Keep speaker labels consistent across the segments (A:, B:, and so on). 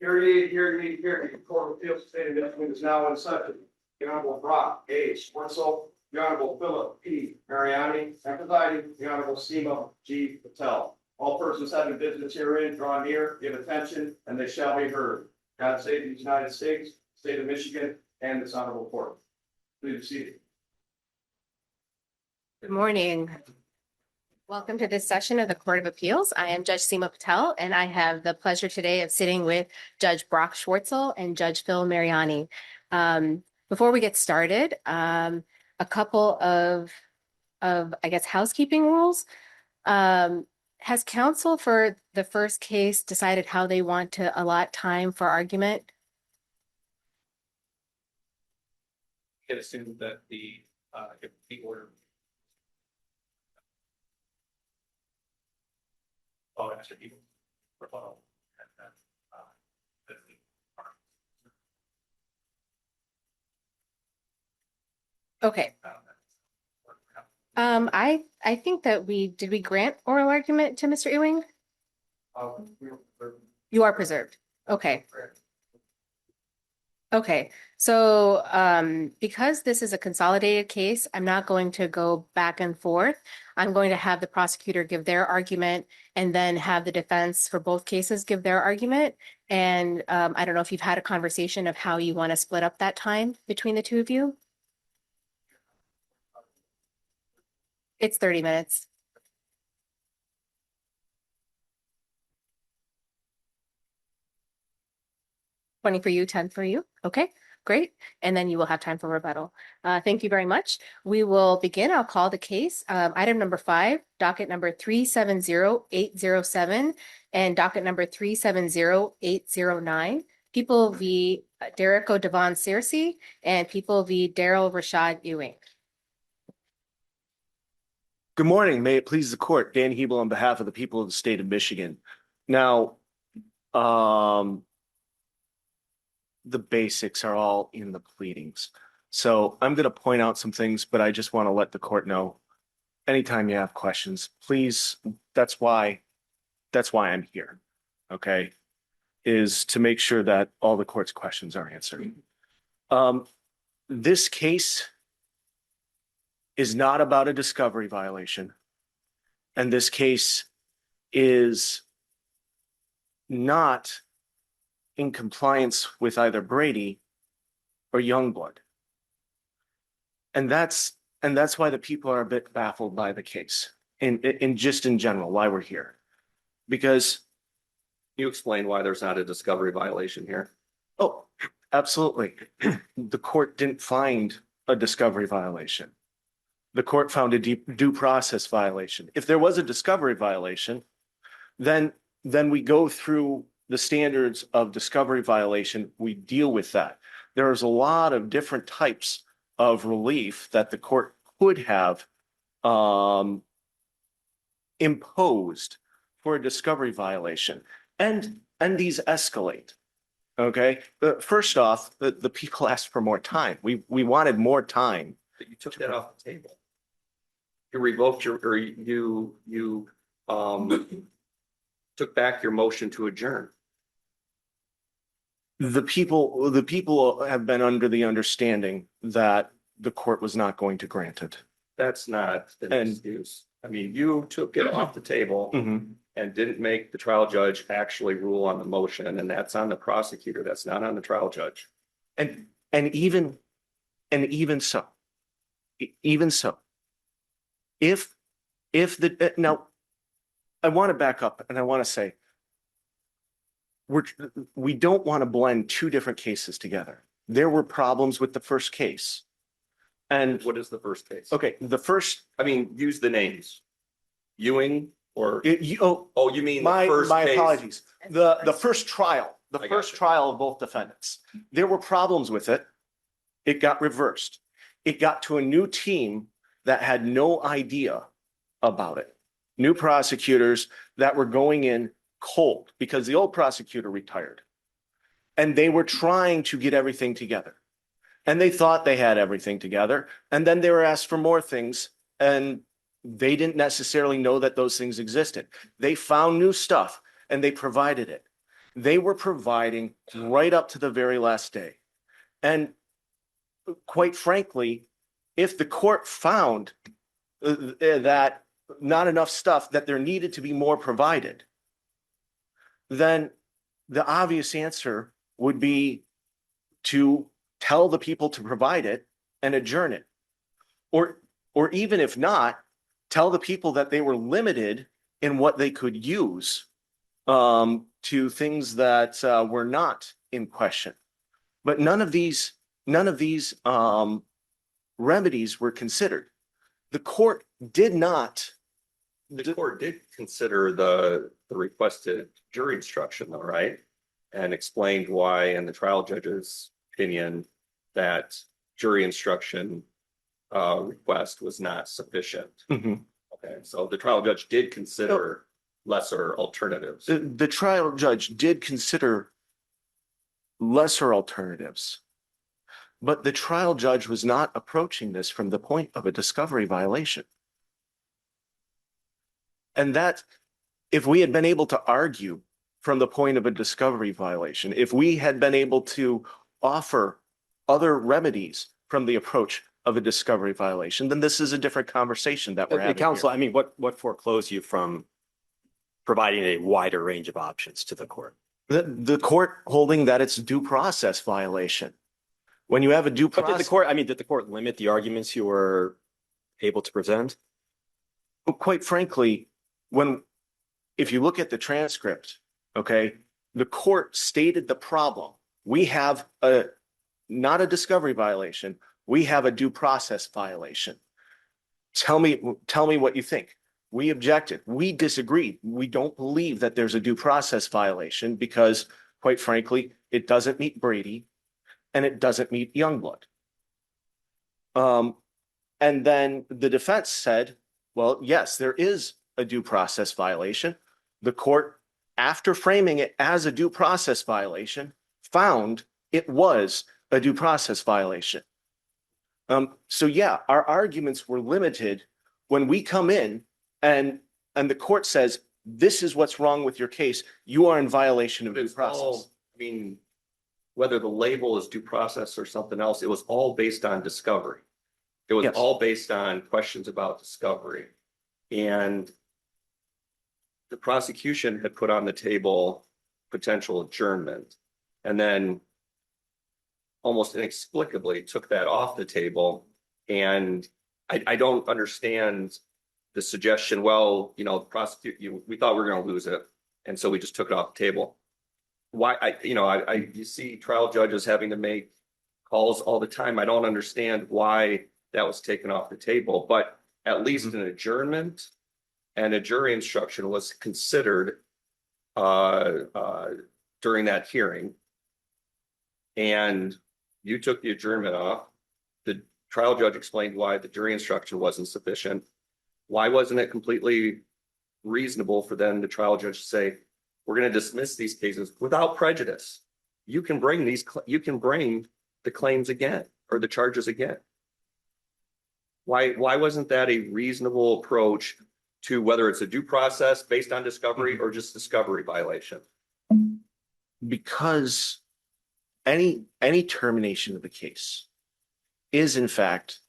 A: Hear ye, hear ye, hear ye. The Court of Appeals of the State of Michigan is now in session. The Honorable Brock A. Schwartzel, the Honorable Philip P. Mariani, and presiding the Honorable Seema G. Patel. All persons having business herein draw near, give attention, and they shall be heard. God save the United States, State of Michigan, and this honorable court. Please be seated.
B: Good morning. Welcome to this session of the Court of Appeals. I am Judge Seema Patel, and I have the pleasure today of sitting with Judge Brock Schwartzel and Judge Phil Mariani. Before we get started, a couple of I guess, housekeeping rules. Has counsel for the first case decided how they want to allot time for argument?
C: It assumed that if the order. Oh, actually, people.
B: Okay. I think that did we grant oral argument to Mr. Ewing? You are preserved. Okay. Okay. So because this is a consolidated case, I'm not going to go back and forth. I'm going to have the prosecutor give their argument and then have the defense for both cases give their argument. And I don't know if you've had a conversation of how you want to split up that time between the two of you. It's 30 minutes. $20 for you, $10 for you. Okay, great. And then you will have time for rebuttal. Thank you very much. We will begin. I'll call the case. Item number 5, docket number 370807 and docket number 370809. People v. Derrico Devon Searcy and people v. Daryl Rashad Ewing.
D: Good morning. May it please the court. Dan Hebel on behalf of the people of the state of Michigan. Now, the basics are all in the pleadings. So I'm going to point out some things, but I just want to let the court know anytime you have questions, please, that's why I'm here. Okay. Is to make sure that all the court's questions are answered. This case is not about a discovery violation. And this case is not in compliance with either Brady or Youngblood. And that's why the people are a bit baffled by the case in general, why we're here. Because
C: You explain why there's not a discovery violation here.
D: oh, absolutely. The court didn't find a discovery violation. The court found a due process violation. If there was a discovery violation, then we go through the standards of discovery violation. We deal with that. There's a lot of different types of relief that the court could have imposed for a discovery violation, and these escalate. Okay, first off, the people asked for more time. We wanted more time.
C: But you took that off the table. You revoked you took back your motion to adjourn.
D: The people have been under the understanding that the court was not going to grant it.
C: That's not an excuse. I mean, you took it off the table and didn't make the trial judge actually rule on the motion, and that's on the prosecutor. That's not on the trial judge.
D: And even so, if now, I want to back up and I want to say, we don't want to blend two different cases together. There were problems with the first case. And
C: what is the first case?
D: Okay, the first,
C: I mean, use the names. Ewing or you mean
D: my
C: the first case?
D: apologies. The first trial, trial of both defendants. There were problems with it. It got reversed. It got to a new team that had no idea about it. New prosecutors that were going in cold because the old prosecutor retired. And they were trying to get everything together. And they thought they had everything together. And then they were asked for more things. And they didn't necessarily know that those things existed. They found new stuff and they provided it. they were providing right up to the very last day. And quite frankly, if the court found that not enough stuff, that there needed to be more provided, then the obvious answer would be to tell the people to provide it and adjourn it. Or even if not, tell the people that they were limited in what they could use to things that were not in question. But none of these remedies were considered. The court did not.
C: The court did consider the requested jury instruction though, right? And explained why, in the trial judge's opinion, that jury instruction request was not sufficient.
D: Mhm.
C: Okay, so the trial judge did consider lesser alternatives.
D: The trial judge did consider lesser alternatives, but the trial judge was not approaching this from the point of a discovery violation. And that, if we had been able to argue from the point of a discovery violation, if we had been able to offer other remedies from the approach of a discovery violation, then this is a different conversation that we're having
E: Counsel,
D: here.
E: I mean, what foreclosed you from providing a wider range of options to the court?
D: The court holding that it's a due process violation. When you have a due
E: But
D: process.
E: did the court limit the arguments you were able to present?
D: Quite frankly, if you look at the transcript, okay, the court stated the problem. We have not a discovery violation. We have a due process violation. Tell me what you think. We objected. We disagreed. We don't believe that there's a due process violation because, quite frankly, it doesn't meet Brady and it doesn't meet Youngblood. And then the defense said, well, yes, there is a due process violation. The court, after framing it as a due process violation, found it was a due process violation. So yeah, our arguments were limited when we come in and the court says, this is what's wrong with your case. You are in violation of due process.
C: I mean, whether the label is due process or something else, it was all based on discovery. It was
D: Yes.
C: all based on questions about discovery. And the prosecution had put on the table potential adjournment, and then almost inexplicably took that off the table. And I don't understand the suggestion, well, we thought we were going to lose it, and so we just took it off the table. Why, you see trial judges having to make calls all the time. I don't understand why that was taken off the table, but at least an adjournment and a jury instruction was considered during that hearing. And you took the adjournment off. The trial judge explained why the jury instruction wasn't sufficient. Why wasn't it completely reasonable for then the trial judge to say, we're going to dismiss these cases without prejudice? You can bring the claims again, or the charges again. Why wasn't that a reasonable approach to whether it's a due process based on discovery or just discovery violation?
D: Because any termination of the case is in fact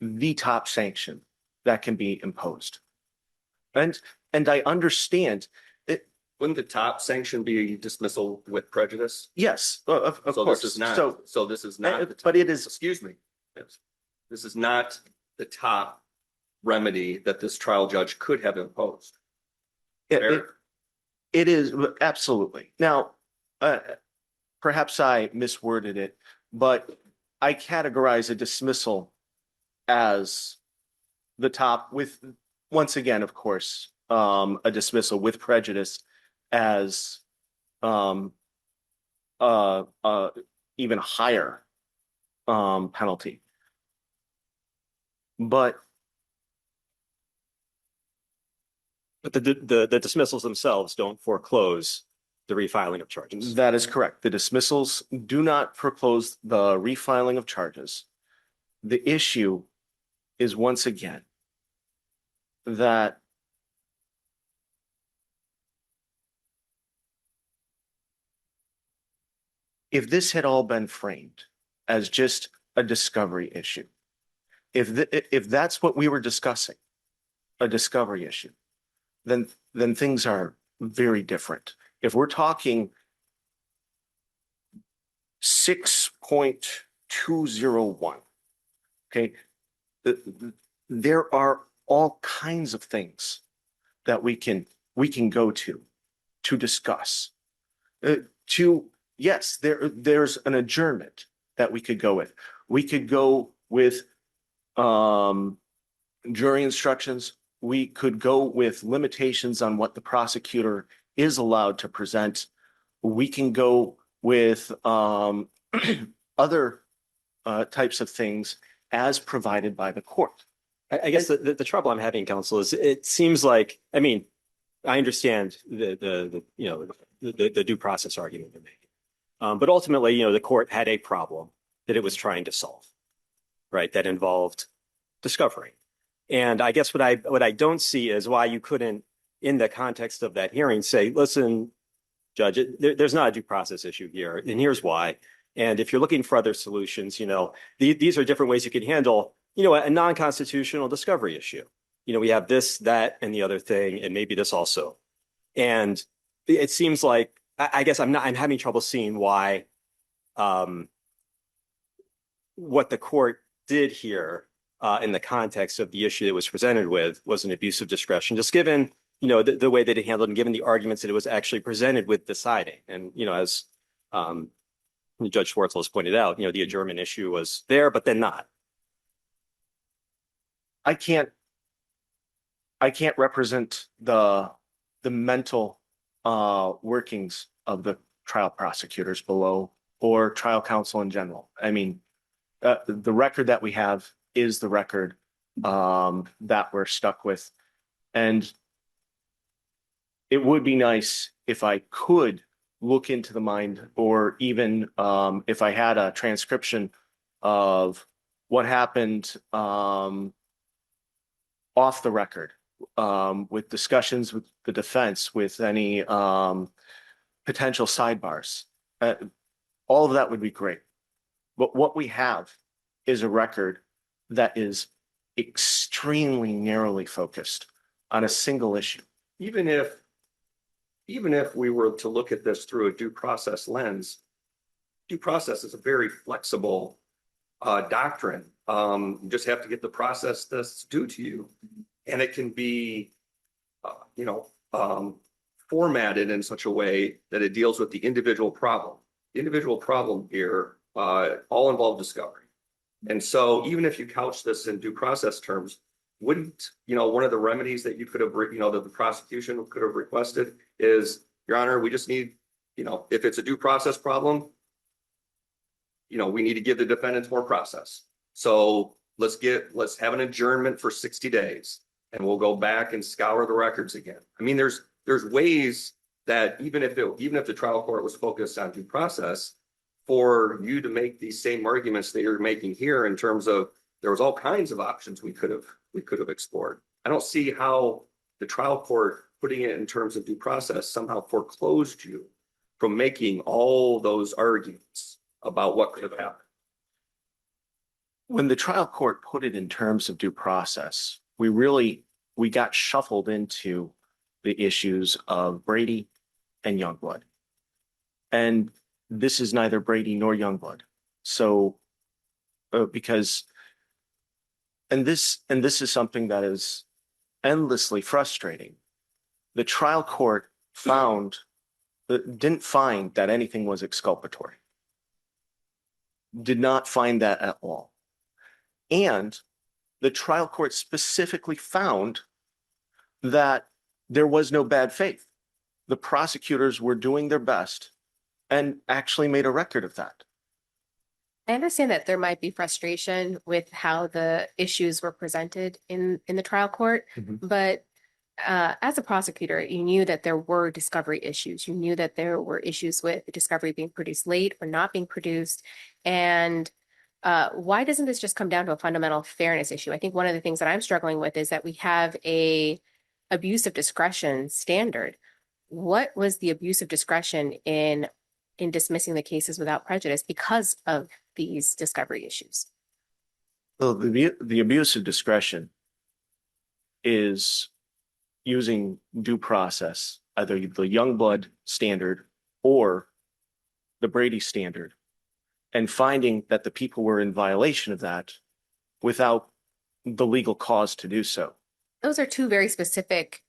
D: the top sanction that can be imposed. And I understand it.
C: Wouldn't the top sanction be dismissal with prejudice?
D: Yes, of
C: So
D: course.
C: this is not, so this is not, the
D: but it is,
C: excuse me. Yes. This is not the top remedy that this trial judge could have imposed.
D: it is absolutely. Now, perhaps I misworded it, but I categorize a dismissal as the top, with, once again, of course, a dismissal with prejudice as even higher penalty. But
E: the dismissals themselves don't foreclose the refiling of charges.
D: that is correct. The dismissals do not foreclose the refiling of charges. The issue is, once again, that if this had all been framed as just a discovery issue, if that's what we were discussing, a discovery issue, then things are very different. If we're talking 6.201, okay, there are all kinds of things that we can go to discuss. Yes, there's an adjournment that we could go with. We could go with jury instructions. We could go with limitations on what the prosecutor is allowed to present. We can go with other types of things as provided by the court.
E: I guess the trouble I'm having, counsel, is it seems like, I mean, I understand the due process argument you're making. But ultimately, the court had a problem that it was trying to solve, right? That involved discovery. And I guess what I don't see is why you couldn't, in the context of that hearing, say, listen, Judge, there's not a due process issue here, and here's why. And if you're looking for other solutions, these are different ways you can handle, a non-constitutional discovery issue. We have this, that, and the other thing, and maybe this also. And it seems like, I guess I'm having trouble seeing why what the court did here in the context of the issue that was presented with was an abuse of discretion, just given, the way that it handled and given the arguments that it was actually presented with deciding. And, as Judge Schwartzel has pointed out, the adjournment issue was there, but then not.
D: I can't represent the mental workings of the trial prosecutors below or trial counsel in general. I mean, the record that we have is the record that we're stuck with. And it would be nice if I could look into the mind, or even if I had a transcription of what happened off the record, with discussions with the defense, with any potential sidebars. All of that would be great. But what we have is a record that is extremely narrowly focused on a single issue.
C: Even if we were to look at this through a due process lens, due process is a very flexible doctrine. You just have to get the process that's due to you. And it can be, formatted in such a way that it deals with the individual problem. The individual problem here all involve discovery. And so even if you couch this in due process terms, wouldn't, one of the remedies that you could have, that the prosecution could have requested is, Your Honor, we just need, if it's a due process problem, we need to give the defendants more process. So let's have an adjournment for 60 days and we'll go back and scour the records again. I mean, there's ways that even if the trial court was focused on due process, for you to make these same arguments that you're making here in terms of there was all kinds of options we could have explored. I don't see how the trial court putting it in terms of due process somehow foreclosed you from making all those arguments about what could have happened.
D: When the trial court put it in terms of due process, we got shuffled into the issues of Brady and Youngblood. And this is neither Brady nor Youngblood. So, this is something that is endlessly frustrating. The trial court didn't find that anything was exculpatory. Did not find that at all. And the trial court specifically found that there was no bad faith. The prosecutors were doing their best and actually made a record of that.
B: I understand that there might be frustration with how the issues were presented in the trial court, but as a prosecutor, you knew that there were discovery issues. You knew that there were issues with discovery being produced late or not being produced. And why doesn't this just come down to a fundamental fairness issue? I think one of the things that I'm struggling with is that we have a abuse of discretion standard. What was the abuse of discretion in in dismissing the cases without prejudice because of these discovery issues?
D: Well, the abuse of discretion is using due process, either the Youngblood standard or the Brady standard, and finding that the people were in violation of that without the legal cause to do so.
B: Those are two very specific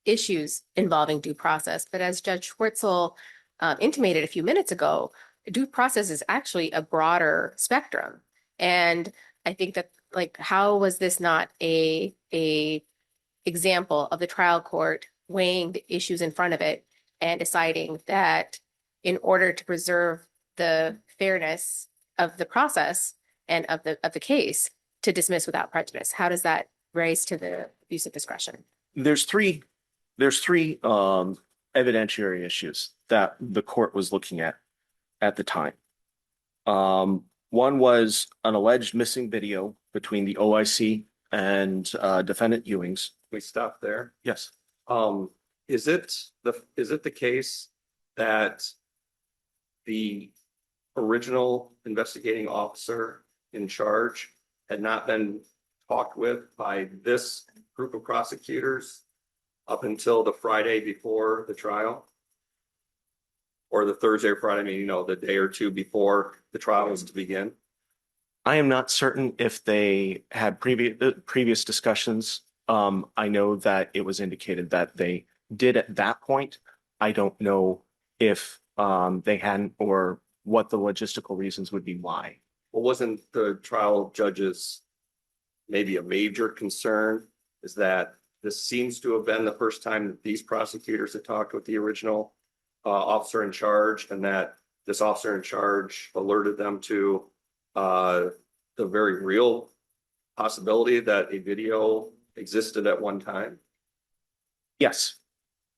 B: issues involving due process. But as Judge Schwartzel intimated a few minutes ago, due process is actually a broader spectrum. And I think that, like, how was this not a example of the trial court weighing the issues in front of it and deciding that in order to preserve the fairness of the process and of the case, to dismiss without prejudice? How does that raise to the abuse of discretion?
D: There's three evidentiary issues that the court was looking at the time. One was an alleged missing video between the OIC and defendant Ewings.
C: We stop there.
D: Yes.
C: Is it the case that the original investigating officer in charge had not been talked with by this group of prosecutors up until the Friday before the trial? Or the Thursday or Friday, I mean, the day or two before the trial was to begin?
D: I am not certain if they had previous discussions. I know that it was indicated that they did at that point. I don't know if they hadn't, or what the logistical reasons would be why.
C: Well, wasn't the trial judge's maybe a major concern is that this seems to have been the first time that these prosecutors had talked with the original officer in charge, and that this officer in charge alerted them to the very real possibility that a video existed at one time?
D: Yes.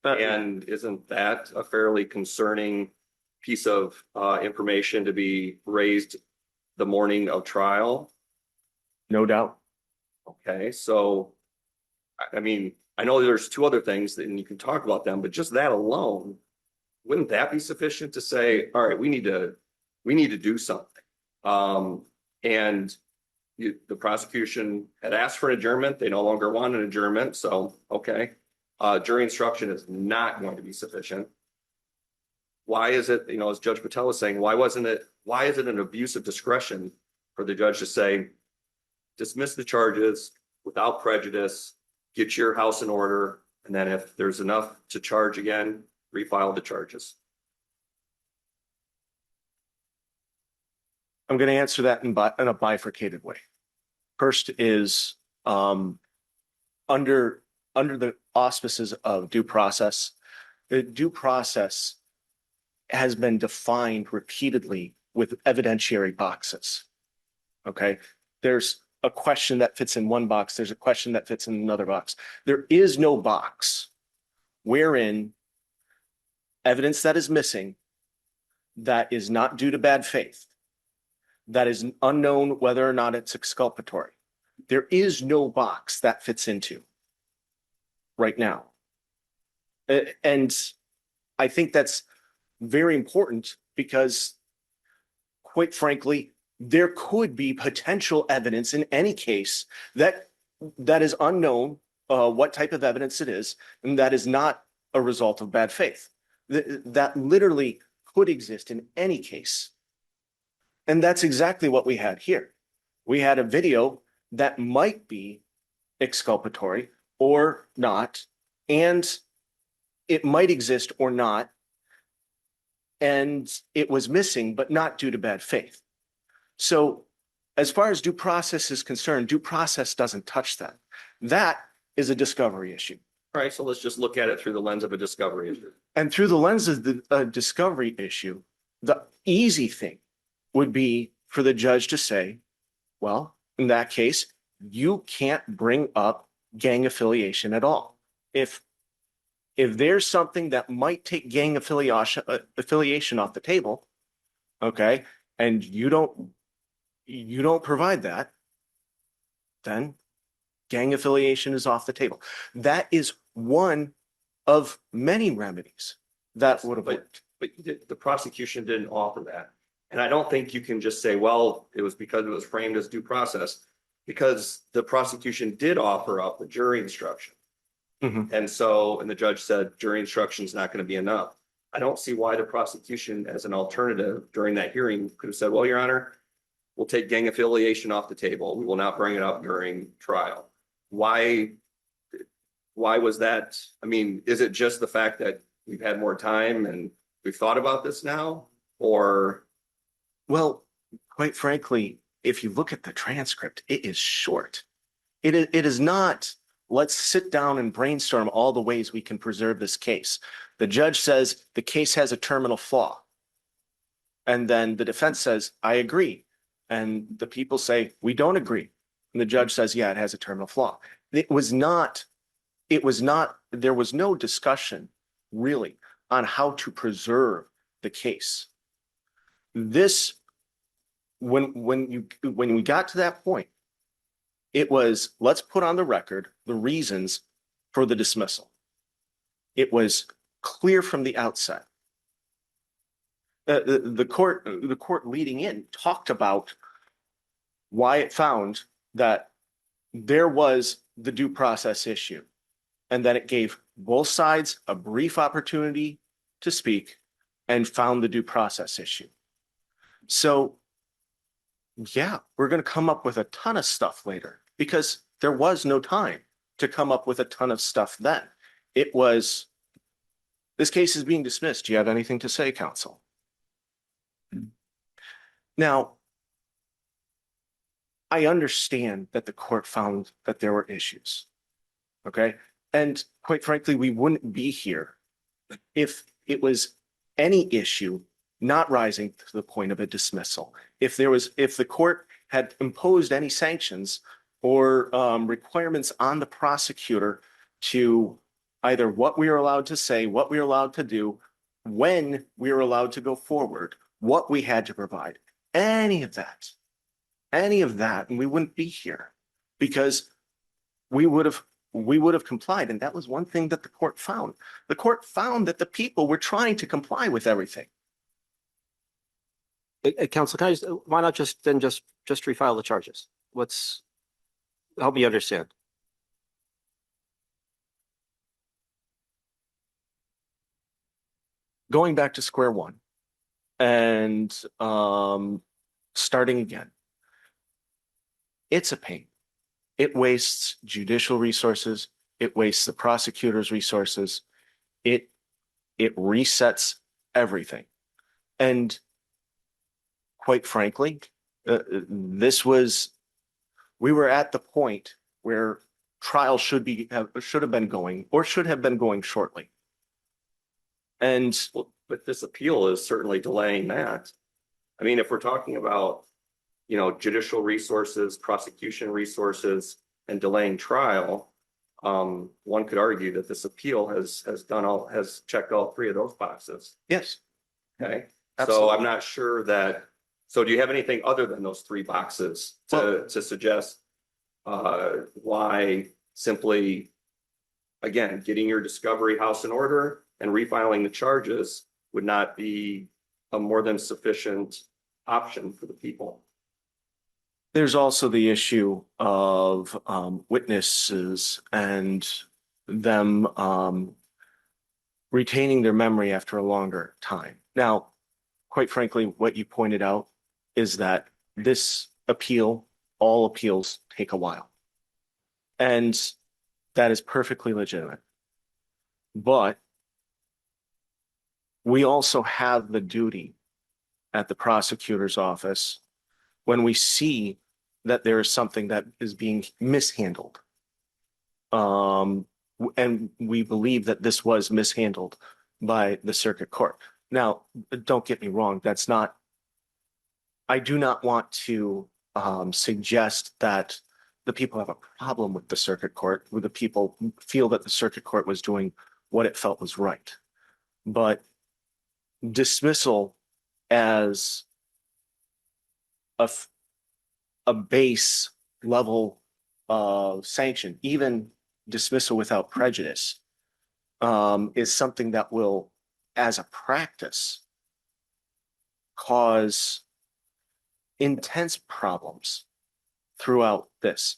C: And isn't that a fairly concerning piece of information to be raised the morning of trial?
D: No doubt.
C: Okay, so I mean, I know there's two other things and you can talk about them, but just that alone, wouldn't that be sufficient to say, all right, we need to do something? And the prosecution had asked for an adjournment. They no longer want an adjournment. So, okay, jury instruction is not going to be sufficient. Why is it, as Judge Patel was saying, why is it an abuse of discretion for the judge to say, dismiss the charges without prejudice, get your house in order, and then if there's enough to charge again, refile the charges?
D: I'm going to answer that in a bifurcated way. First is under the auspices of due process. The due process has been defined repeatedly with evidentiary boxes. Okay, there's a question that fits in one box. There's a question that fits in another box. There is no box wherein evidence that is missing, that is not due to bad faith, that is unknown whether or not it's exculpatory. There is no box that fits into right now. And I think that's very important because, quite frankly, there could be potential evidence in any case that is unknown what type of evidence it is, and that is not a result of bad faith. That literally could exist in any case. And that's exactly what we had here. We had a video that might be exculpatory or not, and it might exist or not, and it was missing, but not due to bad faith. So as far as due process is concerned, due process doesn't touch that. That is a discovery issue.
C: All right, so let's just look at it through the lens of a discovery issue.
D: And through the lens of the discovery issue, the easy thing would be for the judge to say, well, in that case, you can't bring up gang affiliation at all. If there's something that might take gang affiliation off the table, okay, and you don't provide that, then gang affiliation is off the table. That is one of many remedies that would have worked.
C: but the prosecution didn't offer that. And I don't think you can just say, well, it was because it was framed as due process, because the prosecution did offer up a jury instruction.
D: Mhm.
C: And so, and the judge said jury instruction is not going to be enough. I don't see why the prosecution as an alternative during that hearing could have said, well, Your Honor, we'll take gang affiliation off the table. We will not bring it up during trial. Why was that? I mean, is it just the fact that we've had more time and we've thought about this now? Or,
D: Well, quite frankly, if you look at the transcript, it is short. It is not, let's sit down and brainstorm all the ways we can preserve this case. The judge says the case has a terminal flaw. And then the defense says, I agree. And the people say, we don't agree. And the judge says, yeah, it has a terminal flaw. There was no discussion really on how to preserve the case. This, when we got to that point, it was, let's put on the record the reasons for the dismissal. It was clear from the outset. The court leading in talked about why it found that there was the due process issue, and that it gave both sides a brief opportunity to speak and found the due process issue. So, yeah, we're going to come up with a ton of stuff later because there was no time to come up with a ton of stuff then. It was, this case is being dismissed. Do you have anything to say, counsel? Now, I understand that the court found that there were issues. Okay. And quite frankly, we wouldn't be here if it was any issue not rising to the point of a dismissal. If the court had imposed any sanctions or requirements on the prosecutor to either what we are allowed to say, what we are allowed to do, when we are allowed to go forward, what we had to provide, any of that, and we wouldn't be here because we would have complied. And that was one thing that the court found. The court found that the people were trying to comply with everything.
E: Counsel, can I just, why not just refile the charges? Help me understand.
D: Going back to square one and starting again. It's a pain. It wastes judicial resources. It wastes the prosecutor's resources. It resets everything. And quite frankly, we were at the point where trial should have been going shortly. And
C: but this appeal is certainly delaying that. I mean, if we're talking about, judicial resources, prosecution resources, and delaying trial, one could argue that this appeal has checked all three of those boxes.
D: yes,
C: Okay.
D: Absolutely.
C: So I'm not sure that, so do you have anything other than those three boxes to suggest why simply, again, getting your discovery house in order and refiling the charges would not be a more than sufficient option for the people?
D: there's also the issue of witnesses and them retaining their memory after a longer time. Now, quite frankly, what you pointed out is that this appeal, all appeals take a while. And that is perfectly legitimate. But we also have the duty at the prosecutor's office when we see that there is something that is being mishandled. And we believe that this was mishandled by the circuit court. Now, don't get me wrong, I do not want to suggest that the people have a problem with the circuit court, where the people feel that the circuit court was doing what it felt was right. But dismissal as a base level of sanction, even dismissal without prejudice, is something that will as a practice cause intense problems throughout this.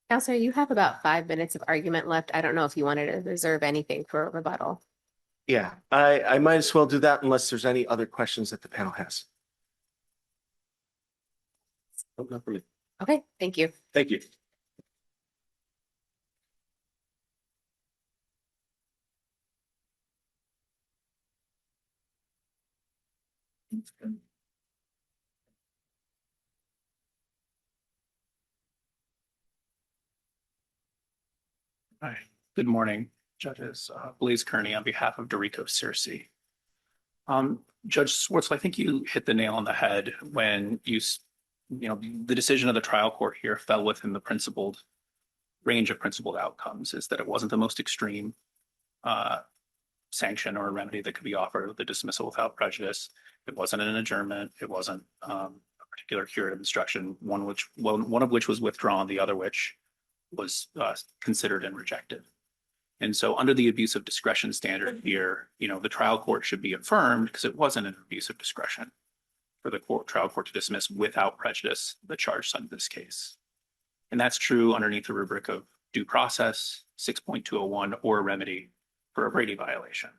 B: Counselor, you have about 5 minutes of argument left. I don't know if you wanted to reserve anything for a rebuttal.
D: Yeah, I might as well do that unless there's any other questions that the panel has.
C: Oh, not for me.
B: Okay, thank you.
C: Thank you.
F: Hi, good morning, judges. Blaze Kearney on behalf of Dorico Searcy. Judge Swartzel, I think you hit the nail on the head when the decision of the trial court here fell within the range of principled outcomes, is that it wasn't the most extreme sanction or remedy that could be offered with the dismissal without prejudice. It wasn't an adjournment. It wasn't a particular curative instruction, one of which was withdrawn, the other which was considered and rejected. And so under the abuse of discretion standard here, the trial court should be affirmed because it wasn't an abuse of discretion for the trial court to dismiss without prejudice the charge in this case. And that's true underneath the rubric of due process, 6.201, or a remedy for a Brady violation.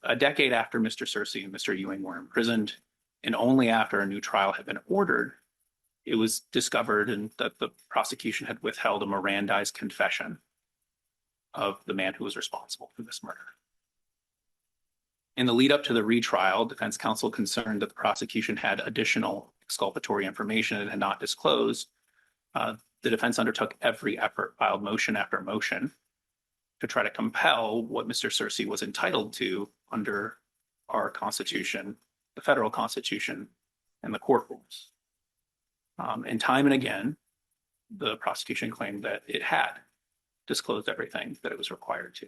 F: A decade after Mr. Searcy and Mr. Ewing were imprisoned, and only after a new trial had been ordered, it was discovered that the prosecution had withheld a Mirandized confession of the man who was responsible for this murder. In the lead up to the retrial, defense counsel concerned that the prosecution had additional exculpatory information it had not disclosed. The defense undertook every effort, filed motion after motion, to try to compel what Mr. Searcy was entitled to under our Constitution, the federal Constitution, and the court rules. And time and again, the prosecution claimed that it had disclosed everything that it was required to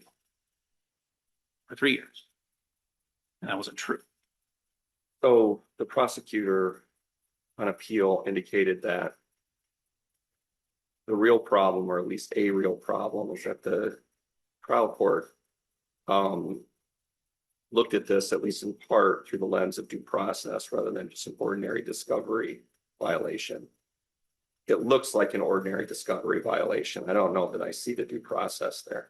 F: for 3 years. And that wasn't true.
C: So the prosecutor on appeal indicated that the real problem, or at least a real problem, is that the trial court looked at this, at least in part, through the lens of due process rather than just an ordinary discovery violation. It looks like an ordinary discovery violation. I don't know that I see the due process there.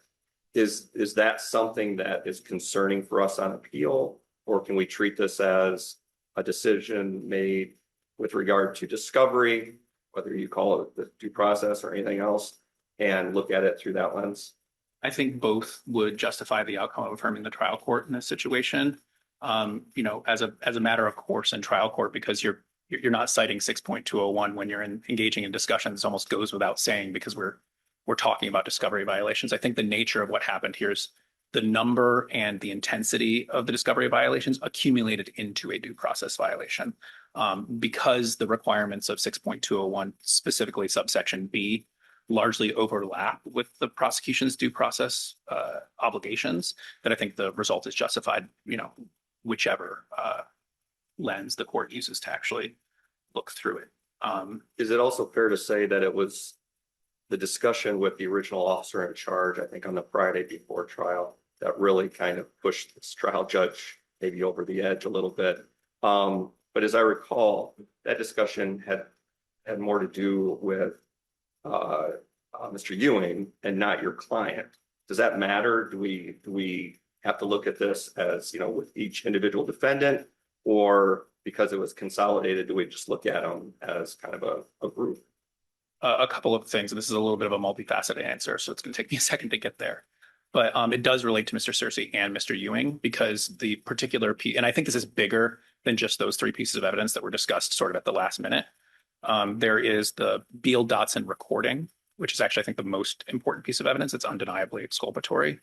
C: Is that something that is concerning for us on appeal, or can we treat this as a decision made with regard to discovery, whether you call it the due process or anything else, and look at it through that lens?
F: I think both would justify the outcome of affirming the trial court in this situation. As a matter of course in trial court, because you're not citing 6.201 when you're engaging in discussions, almost goes without saying, because we're talking about discovery violations. I think the nature of what happened here is the number and the intensity of the discovery violations accumulated into a due process violation, because the requirements of 6.201, specifically subsection B, largely overlap with the prosecution's due process obligations, that I think the result is justified, whichever lens the court uses to actually look through it.
C: Is it also fair to say that it was the discussion with the original officer in charge, I think on the Friday before trial, that really kind of pushed this trial judge maybe over the edge a little bit? But as I recall, that discussion had more to do with Mr. Ewing and not your client. Does that matter? Do we have to look at this as, with each individual defendant, or because it was consolidated, do we just look at them as kind of a group?
F: A couple of things, and this is a little bit of a multifaceted answer, so it's going to take me a second to get there. But it does relate to Mr. Searcy and Mr. Ewing, because the particular piece, and I think this is bigger than just those three pieces of evidence that were discussed sort of at the last minute. There is the Beal-Dotson recording, which is actually, I think, the most important piece of evidence. It's undeniably exculpatory.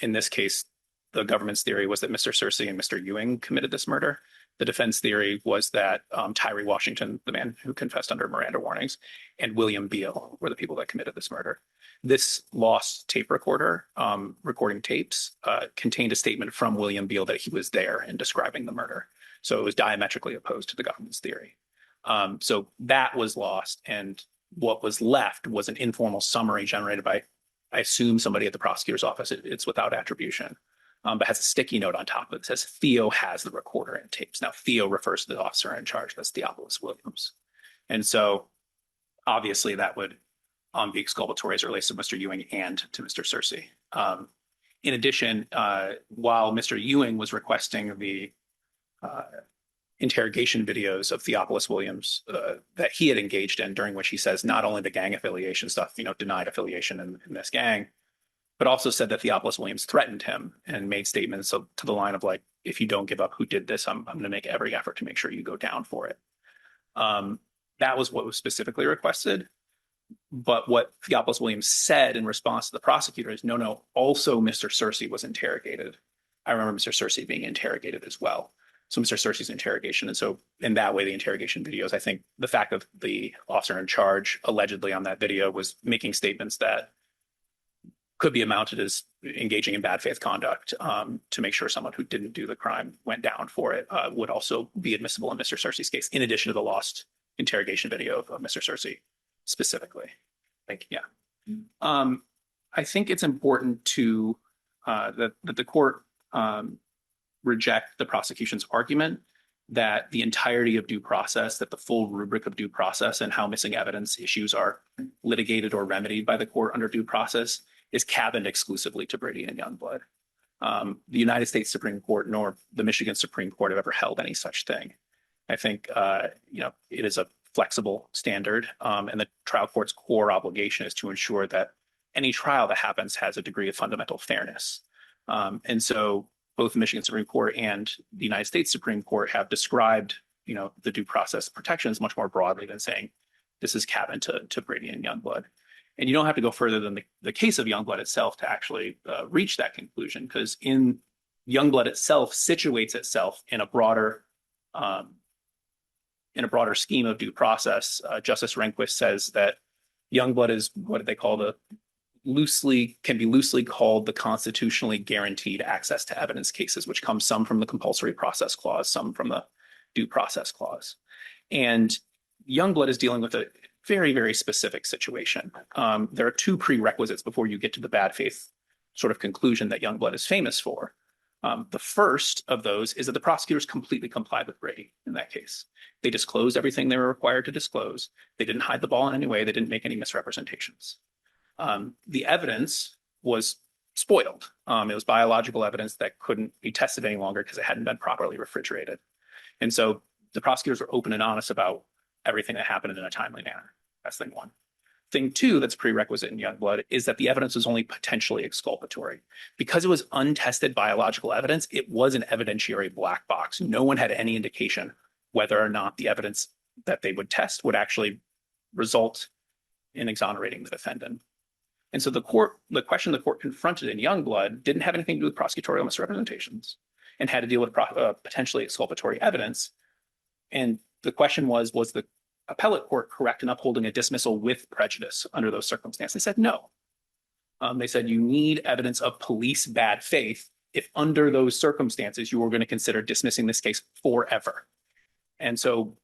F: In this case, the government's theory was that Mr. Searcy and Mr. Ewing committed this murder. The defense theory was that Tyree Washington, the man who confessed under Miranda warnings, and William Beal were the people that committed this murder. This lost tape recorder, recording tapes, contained a statement from William Beal that he was there in describing the murder. So it was diametrically opposed to the government's theory. So that was lost, and what was left was an informal summary generated by I assume somebody at the prosecutor's office, it's without attribution, but has a sticky note on top of it that says Theo has the recorder and tapes. Now, Theo refers to the officer in charge, that's Theophilus Williams. And so obviously that would be exculpatory as it relates to Mr. Ewing and to Mr. Searcy. In addition, while Mr. Ewing was requesting the interrogation videos of Theophilus Williams that he had engaged in, during which he says not only the gang affiliation stuff, denied affiliation in this gang, but also said that Theophilus Williams threatened him and made statements to the line of like, if you don't give up who did this, I'm going to make every effort to make sure you go down for it. That was what was specifically requested. But what Theophilus Williams said in response to the prosecutor is, no, also Mr. Searcy was interrogated. I remember Mr. Searcy being interrogated as well. So Mr. Searcy's interrogation. And so in that way, the interrogation videos, I think the fact that the officer in charge allegedly on that video was making statements that could be amounted as engaging in bad faith conduct to make sure someone who didn't do the crime went down for it would also be admissible in Mr. Searcy's case, in addition to the lost interrogation video of Mr. Searcy specifically. Thank you. Yeah. I think it's important to that the court reject the prosecution's argument that the entirety of due process, that the full rubric of due process and how missing evidence issues are litigated or remedied by the court under due process is cabined exclusively to Brady and Youngblood. The United States Supreme Court nor the Michigan Supreme Court have ever held any such thing. I think it is a flexible standard, and the trial court's core obligation is to ensure that any trial that happens has a degree of fundamental fairness. And so both the Michigan Supreme Court and the United States Supreme Court have described, the due process protections much more broadly than saying this is cabined to Brady and Youngblood. And you don't have to go further than the case of Youngblood itself to actually reach that conclusion, because in Youngblood itself situates itself in a broader scheme of due process. Justice Rehnquist says that Youngblood is what they call can be loosely called the constitutionally guaranteed access to evidence cases, which comes some from the compulsory process clause, some from the due process clause. And Youngblood is dealing with a very, very specific situation. There are two prerequisites before you get to the bad faith sort of conclusion that Youngblood is famous for. The first of those is that the prosecutors completely complied with Brady in that case. They disclosed everything they were required to disclose. They didn't hide the ball in any way. They didn't make any misrepresentations. The evidence was spoiled. It was biological evidence that couldn't be tested any longer because it hadn't been properly refrigerated. And so the prosecutors were open and honest about everything that happened in a timely manner. That's thing one. Thing two that's prerequisite in Youngblood is that the evidence was only potentially exculpatory. Because it was untested biological evidence, it was an evidentiary black box. No one had any indication whether or not the evidence that they would test would actually result in exonerating the defendant. And so the question the court confronted in Youngblood didn't have anything to do with prosecutorial misrepresentations and had to deal with potentially exculpatory evidence. And the question was the appellate court correct in upholding a dismissal with prejudice under those circumstances? They said no. They said you need evidence of police bad faith if under those circumstances you were going to consider dismissing this case forever. And so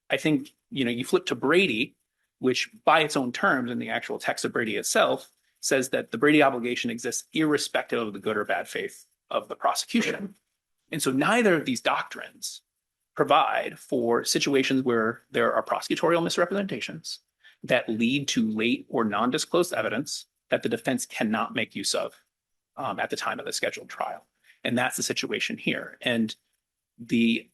F: I think, you flip to Brady, which by its own terms in the actual text of Brady itself says that the Brady obligation exists irrespective of the good or bad faith of the prosecution. And so neither of these doctrines provide for situations where there are prosecutorial misrepresentations that lead to late or non-disclosed evidence that the defense cannot make use of at the time of the scheduled trial. And that's the situation here. And the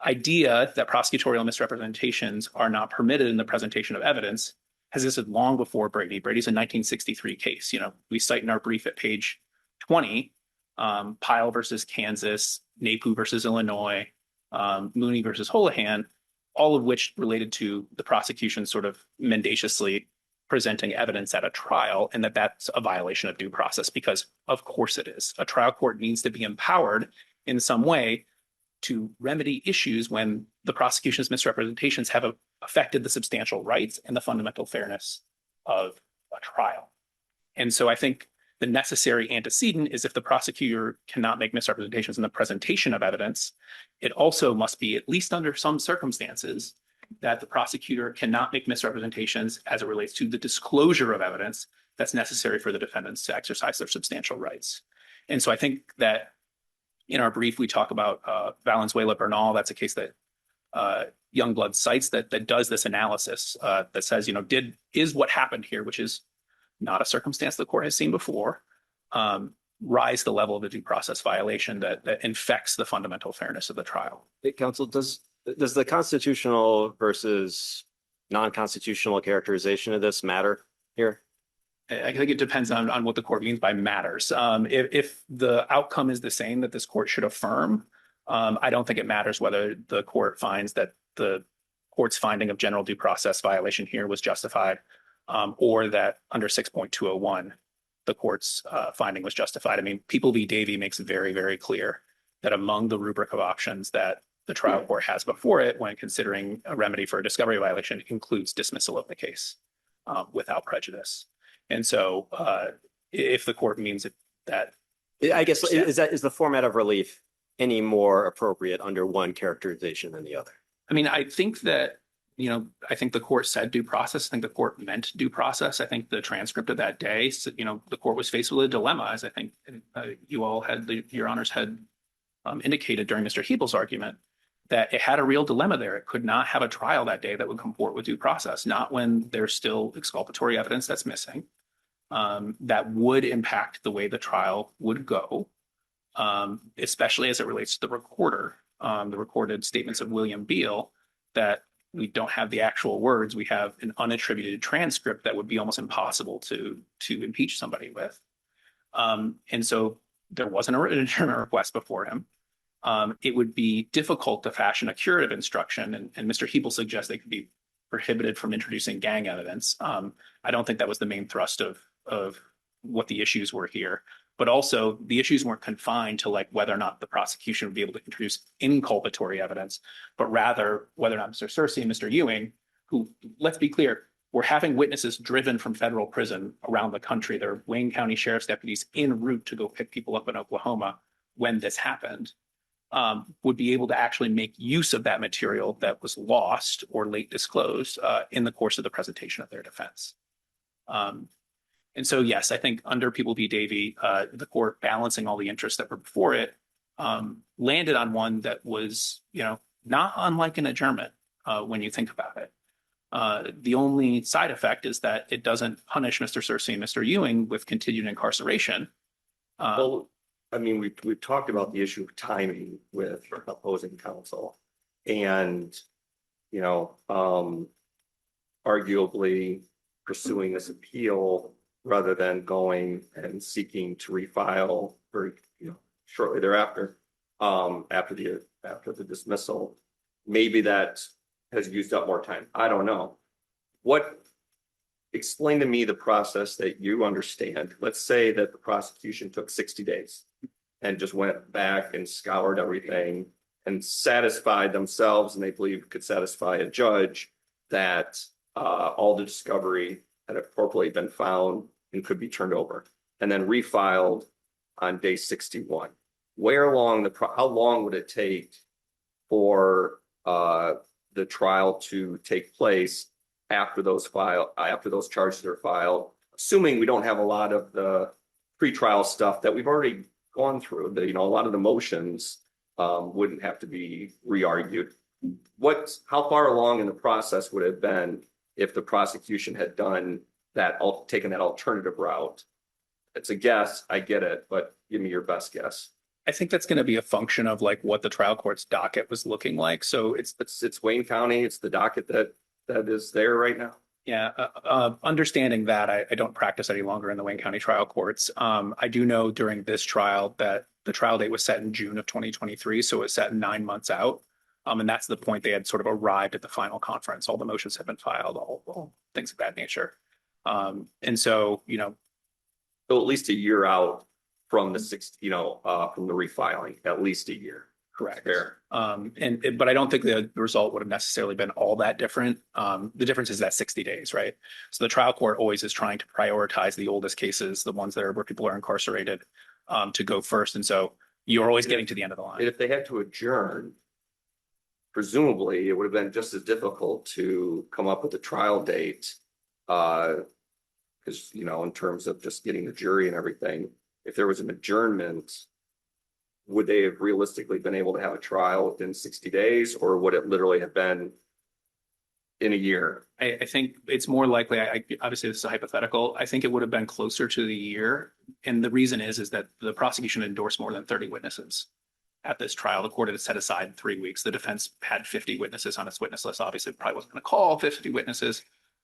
F: idea that prosecutorial misrepresentations are not permitted in the presentation of evidence has existed long before Brady. Brady's a 1963 case. We cite in our brief at page 20, Pyle versus Kansas, Napu versus Illinois, Mooney versus Holohan, all of which related to the prosecution sort of mendaciously presenting evidence at a trial, and that's a violation of due process, because of course it is. A trial court needs to be empowered in some way to remedy issues when the prosecution's misrepresentations have affected the substantial rights and the fundamental fairness of a trial. And so I think the necessary antecedent is if the prosecutor cannot make misrepresentations in the presentation of evidence, it also must be, at least under some circumstances, that the prosecutor cannot make misrepresentations as it relates to the disclosure of evidence that's necessary for the defendants to exercise their substantial rights. And so I think that in our brief, we talk about Valenzuela Bernal. That's a case that Youngblood cites that does this analysis that says, is what happened here, which is not a circumstance the court has seen before, rise the level of the due process violation that infects the fundamental fairness of the trial.
E: Hey, counsel, does the constitutional versus non-constitutional characterization of this matter here?
F: I think it depends on what the court means by matters. If the outcome is the same that this court should affirm, I don't think it matters whether the court finds that the court's finding of general due process violation here was justified, or that under 6.201, the court's finding was justified. I mean, People v. Davey makes it very, very clear that among the rubric of options that the trial court has before it when considering a remedy for a discovery violation includes dismissal of the case without prejudice. And so if the court means that,
E: I guess, is the format of relief any more appropriate under one characterization than the other?
F: I mean, I think that, I think the court said due process. I think the court meant due process. I think the transcript of that day, the court was faced with a dilemma, as I think you all had, your honors had indicated during Mr. Hebel's argument, that it had a real dilemma there. It could not have a trial that day that would comport with due process, not when there's still exculpatory evidence that's missing. That would impact the way the trial would go, especially as it relates to the recorder, the recorded statements of William Beale, that we don't have the actual words. We have an unattributed transcript that would be almost impossible to impeach somebody with. And so there wasn't a written adjournment request before him. It would be difficult to fashion a curative instruction, and Mr. Hebel suggests they could be prohibited from introducing gang evidence. I don't think that was the main thrust of what the issues were here, but also the issues weren't confined to like whether or not the prosecution would be able to introduce inculpatory evidence, but rather whether or not Mr. Searcy and Mr. Ewing, who, let's be clear, were having witnesses driven from federal prison around the country. There are Wayne County Sheriff's deputies en route to go pick people up in Oklahoma when this happened, would be able to actually make use of that material that was lost or late disclosed in the course of the presentation of their defense. And so, yes, I think under People v. Davey, the court balancing all the interests that were before it landed on one that was, not unlike an adjournment when you think about it. The only side effect is that it doesn't punish Mr. Searcy and Mr. Ewing with continued incarceration.
C: Well, I mean, we've talked about the issue of timing with opposing counsel, and arguably pursuing this appeal rather than going and seeking to refile very shortly thereafter, after the dismissal. Maybe that has used up more time. I don't know. Explain to me the process that you understand. Let's say that the prosecution took 60 days and just went back and scoured everything and satisfied themselves, and they believe could satisfy a judge that all the discovery had appropriately been found and could be turned over, and then refiled on day 61. How long would it take for the trial to take place after those charges are filed, assuming we don't have a lot of the pretrial stuff that we've already gone through? A lot of the motions wouldn't have to be re-argued. How far along in the process would it have been if the prosecution had taken that alternative route? It's a guess, I get it, but give me your best guess.
F: I think that's going to be a function of like what the trial court's docket was looking like. So it's
C: Wayne County, it's the docket that is there right now.
F: Yeah, understanding that, I don't practice any longer in the Wayne County trial courts. I do know during this trial that the trial date was set in June of 2023, so it was set 9 months out. And that's the point they had sort of arrived at the final conference. All the motions have been filed, all things of that nature. And so,
C: So at least a year out from the from the refiling, at least a year.
F: Correct.
C: Fair.
F: But I don't think the result would have necessarily been all that different. The difference is that 60 days, right? So the trial court always is trying to prioritize the oldest cases, the ones that are where people are incarcerated, to go first. And so you're always getting to the end of the line.
C: And if they had to adjourn, presumably it would have been just as difficult to come up with a trial date because, you know, in terms of just getting the jury and everything, if there was an adjournment, would they have realistically been able to have a trial within 60 days, or would it literally have been in a year?
F: I think it's more likely, obviously this is a hypothetical. I think it would have been closer to the year. And the reason is that the prosecution endorsed more than 30 witnesses at this trial. The court had set aside 3 weeks. The defense had 50 witnesses on its witness list. Obviously, it probably wasn't going to call 50 witnesses,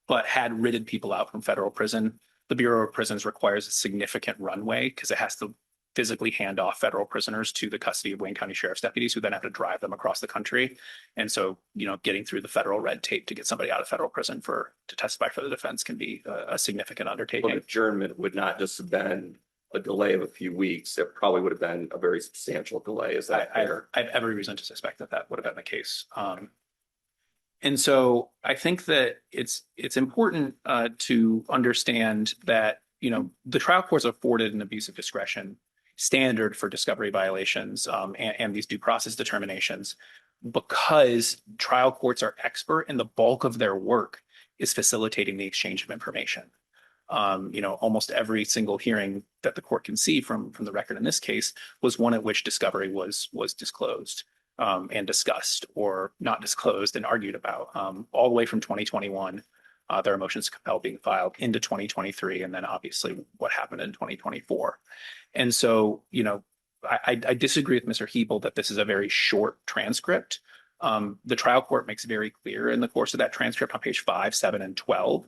F: but had written people out from federal prison. The Bureau of Prisons requires a significant runway because it has to physically hand off federal prisoners to the custody of Wayne County Sheriff's deputies, who then have to drive them across the country. And so, you know, getting through the federal red tape to get somebody out of federal prison to testify for the defense can be a significant
C: Well,
F: undertaking.
C: adjournment would not just have been a delay of a few weeks. It probably would have been a very substantial delay. Is that fair?
F: I have every reason to suspect that that would have been the case. And so I think that it's important to understand that, you know, the trial courts afforded an abuse of discretion standard for discovery violations and these due process determinations, because trial courts are expert and the bulk of their work is facilitating the exchange of information. You know, almost every single hearing that the court can see from the record in this case was one at which discovery was disclosed and discussed, or not disclosed and argued about, all the way from 2021. There are motions to compel being filed into 2023, and then obviously what happened in 2024. And so, you know, I disagree with Mr. Hebel that this is a very short transcript. The trial court makes very clear in the course of that transcript on page 5, 7, and 12,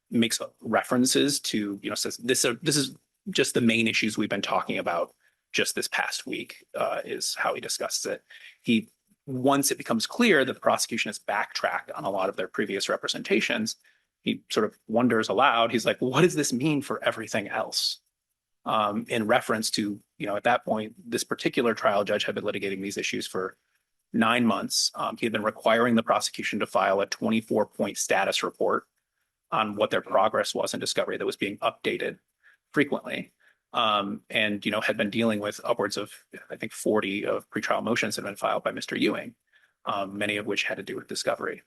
F: makes references to, you know, says this is just the main issues we've been talking about just this past week, is how he discusses it. Once it becomes clear that the prosecution has backtracked on a lot of their previous representations, he sort of wonders aloud. He's like, well, what does this mean for everything else? In reference to, you know, at that point, this particular trial judge had been litigating these issues for 9 months. He had been requiring the prosecution to file a 24-point status report on what their progress was in discovery that was being updated frequently. And, you know, had been dealing with upwards of, I think, 40 of pretrial motions that had been filed by Mr. Ewing, many of which had to do with discovery.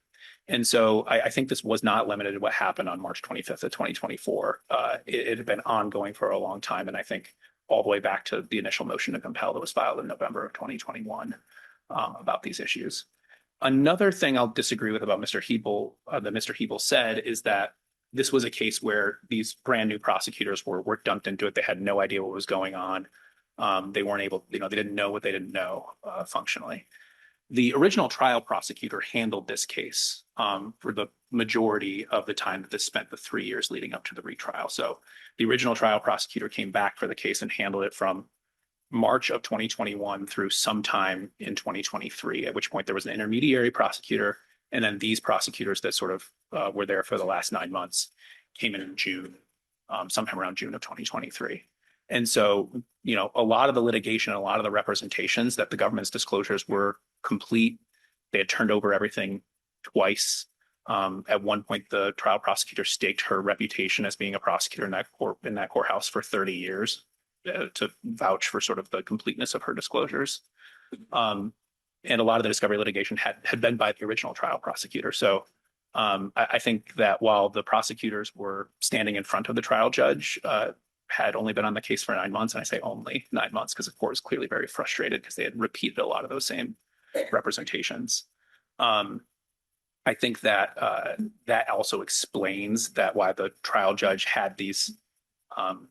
F: And so I think this was not limited to what happened on March 25th of 2024. It had been ongoing for a long time. And I think all the way back to the initial motion to compel that was filed in November of 2021 about these issues. Another thing I'll disagree with about Mr. Hebel, that Mr. Hebel said, is that this was a case where these brand new prosecutors were dumped into it. They had no idea what was going on. They weren't able, you know, they didn't know what they didn't know functionally. The original trial prosecutor handled this case for the majority of the time that this spent the 3 years leading up to the retrial. So the original trial prosecutor came back for the case and handled it from March of 2021 through sometime in 2023, at which point there was an intermediary prosecutor. And then these prosecutors that sort of were there for the last 9 months came in June, sometime around June of 2023. And so, you know, a lot of the litigation, a lot of the representations that the government's disclosures were complete. They had turned over everything twice. At one point, the trial prosecutor staked her reputation as being a prosecutor in that courthouse for 30 years to vouch for sort of the completeness of her disclosures. And a lot of the discovery litigation had been by the original trial prosecutor. So I think that while the prosecutors were standing in front of the trial judge, had only been on the case for 9 months, and I say only 9 months because the court was clearly very frustrated because they had repeated a lot of those same representations. I think that that also explains that why the trial judge had these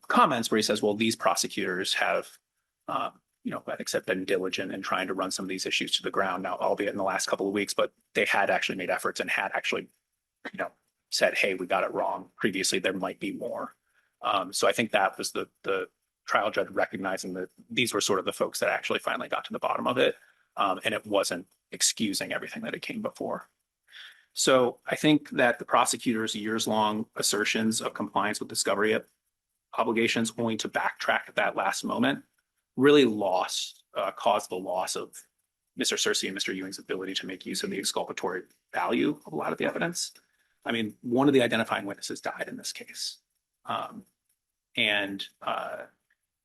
F: comments where he says, well, these prosecutors have, you know, I think have been diligent in trying to run some of these issues to the ground now, albeit in the last couple of weeks, but they had actually made efforts and had actually, you know, said, hey, we got it wrong. Previously, there might be more. So I think that was the trial judge recognizing that these were sort of the folks that actually finally got to the bottom of it. And it wasn't excusing everything that had came before. So I think that the prosecutor's years-long assertions of compliance with discovery obligations only to backtrack at that last moment really caused the loss of Mr. Searcy and Mr. Ewing's ability to make use of the exculpatory value of a lot of the evidence. I mean, one of the identifying witnesses died in this case. And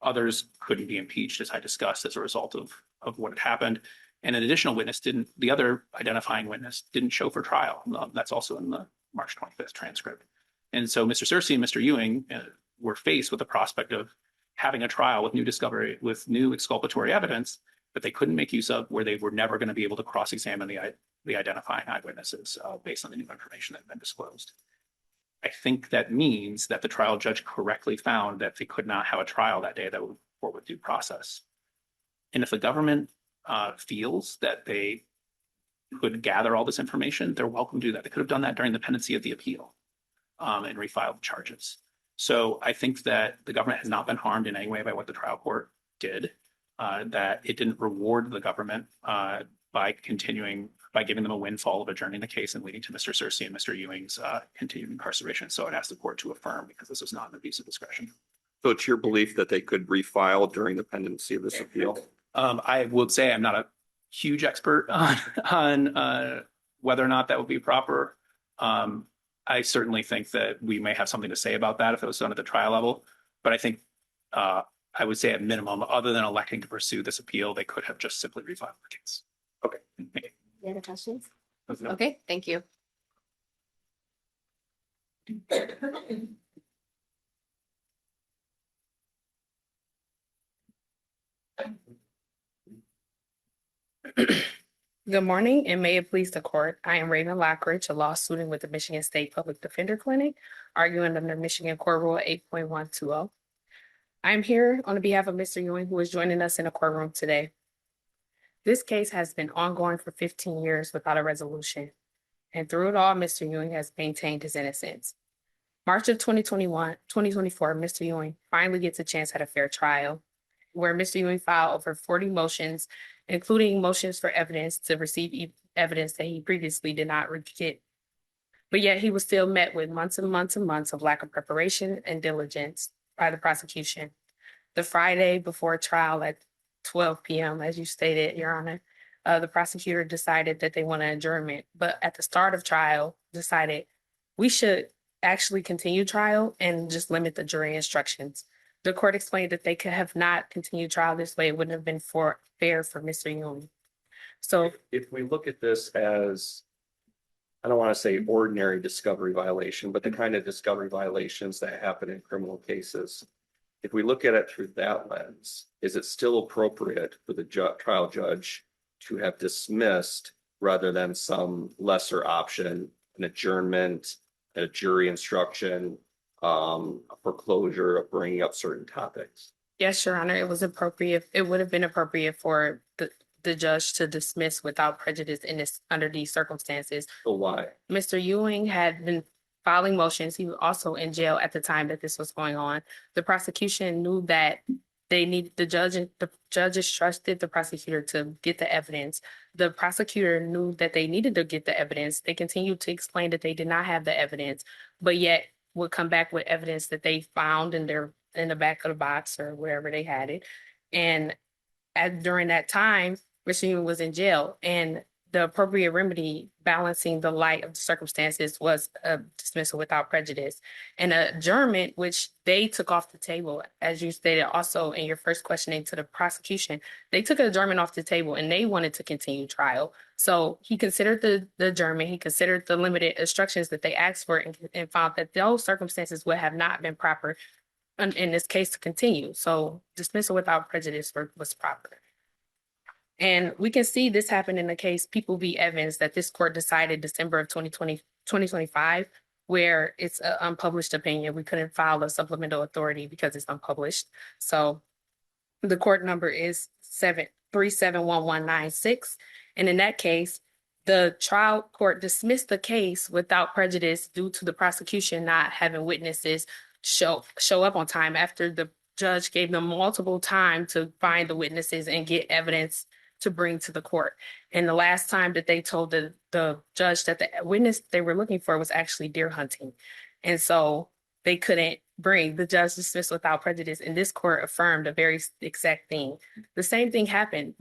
F: others couldn't be impeached, as I discussed, as a result of what had happened. And an additional witness the other identifying witness didn't show for trial. That's also in the March 25th transcript. And so Mr. Searcy and Mr. Ewing were faced with the prospect of having a trial with new discovery, with new exculpatory evidence that they couldn't make use of, where they were never going to be able to cross-examine the identifying eyewitnesses based on the new information that had been disclosed. I think that means that the trial judge correctly found that they could not have a trial that day that would report with due process. And if the government feels that they could gather all this information, they're welcome to do that. They could have done that during the pendency of the appeal and refiled charges. So I think that the government has not been harmed in any way by what the trial court did, that it didn't reward the government by giving them a windfall of adjourning the case and leading to Mr. Searcy and Mr. Ewing's continued incarceration. So I'd ask the court to affirm because this is not an abuse of discretion.
C: So it's your belief that they could refile during the pendency of this appeal?
F: I would say I'm not a huge expert on whether or not that would be proper. I certainly think that we may have something to say about that if it was done at the trial level. But I think I would say at minimum, other than electing to pursue this appeal, they could have just simply refiled the case.
C: Okay.
F: Thank you.
B: Any other questions?
C: No.
B: Okay, thank you.
G: Good morning, and may it please the court. I am Raven Lockridge, a law student with the Michigan State Public Defender Clinic, arguing under Michigan Court Rule 8.120. I'm here on behalf of Mr. Ewing, who is joining us in the courtroom today. This case has been ongoing for 15 years without a resolution, and through it all, Mr. Ewing has maintained his innocence. March of 2024, Mr. Ewing finally gets a chance at a fair trial, where Mr. Ewing filed over 40 motions, including motions for evidence to receive evidence that he previously did not get. But yet he was still met with months and months and months of lack of preparation and diligence by the prosecution. The Friday before trial at 12 p.m., as you stated, Your Honor, the prosecutor decided that they want an adjournment, but at the start of trial decided we should actually continue trial and just limit the jury instructions. The court explained that they could have not continued trial this way. It wouldn't have been fair for Mr. Ewing. So
C: If we look at this as, I don't want to say ordinary discovery violation, but the kind of discovery violations that happen in criminal cases, if we look at it through that lens, is it still appropriate for the trial judge to have dismissed rather than some lesser option, an adjournment, a jury instruction, a foreclosure of bringing up certain topics?
G: yes, Your Honor, it was appropriate. It would have been appropriate for the judge to dismiss without prejudice under these circumstances.
C: So why?
G: Mr. Ewing had been filing motions. He was also in jail at the time that this was going on. The prosecution knew that the judges trusted the prosecutor to get the evidence. The prosecutor knew that they needed to get the evidence. They continued to explain that they did not have the evidence, but yet would come back with evidence that they found in the back of the box or wherever they had it. And during that time, Mr. Ewing was in jail, and the appropriate remedy, balancing the light of the circumstances, was a dismissal without prejudice. And adjournment, which they took off the table, as you stated also in your first questioning to the prosecution, they took adjournment off the table and they wanted to continue trial. So he considered the adjournment, he considered the limited instructions that they asked for, and found that those circumstances would have not been proper in this case to continue. So dismissal without prejudice was proper. And we can see this happen in the case People v. Evans that this court decided December of 2025, where it's an unpublished opinion. We couldn't file a supplemental authority because it's unpublished. So the court number is 371196. And in that case, the trial court dismissed the case without prejudice due to the prosecution not having witnesses show up on time after the judge gave them multiple time to find the witnesses and get evidence to bring to the court. And the last time that they told the judge that the witness they were looking for was actually deer hunting. And so they couldn't bring. The judge dismissed without prejudice, and this court affirmed a very exact thing. The same thing happened.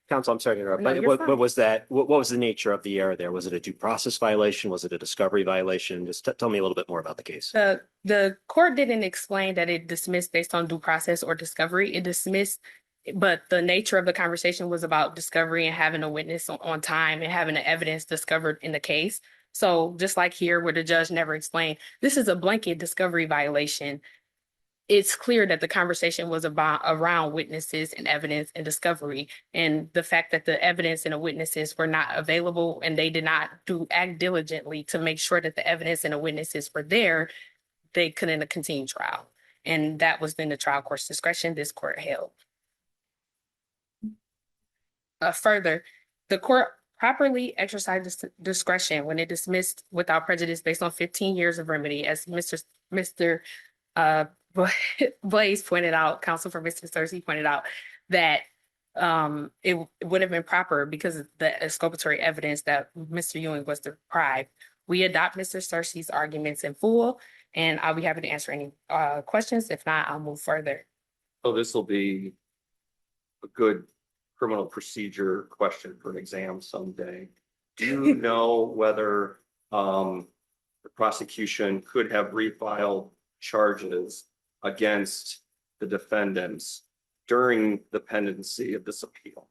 E: Counsel, I'm sorry to interrupt,
G: No,
E: but
G: you're
E: what was that? What was the nature of the error there? Was it a due process violation? Was it a discovery violation? Just tell me a little bit more about the case.
G: The court didn't explain that it dismissed based on due process or discovery. It dismissed, but the nature of the conversation was about discovery and having a witness on time and having the evidence discovered in the case. So just like here where the judge never explained, this is a blanket discovery violation. It's clear that the conversation was about around witnesses and evidence and discovery. And the fact that the evidence and the witnesses were not available and they did not act diligently to make sure that the evidence and the witnesses were there, they couldn't continue trial. And that was then the trial court's discretion this court held. Further, the court properly exercised discretion when it dismissed without prejudice based on 15 years of remedy, as Mr. Blaze pointed out, counsel for Mr. Cersei pointed out that it would have been proper because of the exculpatory evidence that Mr. Ewing was deprived. We adopt Mr. Cersei's arguments in full, and I'll be happy to answer any questions. If not, I'll move further.
C: So this will be a good criminal procedure question for an exam someday. Do you know whether the prosecution could have refiled charges against the defendants during the pendency of this appeal?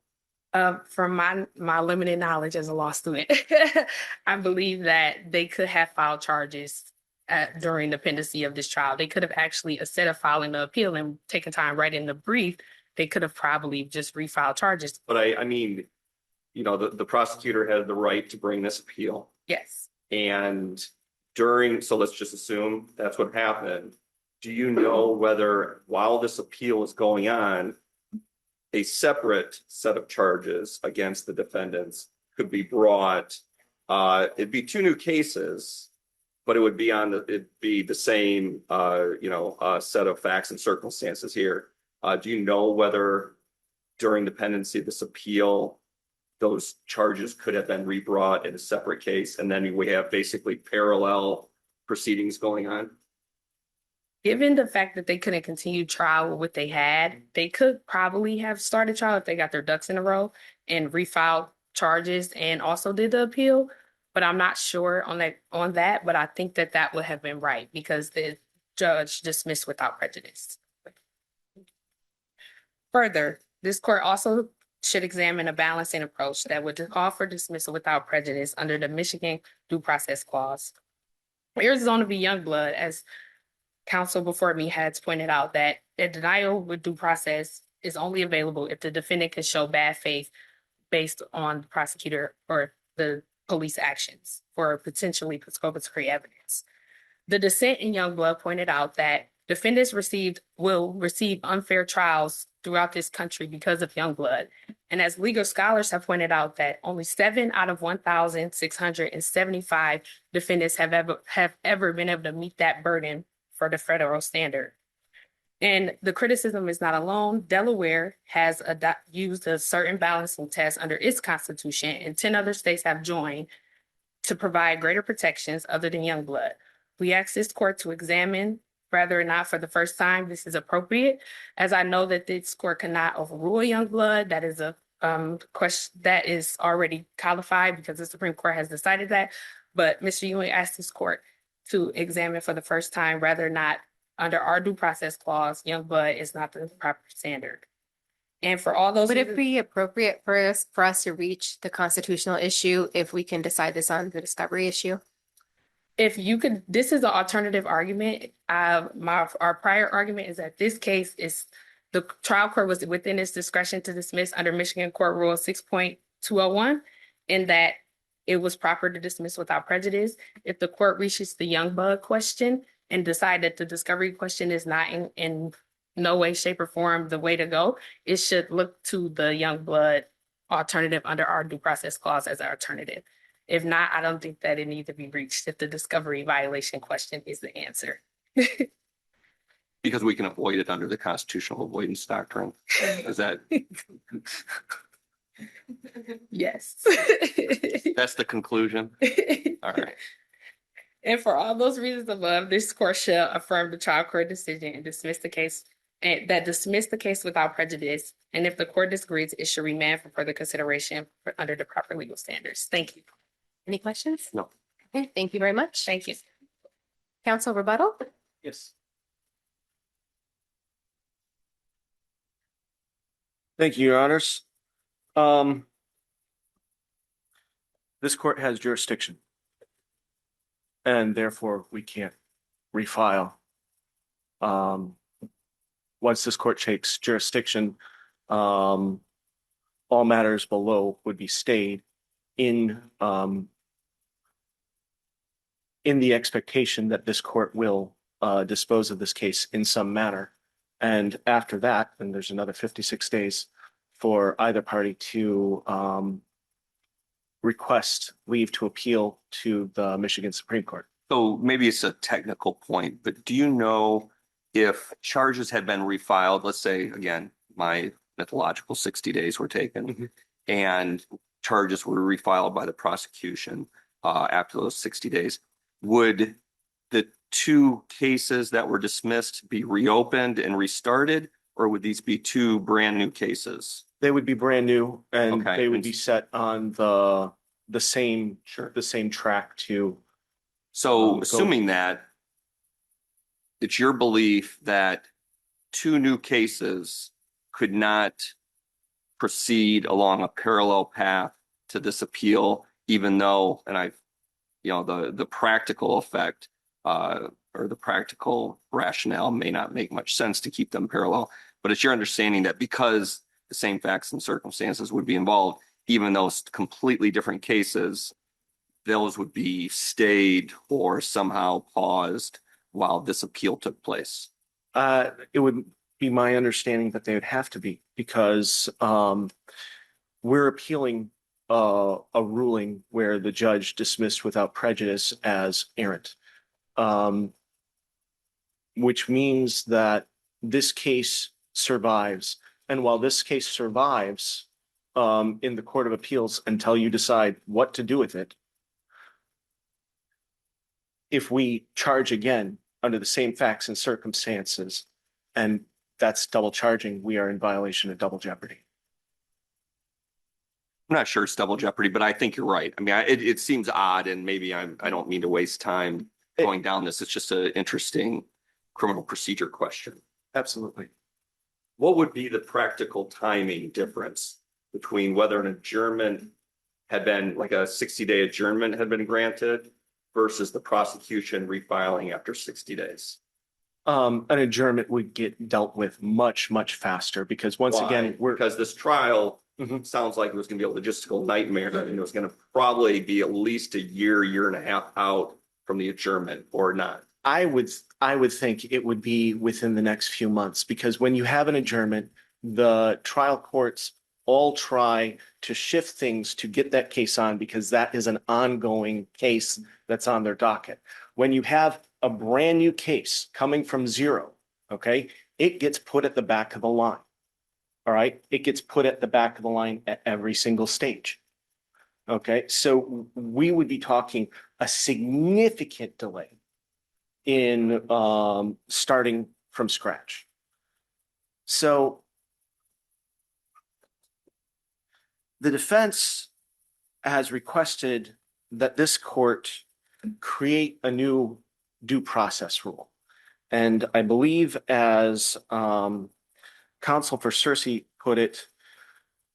G: From my limited knowledge as a law student, I believe that they could have filed charges during the pendency of this trial. They could have actually, instead of filing the appeal and taking time writing the brief, they could have probably just refiled charges.
C: But I mean, you know, the prosecutor had the right to bring this appeal.
G: Yes.
C: And so let's just assume that's what happened. Do you know whether while this appeal is going on, a separate set of charges against the defendants could be brought? It'd be two new cases, but it'd be the same, set of facts and circumstances here. Do you know whether during the pendency of this appeal, those charges could have been rebrought in a separate case, and then we have basically parallel proceedings going on?
G: Given the fact that they couldn't continue trial with what they had, they could probably have started trial if they got their ducks in a row and refiled charges and also did the appeal. But I'm not sure on that, but I think that would have been right because the judge dismissed without prejudice. Further, this court also should examine a balancing approach that would call for dismissal without prejudice under the Michigan Due Process Clause. Arizona v. Youngblood, as counsel before me has pointed out, that a denial with due process is only available if the defendant can show bad faith based on the prosecutor or the police actions for potentially exculpatory evidence. The dissent in Youngblood pointed out that defendants will receive unfair trials throughout this country because of Youngblood. And as legal scholars have pointed out that only 7 out of 1,675 defendants have ever been able to meet that burden for the federal standard. And the criticism is not alone. Delaware has used a certain balancing test under its constitution, and 10 other states have joined to provide greater protections other than Youngblood. We ask this court to examine whether or not for the first time this is appropriate, as I know that this court cannot overrule Youngblood. That is a question that is already codified because the Supreme Court has decided that. But Mr. Ewing asked this court to examine for the first time whether or not under our due process clause, Youngblood is not the proper standard. And for all those—
B: Would it be appropriate for us to reach the constitutional issue if we can decide this on the discovery issue?
G: If you could, this is an alternative argument. Our prior argument is that this case is, the trial court was within its discretion to dismiss under Michigan Court Rule 6.201, and that it was proper to dismiss without prejudice. If the court reaches the Youngblood question and decide that the discovery question is not in no way, shape, or form the way to go, it should look to the Youngblood alternative under our due process clause as an alternative. If not, I don't think that it needs to be reached if the discovery violation question is the answer.
C: Because we can avoid it under the constitutional avoidance doctrine. Is that?
G: Yes.
C: That's the conclusion? All right.
G: And for all those reasons above, this court shall affirm the trial court decision and dismiss the case without prejudice. And if the court disagrees, it should remand for further consideration under the proper legal standards. Thank you.
B: Any questions?
C: No.
B: Okay, thank you very much.
G: Thank you.
B: Counsel rebuttal?
D: Yes. Thank you, Your Honors. This court has jurisdiction. and therefore we can't refile. Once this court takes jurisdiction, all matters below would be stayed in the expectation that this court will dispose of this case in some manner. And after that, then there's another 56 days for either party to request leave to appeal to the Michigan Supreme Court.
C: So maybe it's a technical point, but do you know if charges had been refiled, let's say, again, my mythological 60 days were taken
D: Mhm.
C: and charges were refiled by the prosecution after those 60 days, would the two cases that were dismissed be reopened and restarted, or would these be two brand new cases?
D: They would be brand new and
C: Okay.
D: they would be set on the same track to.
C: So
D: Go-
C: assuming that it's your belief that two new cases could not proceed along a parallel path to this appeal, even though, and the practical effect or the practical rationale may not make much sense to keep them parallel, but it's your understanding that because the same facts and circumstances would be involved, even though it's completely different cases, those would be stayed or somehow paused while this appeal took place.
D: It would be my understanding that they would have to be because we're appealing a ruling where the judge dismissed without prejudice as errant. Which means that this case survives. And while this case survives in the Court of Appeals until you decide what to do with it, if we charge again under the same facts and circumstances, and that's double charging, we are in violation of double jeopardy.
C: I'm not sure it's double jeopardy, but I think you're right. I mean, it seems odd, and maybe I don't mean to waste time going down this. It's just an interesting criminal procedure question.
D: Absolutely.
C: What would be the practical timing difference between whether an adjournment had been, like a 60-day adjournment had been granted versus the prosecution refiling after 60 days?
D: An adjournment would get dealt with much, much faster because once
C: Why?
D: again,
C: Because this trial
D: Mhm.
C: sounds like it was going to be a logistical nightmare, and it was going to probably be at least a year and a half out from the adjournment, or not.
D: I would think it would be within the next few months because when you have an adjournment, the trial courts all try to shift things to get that case on because that is an ongoing case that's on their docket. When you have a brand new case coming from zero, okay, it gets put at the back of the line. All right, it gets put at the back of the line at every single stage. Okay, so we would be talking a significant delay in starting from scratch. So the defense has requested that this court create a new due process rule. And I believe as counsel for Cersei put it,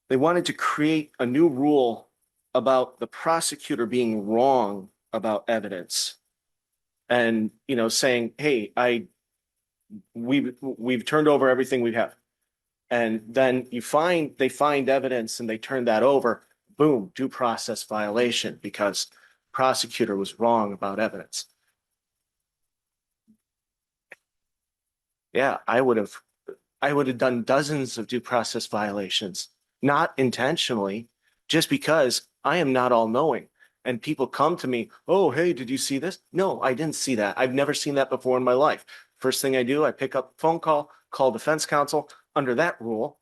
D: they wanted to create a new rule about the prosecutor being wrong about evidence. And, saying, hey, we've turned over everything we have. And then they find evidence and they turn that over, boom, due process violation because prosecutor was wrong about evidence. Yeah, I would have done dozens of due process violations, not intentionally, just because I am not all knowing. And people come to me, oh, hey, did you see this? No, I didn't see that. I've never seen that before in my life. First thing I do, I pick up a phone call defense counsel. Under that rule,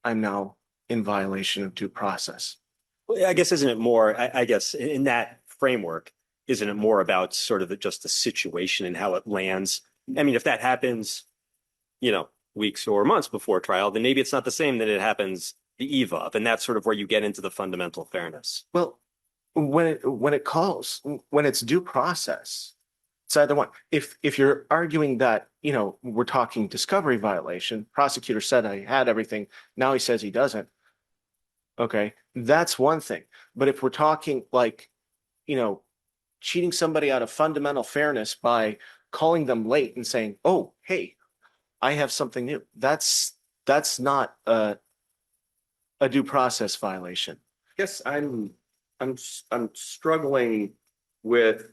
D: I'm now in violation of due process.
E: Well, I guess, isn't it more, I guess, in that framework, isn't it more about sort of just the situation and how it lands? I mean, if that happens, weeks or months before trial, then maybe it's not the same that it happens the eve of. And that's sort of where you get into the fundamental fairness.
D: Well, when it's due process, it's either one. If you're arguing that, we're talking discovery violation, prosecutor said I had everything, now he says he doesn't. Okay, that's one thing. But if we're talking like, cheating somebody out of fundamental fairness by calling them late and saying, oh, hey, I have something new. That's not a due process violation.
C: Guess I'm struggling with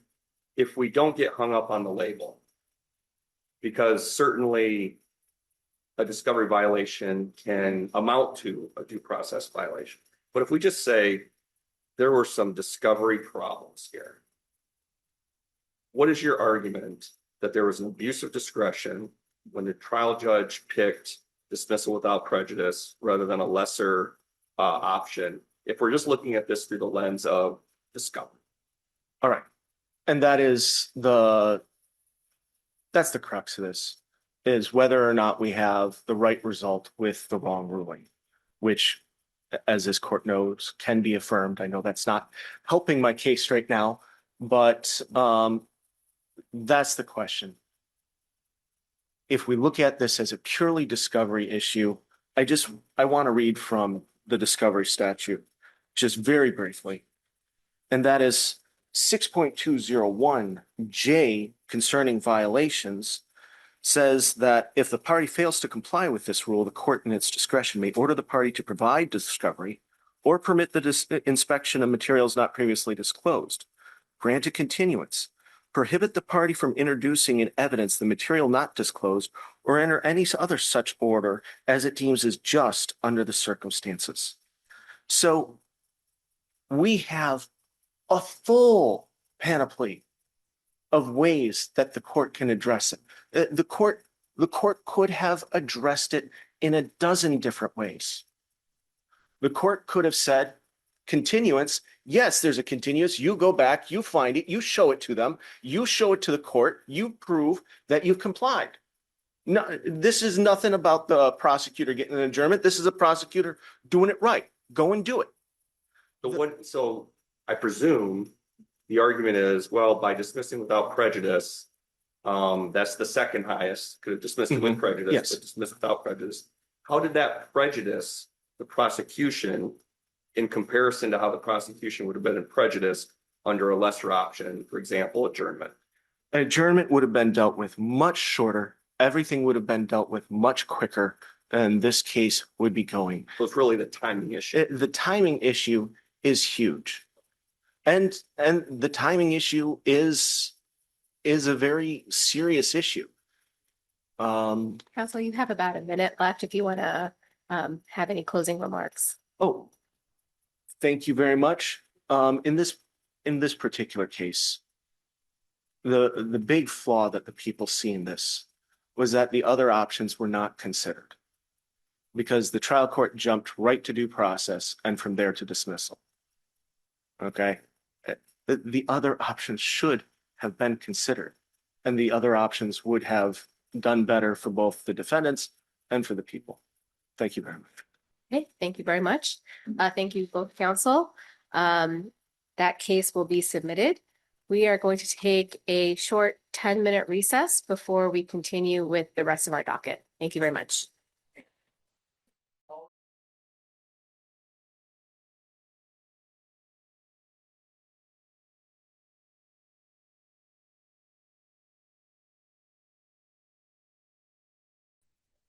C: if we don't get hung up on the label. Because certainly a discovery violation can amount to a due process violation. But if we just say there were some discovery problems here, what is your argument that there was an abuse of discretion when the trial judge picked dismissal without prejudice rather than a lesser option? If we're just looking at this through the lens of discovery.
D: All right. And that's the crux of this, is whether or not we have the right result with the wrong ruling, which, as this court knows, can be affirmed. I know that's not helping my case right now, but that's the question. If we look at this as a purely discovery issue, I want to read from the discovery statute just very briefly. And that is 6.201J concerning violations says that if the party fails to comply with this rule, the court in its discretion may order the party to provide discovery or permit the inspection of materials not previously disclosed, grant a continuance, prohibit the party from introducing in evidence the material not disclosed, or enter any other such order as it deems is just under the circumstances. So we have a full panoply of ways that the court can address it. The court could have addressed it in a dozen different ways. The court could have said, continuance, yes, there's a continuance. You go back, you find it, you show it to them, you show it to the court, you prove that you've complied. No, this is nothing about the prosecutor getting an adjournment. This is a prosecutor doing it right. Go and do it.
C: So I presume the argument is, well, by dismissing without prejudice, that's the second highest, could have dismissed it with prejudice,
D: Yes.
C: but dismissed without prejudice. How did that prejudice the prosecution in comparison to how the prosecution would have been in prejudice under a lesser option, for example, adjournment?
D: An adjournment would have been dealt with much shorter. Everything would have been dealt with much quicker, and this case would be going.
C: So it's really the timing issue.
D: The timing issue is huge. And the timing issue is a very serious issue.
B: Counsel, you have about a minute left if you want to have any closing remarks.
D: Oh, thank you very much. In this particular case, the big flaw that the people see in this was that the other options were not considered, because the trial court jumped right to due process and from there to dismissal. Okay. The other options should have been considered, and the other options would have done better for both the defendants and for the people. Thank you very much.
B: Okay, thank you very much. Thank you both, counsel. That case will be submitted. We are going to take a short 10-minute recess before we continue with the rest of our docket. Thank you very much.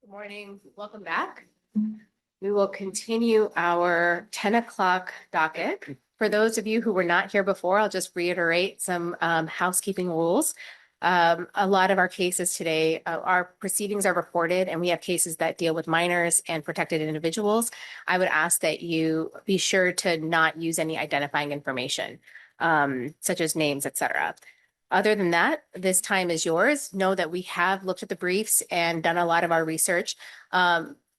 B: Good morning. Welcome back. We will continue our 10 o'clock docket. For those of you who were not here before, I'll just reiterate some housekeeping rules. A lot of our cases today, our proceedings are recorded, and we have cases that deal with minors and protected individuals. I would ask that you be sure to not use any identifying information, such as names, etc. Other than that, this time is yours. Know that we have looked at the briefs and done a lot of our research.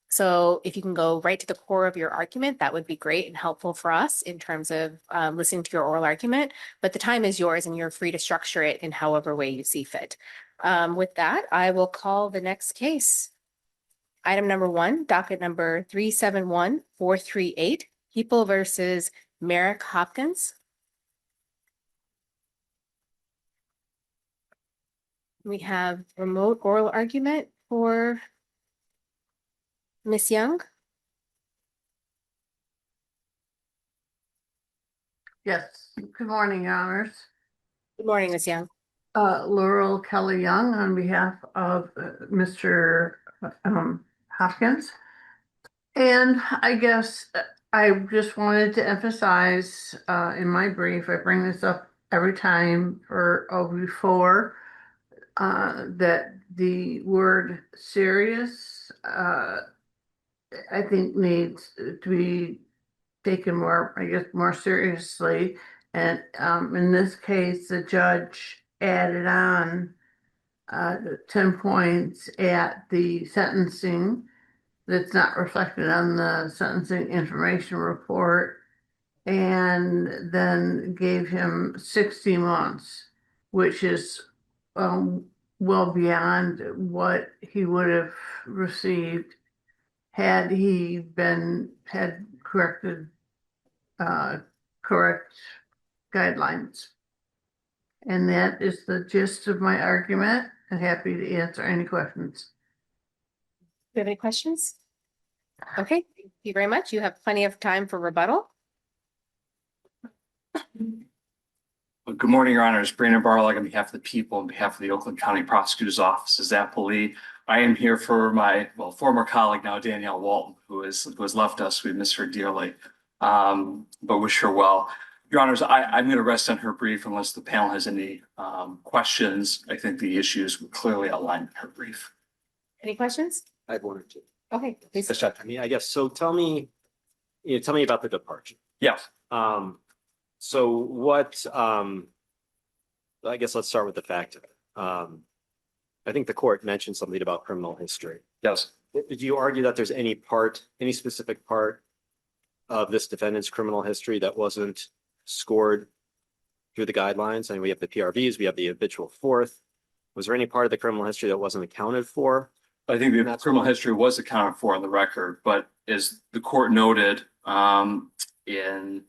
B: So if you can go right to the core of your argument, that would be great and helpful for us in terms of listening to your oral argument. But the time is yours, and you're free to structure it in however way you see fit. With that, I will call the next case. Item number 1, docket number 371438, People versus Merrick Hopkins. We have remote oral argument for Ms. Young.
H: Yes, good morning, Your Honors.
B: Good morning, Ms. Young.
H: Laurel Kelly Young on behalf of Mr. Hopkins. And I guess I just wanted to emphasize in my brief, I bring this up every time for before that the word serious I think needs to be taken more, I guess, more seriously. And in this case, the judge added on 10 points at the sentencing that's not reflected on the sentencing information report, and then gave him 60 months, which is well beyond what he would have received had he had correct guidelines. And that is the gist of my argument, and happy to answer any questions.
B: Do you have any questions? Okay, thank you very much. You have plenty of time for rebuttal.
I: Well, good morning, Your Honors. Brandon Barlag on behalf of the people, on behalf of the Oakland County Prosecutor's Office, Zapoli. I am here for my former colleague now, Danielle Walton, who has left us. We miss her dearly, but wish her well. Your Honors, I'm going to rest on her brief unless the panel has any questions. I think the issues were clearly outlined in her brief.
B: Any questions?
E: I have one or two.
B: Okay, please.
E: I mean, I guess, so tell me about the departure.
I: Yes.
E: So what, I guess let's start with the fact of it. I think the court mentioned something about criminal history.
I: Yes.
E: Did you argue that there's any specific part of this defendant's criminal history that wasn't scored through the guidelines? I mean, we have the PRVs, we have the habitual fourth. Was there any part of the criminal history that wasn't accounted for?
I: I think the criminal history was accounted for on the record, but as the court noted in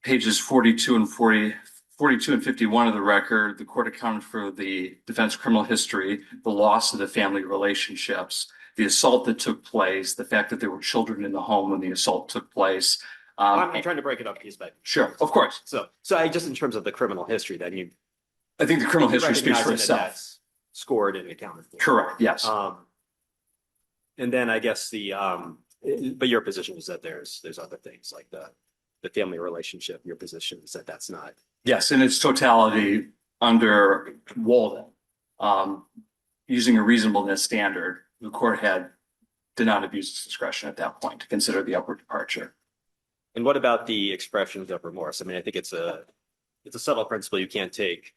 I: pages 42 and 51 of the record, the court accounted for the defense criminal history, the loss of the family relationships, the assault that took place, the fact that there were children in the home when the assault took place.
E: I'm trying to break it up piece by piece.
I: Sure, of course.
E: So I just, in terms of the criminal history, then
I: I think the criminal history speaks for
E: recognizing that
I: itself.
E: that's scored and accounted for.
I: Correct, yes.
E: And then I guess but your position is that there's other things like the family relationship. Your position is that that's not.
I: Yes, in its totality under Walden, using a reasonableness standard, the court did not abuse its discretion at that point to consider the upward departure.
E: And what about the expressions of remorse? I mean, I think it's a subtle principle. You can't take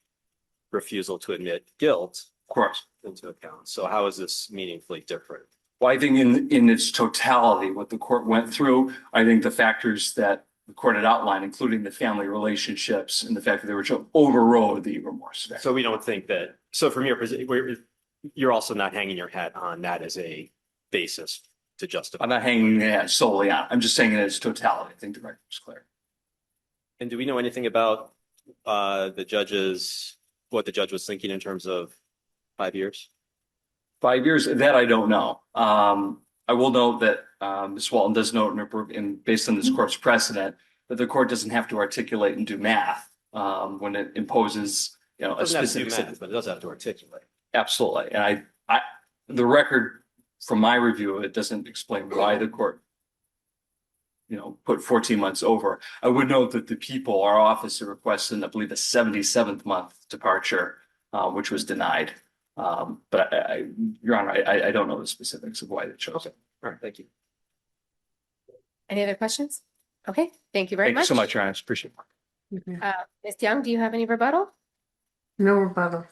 E: refusal to admit guilt,
I: Of course.
E: into account. So how is this meaningfully different?
I: Well, I think in its totality, what the court went through, I think the factors that the court had outlined, including the family relationships and the fact that they were overrode the remorse factor.
E: So we don't think that. So from your position, you're also not hanging your hat on that as a basis to justify.
I: I'm not hanging that solely on. I'm just saying in its totality. I think the record was clear.
E: And do we know anything about what the judge was thinking in terms of 5 years?
I: 5 years, that I don't know. I will note that Ms. Walton does note based on this court's precedent that the court doesn't have to articulate and do math when it imposes,
E: It
I: a
E: doesn't have to do
I: specific
E: math, but it does have to articulate.
I: Absolutely. And the record from my review of it doesn't explain why the court, put 14 months over. I would note that our office requested, I believe, a 77th month departure, which was denied. But Your Honor, I don't know the specifics of why they chose it.
E: All right, thank you.
B: Any other questions? Okay, thank you very
I: Thank you
B: much.
I: so much, Your Honor. Appreciate it.
B: Ms. Young, do you have any rebuttal?
H: No rebuttal.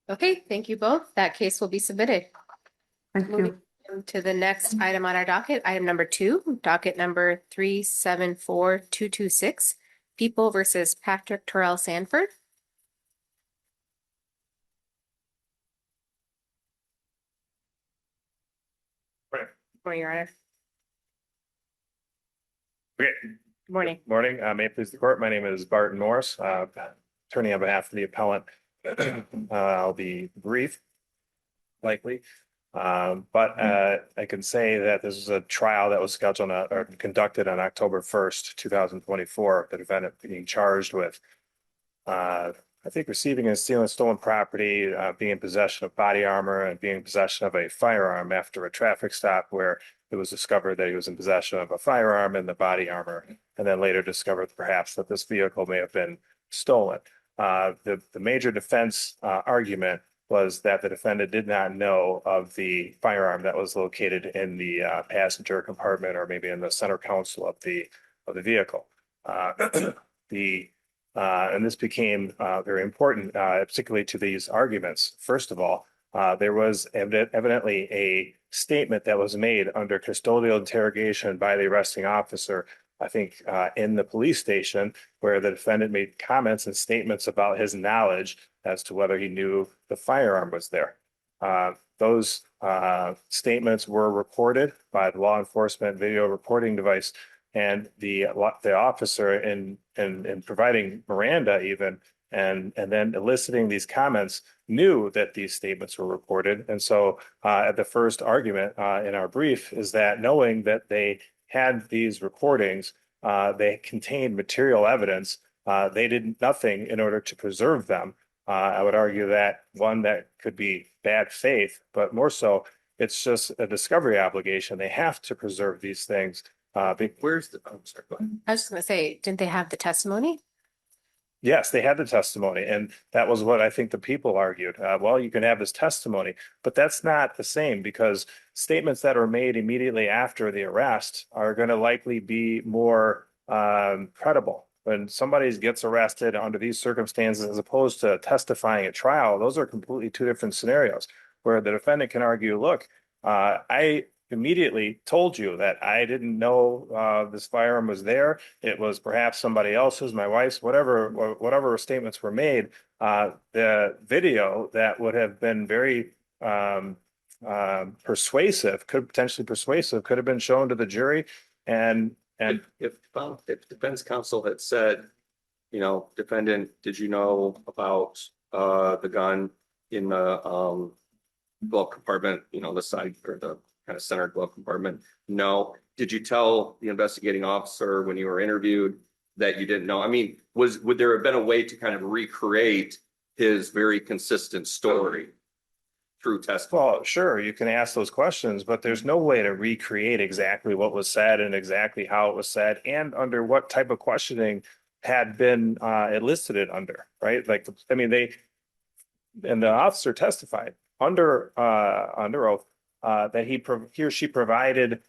B: Okay, thank you both. That case will be submitted.
H: Thank
B: Moving
H: you.
B: to the next item on our docket, item number 2, docket number 374226, People versus Patrick Terrell Sanford.
J: Right.
B: Morning, Your Honor.
J: Okay.
B: Good morning.
J: Morning. May it please the court. My name is Barton Morris, attorney on behalf of the appellant. I'll be brief, likely. But I can say that this is a trial that was scheduled or conducted on October 1st, 2024. The defendant being charged with I think receiving and stealing stolen property, being in possession of body armor, and being in possession of a firearm after a traffic stop where it was discovered that he was in possession of a firearm and the body armor, and then later discovered perhaps that this vehicle may have been stolen. The major defense argument was that the defendant did not know of the firearm that was located in the passenger compartment or maybe in the center console of the vehicle. And this became very important, particularly to these arguments. First of all, there was evidently a statement that was made under custodial interrogation by the arresting officer, I think, in the police station, where the defendant made comments and statements about his knowledge as to whether he knew the firearm was there. Those statements were recorded by the law enforcement video recording device, and the officer in providing Miranda even and then eliciting these comments knew that these statements were recorded. And so at the first argument in our brief is that knowing that they had these recordings, they contained material evidence. They did nothing in order to preserve them. I would argue that one, that could be bad faith, but more so, it's just a discovery obligation. They have to preserve these things.
C: Where's the, I'm sorry, go ahead.
B: I was just gonna say, didn't they have the testimony?
J: Yes, they had the testimony, and that was what I think the people argued. Well, you can have this testimony, but that's not the same, because statements that are made immediately after the arrest are going to likely be more credible. When somebody gets arrested under these circumstances, as opposed to testifying at trial, those are completely two different scenarios, where the defendant can argue, look, I immediately told you that I didn't know this firearm was there. It was perhaps somebody else's, my wife's, whatever statements were made. The video that would have been very persuasive, could have been shown to the jury. And
C: If defense counsel had said, you know, defendant, did you know about the gun in the glove compartment, you know, the side or the kind of center glove compartment? No. Did you tell the investigating officer when you were interviewed that you didn't know? I mean, would there have been a way to kind of recreate his very consistent story through testimony?
J: well, sure, you can ask those questions, but there's no way to recreate exactly what was said and exactly how it was said and under what type of questioning had been elicited under, right? Like, I mean, and the officer testified under oath that he or she provided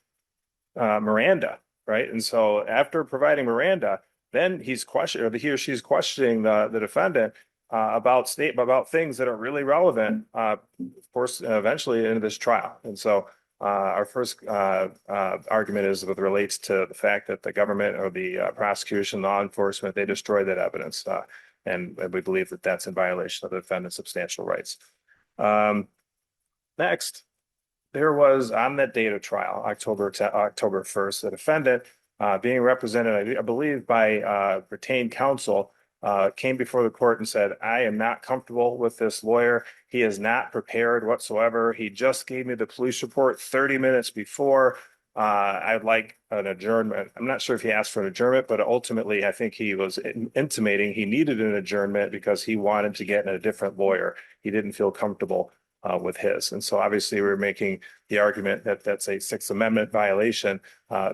J: Miranda, right? And so after providing Miranda, then he or she's questioning the defendant about things that are really relevant, of course, eventually into this trial. And so our first argument relates to the fact that the government or the prosecution, law enforcement, they destroyed that evidence. And we believe that that's in violation of the defendant's substantial rights. Next, there was on that date of trial, October 1st, the defendant being represented, I believe, by retained counsel, came before the court and said, I am not comfortable with this lawyer. He is not prepared whatsoever. He just gave me the police report 30 minutes before. I'd like an adjournment. I'm not sure if he asked for an adjournment, but ultimately I think he was intimating he needed an adjournment because he wanted to get a different lawyer. He didn't feel comfortable with his. And so obviously we're making the argument that that's a Sixth Amendment violation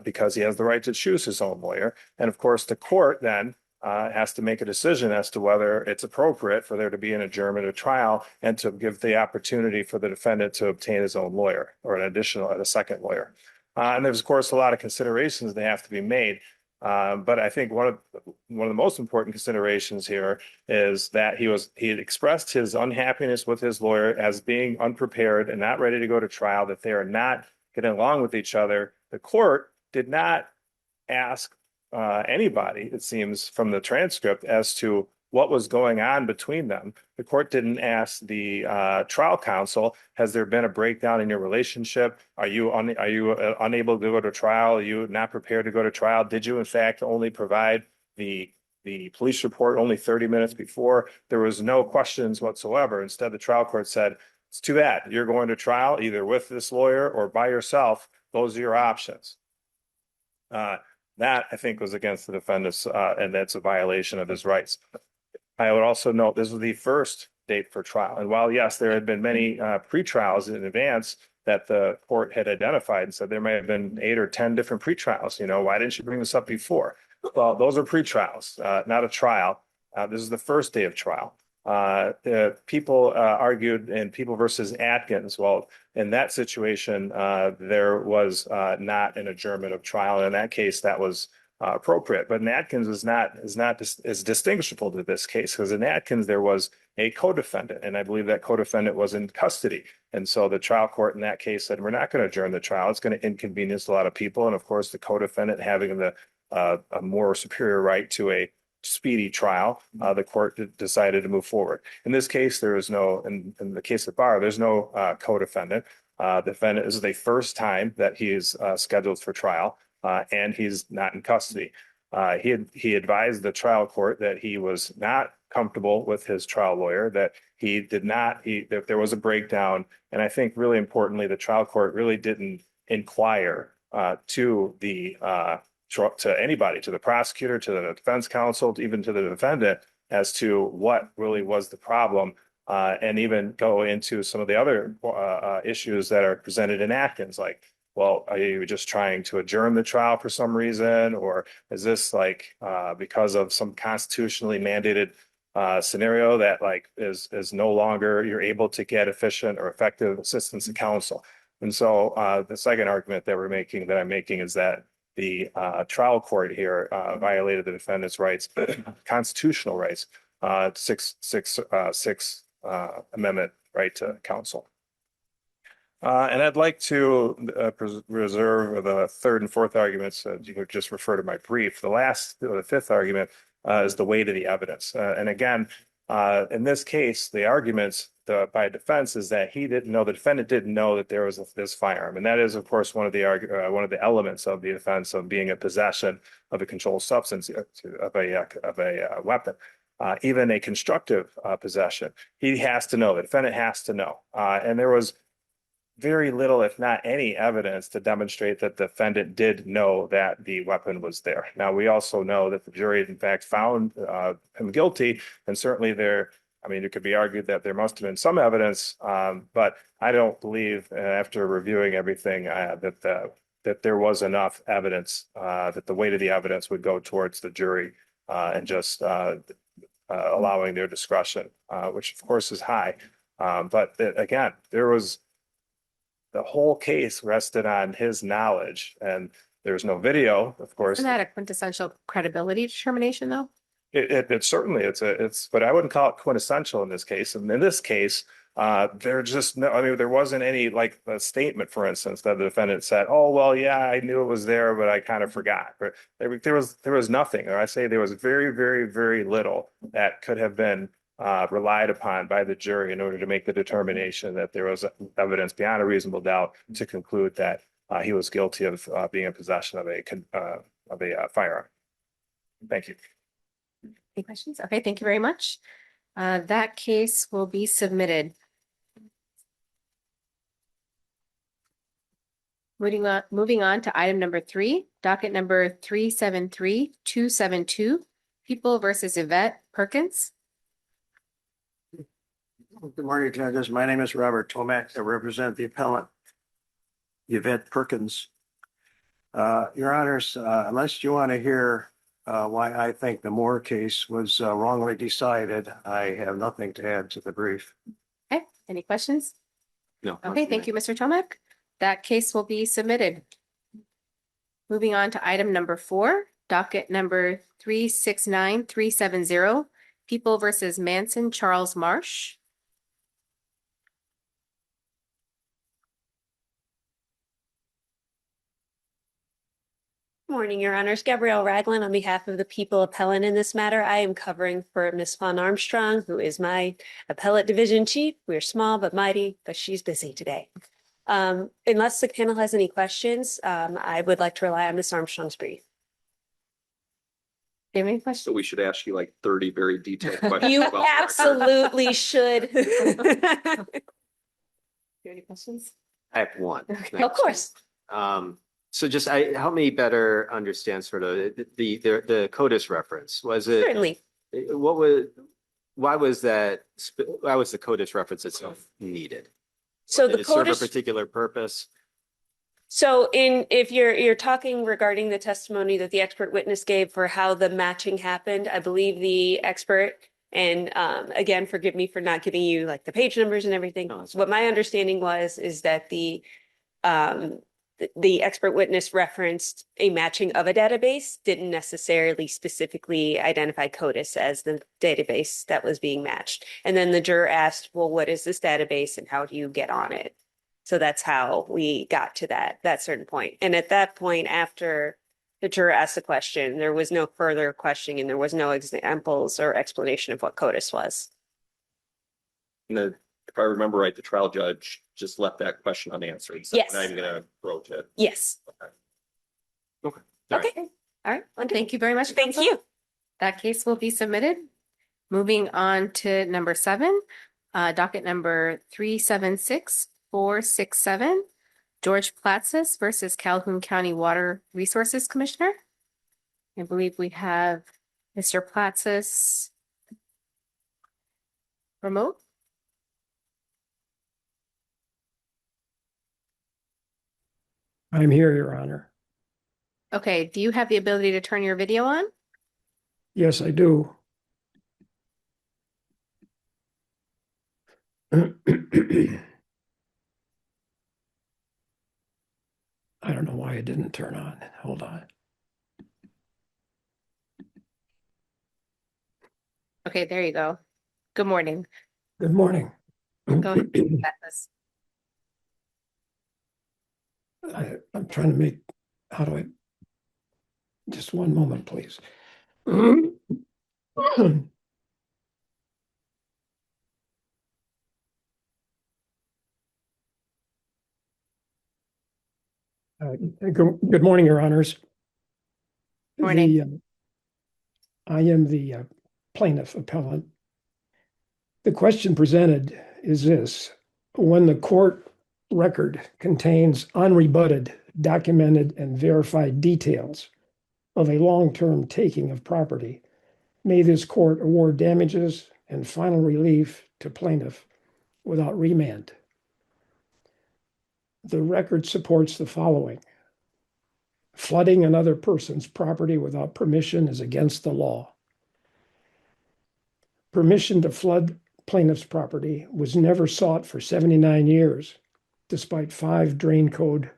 J: because he has the right to choose his own lawyer. And of course, the court then has to make a decision as to whether it's appropriate for there to be an adjournment of trial and to give the opportunity for the defendant to obtain his own lawyer or a second lawyer. And there's, of course, a lot of considerations that have to be made. But I think one of the most important considerations here is that he had expressed his unhappiness with his lawyer as being unprepared and not ready to go to trial, that they are not getting along with each other. The court did not ask anybody, it seems, from the transcript as to what was going on between them. The court didn't ask the trial counsel, has there been a breakdown in your relationship? Are you unable to go to trial? Are you not prepared to go to trial? Did you in fact only provide the police report only 30 minutes before? There was no questions whatsoever. Instead, the trial court said, it's too bad. You're going to trial either with this lawyer or by yourself. Those are your options. That I think was against the defendant's, and that's a violation of his rights. I would also note this was the first date for trial. And while, yes, there had been many pretrials in advance that the court had identified and said there may have been 8 or 10 different pretrials, why didn't you bring this up before? Well, those are pretrials, not a trial. This is the first day of trial. The people argued in People versus Atkins. Well, in that situation, there was not an adjournment of trial. In that case, that was appropriate. But in Atkins is not as distinguishable to this case, because in Atkins there was a co-defendant, and I believe that co-defendant was in custody. And so the trial court in that case said, we're not going to adjourn the trial. It's going to inconvenience a lot of people. And of course, the co-defendant having a more superior right to a speedy trial, the court decided to move forward. In this case, there is no, in the case of Barr, there's no co-defendant. Defendant, this is the first time that he is scheduled for trial, and he's not in custody. He advised the trial court that he was not comfortable with his trial lawyer, that he did not, that there was a breakdown. And I think really importantly, the trial court really didn't inquire to anybody, to the prosecutor, to the defense counsel, even to the defendant, as to what really was the problem, and even go into some of the other issues that are presented in Atkins, like, well, are you just trying to adjourn the trial for some reason? Or is this because of some constitutionally mandated scenario that is no longer you're able to get efficient or effective assistance of counsel? And so the second argument that I'm making is that the trial court here violated the defendant's rights, constitutional rights, Sixth Amendment right to counsel. And I'd like to reserve the third and fourth arguments. You could just refer to my brief. The fifth argument is the weight of the evidence. And again, in this case, the arguments by defense is that the defendant didn't know that there was this firearm. And that is, of course, one of the elements of the offense of being in possession of a controlled substance, of a weapon. Even a constructive possession. The defendant has to know. And there was very little, if not any, evidence to demonstrate that the defendant did know that the weapon was there. Now, we also know that the jury, in fact, found him guilty, and certainly it could be argued that there must have been some evidence, but I don't believe, after reviewing everything, that there was enough evidence, that the weight of the evidence would go towards the jury and just allowing their discretion, which of course is high. But again, the whole case rested on his knowledge, and there's no video, of course.
B: Isn't that a quintessential credibility determination, though?
J: It certainly, but I wouldn't call it quintessential in this case. And in this case, there wasn't any a statement, for instance, that the defendant said, "Oh, well, yeah, I knew it was there, but I kind of forgot." But there was nothing, or I say there was very, very, very little that could have been relied upon by the jury in order to make the determination that there was evidence beyond a reasonable doubt to conclude that he was guilty of being in possession of a firearm. Thank you.
B: Any questions? Okay, thank you very much. That case will be submitted. Moving on to item number 3, docket number 373272, People versus Yvette Perkins.
K: Good morning, judges. My name is Robert Tomac. I represent the appellant Yvette Perkins. Your honors, unless you want to hear why I think the Moore case was wrongly decided, I have nothing to add to the brief.
B: Okay, any questions?
E: No.
B: Okay, thank you, Mr. Tomac. That case will be submitted. Moving on to item number 4, docket number 369370, People versus Manson Charles Marsh.
L: Morning, Your Honors. Gabrielle Ragland on behalf of the People appellant in this matter. I am covering for Ms. Fawn Armstrong, who is my appellate division chief. We're small but mighty, but she's busy today. Unless the panel has any questions, I would like to rely on Ms. Armstrong's brief.
B: Do you have any questions?
C: So we should ask you 30 very detailed questions.
L: You
C: about
L: absolutely should.
B: Do you have any questions?
E: I have one.
L: Of course.
E: So just help me better understand sort of the CODIS reference. Was it
L: Certainly.
E: what was why was the CODIS reference itself needed?
L: So
E: Did
L: the
E: it serve a
L: CODIS,
E: particular purpose?
L: so if you're talking regarding the testimony that the expert witness gave for how the matching happened, I believe the expert, and again, forgive me for not giving you like the page numbers and everything.
E: No, that's
L: What my understanding is that the expert witness referenced a matching of a database, didn't necessarily specifically identify CODIS as the database that was being matched. And then the juror asked, well, what is this database and how do you get on it? So that's how we got to that certain point. And at that point, after the juror asked the question, there was no further questioning and there was no examples or explanation of what CODIS was.
C: And if I remember right, the trial judge just left that question unanswered. So
L: Yes.
C: we're not even gonna approach it.
L: Yes.
E: Okay. All right.
L: Okay. All right.
B: Thank you very much.
L: Thank
B: counsel.
L: you.
B: That case will be submitted. Moving on to number 7, docket number 376467, George Platsis versus Calhoun County Water Resources Commissioner. I believe we have Mr. Platsis remote.
M: I'm here, Your Honor.
B: Okay, do you have the ability to turn your video on?
M: Yes, I do. I don't know why it didn't turn on. Hold on.
B: Okay, there you go. Good morning.
M: Good morning.
B: Go ahead, Platsis.
M: I'm trying to make, how do I, just one moment, please. Good morning, Your Honors.
B: Morning.
M: I am the plaintiff appellant. The question presented is this: when the court record contains unrebutted, documented, and verified details of a long-term taking of property, may this court award damages and final relief to plaintiff without remand. The record supports the following. Flooding another person's property without permission is against the law. Permission to flood plaintiff's property was never sought for 79 years, despite 5 drain code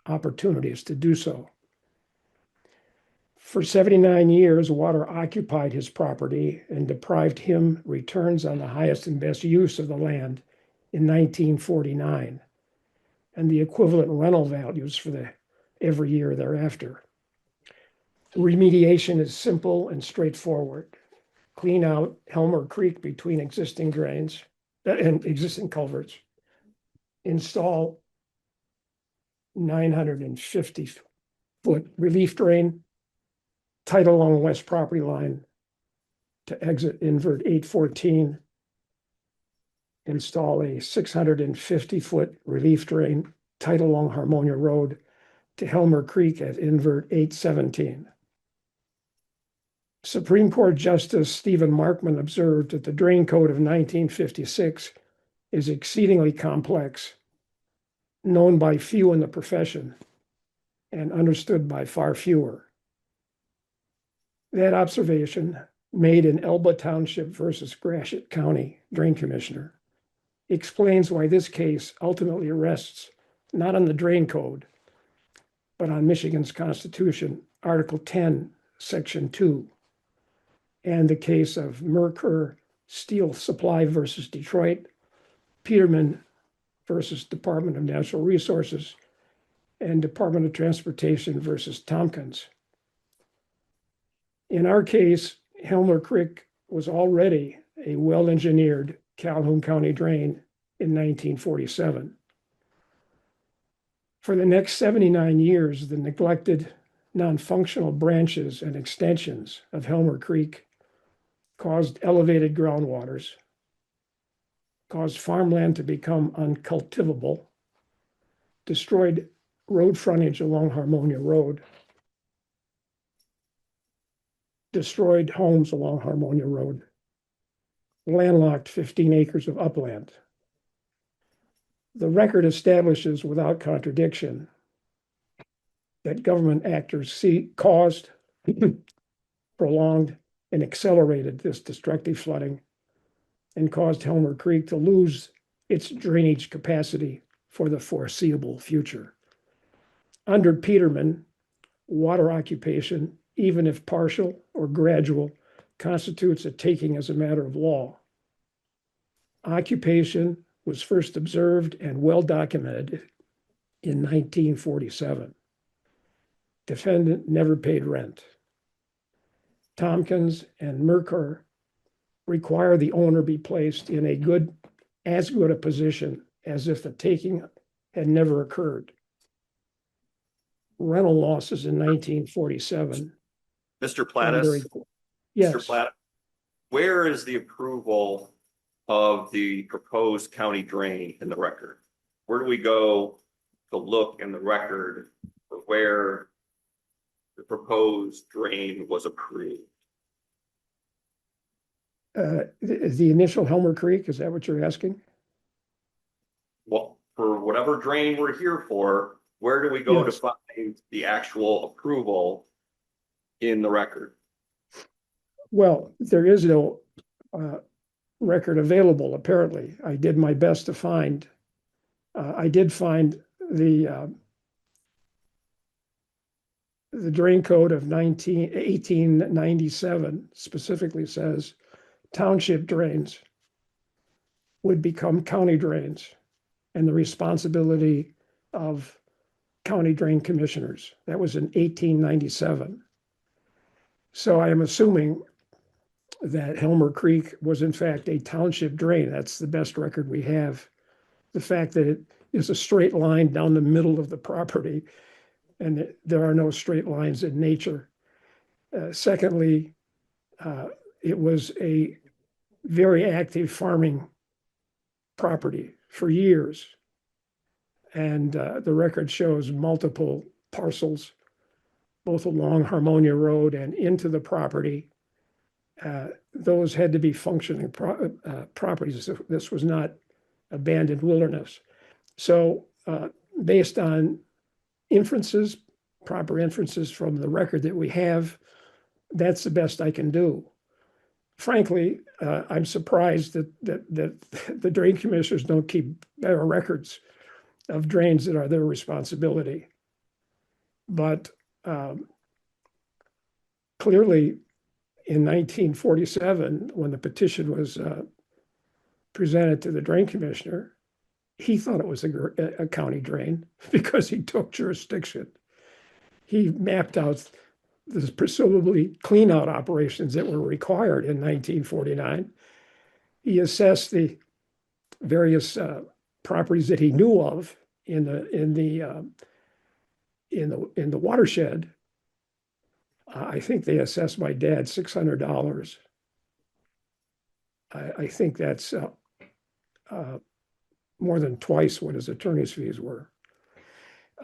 M: opportunities to do so. For 79 years, water occupied his property and deprived him returns on the highest and best use of the land in 1949, and the equivalent rental values for every year thereafter. Remediation is simple and straightforward. Clean out Helmer Creek between existing drains and existing culverts. Install 950-foot relief drain, tight along west property line to exit invert 814. Install a 650-foot relief drain, tight along Harmonia Road to Helmer Creek at invert 817. Supreme Court Justice Stephen Markman observed that the Drain Code of 1956 is exceedingly complex, known by few in the profession, and understood by far fewer. That observation, made in Elba Township versus Gratiot County Drain Commissioner, explains why this case ultimately rests not on the Drain Code, but on Michigan's Constitution, Article 10, Section 2, and the case of Merkur Steel Supply versus Detroit, Peterman versus Department of Natural Resources, and Department of Transportation versus Tompkins. In our case, Helmer Creek was already a well-engineered Calhoun County drain in 1947. For the next 79 years, the neglected, non-functional branches and extensions of Helmer Creek caused elevated groundwaters, caused farmland to become uncultivable, destroyed road frontage along Harmonia Road, destroyed homes along Harmonia Road, landlocked 15 acres of upland. The record establishes without contradiction that government actors caused, prolonged, and accelerated this destructive flooding and caused Helmer Creek to lose its drainage capacity for the foreseeable future. Under Peterman, water occupation, even if partial or gradual, constitutes a taking as a matter of law. Occupation was first observed and well documented in 1947. Defendant never paid rent. Tompkins and Mercer require the owner be placed in as good a position as if the taking had never occurred. Rental losses in 1947.
C: Mr. Plattis?
M: Yes.
C: Mr. Platt, where is the approval of the proposed county drain in the record? Where do we go to look in the record for where the proposed drain was approved?
M: The initial Helmer Creek, is that what you're asking?
C: Well, for whatever drain we're here for, where do we go to find the actual approval in the record?
M: Well, there is no record available, apparently. I did my best to find. I did find the drain code of 1897 specifically says township drains would become county drains and the responsibility of county drain commissioners. That was in 1897. So I am assuming that Helmer Creek was in fact a township drain. That's the best record we have. The fact that it is a straight line down the middle of the property, and there are no straight lines in nature. Secondly, it was a very active farming property for years. And the record shows multiple parcels, both along Harmonia Road and into the property. Those had to be functioning properties. This was not abandoned wilderness. So based on inferences, proper inferences from the record that we have, that's the best I can do. Frankly, I'm surprised that the drain commissioners don't keep better records of drains that are their responsibility. But clearly, in 1947, when the petition was presented to the drain commissioner, he thought it was a county drain because he took jurisdiction. He mapped out the presumably clean-out operations that were required in 1949. He assessed the various properties that he knew of in the watershed. I think they assessed my dad $600. I think that's more than twice what his attorney's fees were.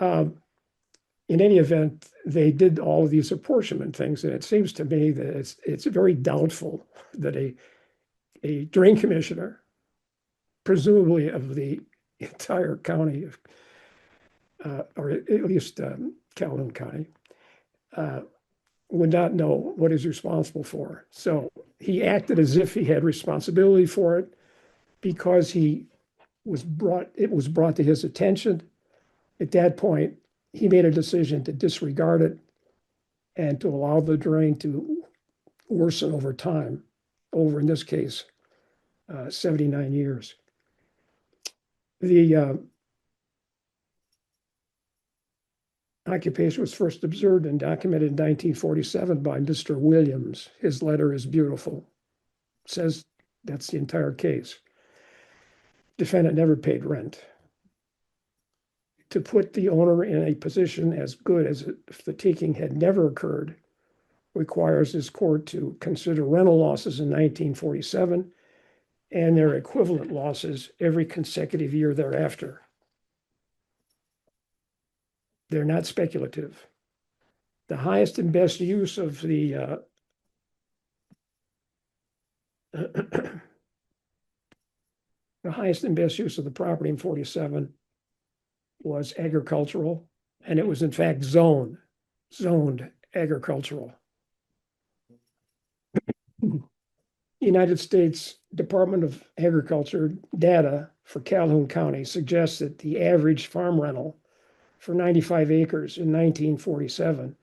M: In any event, they did all of these apportionment things, and it seems to me that it's very doubtful that a drain commissioner, presumably of the entire county, or at least Calhoun County, would not know what he's responsible for. So he acted as if he had responsibility for it because it was brought to his attention. At that point, he made a decision to disregard it and to allow the drain to worsen over time, over, in this case, 79 years. The occupation was first observed and documented in 1947 by Mr. Williams. His letter is beautiful. It says that's the entire case. Defendant never paid rent. To put the owner in a position as good as if the taking had never occurred requires this court to consider rental losses in 1947 and their equivalent losses every consecutive year thereafter. They're not speculative. The highest and best use of the The highest and best use of the property in 47 was agricultural, and it was in fact zoned agricultural. United States Department of Agriculture data for Calhoun County suggests that the average farm rental for 95 acres in 1947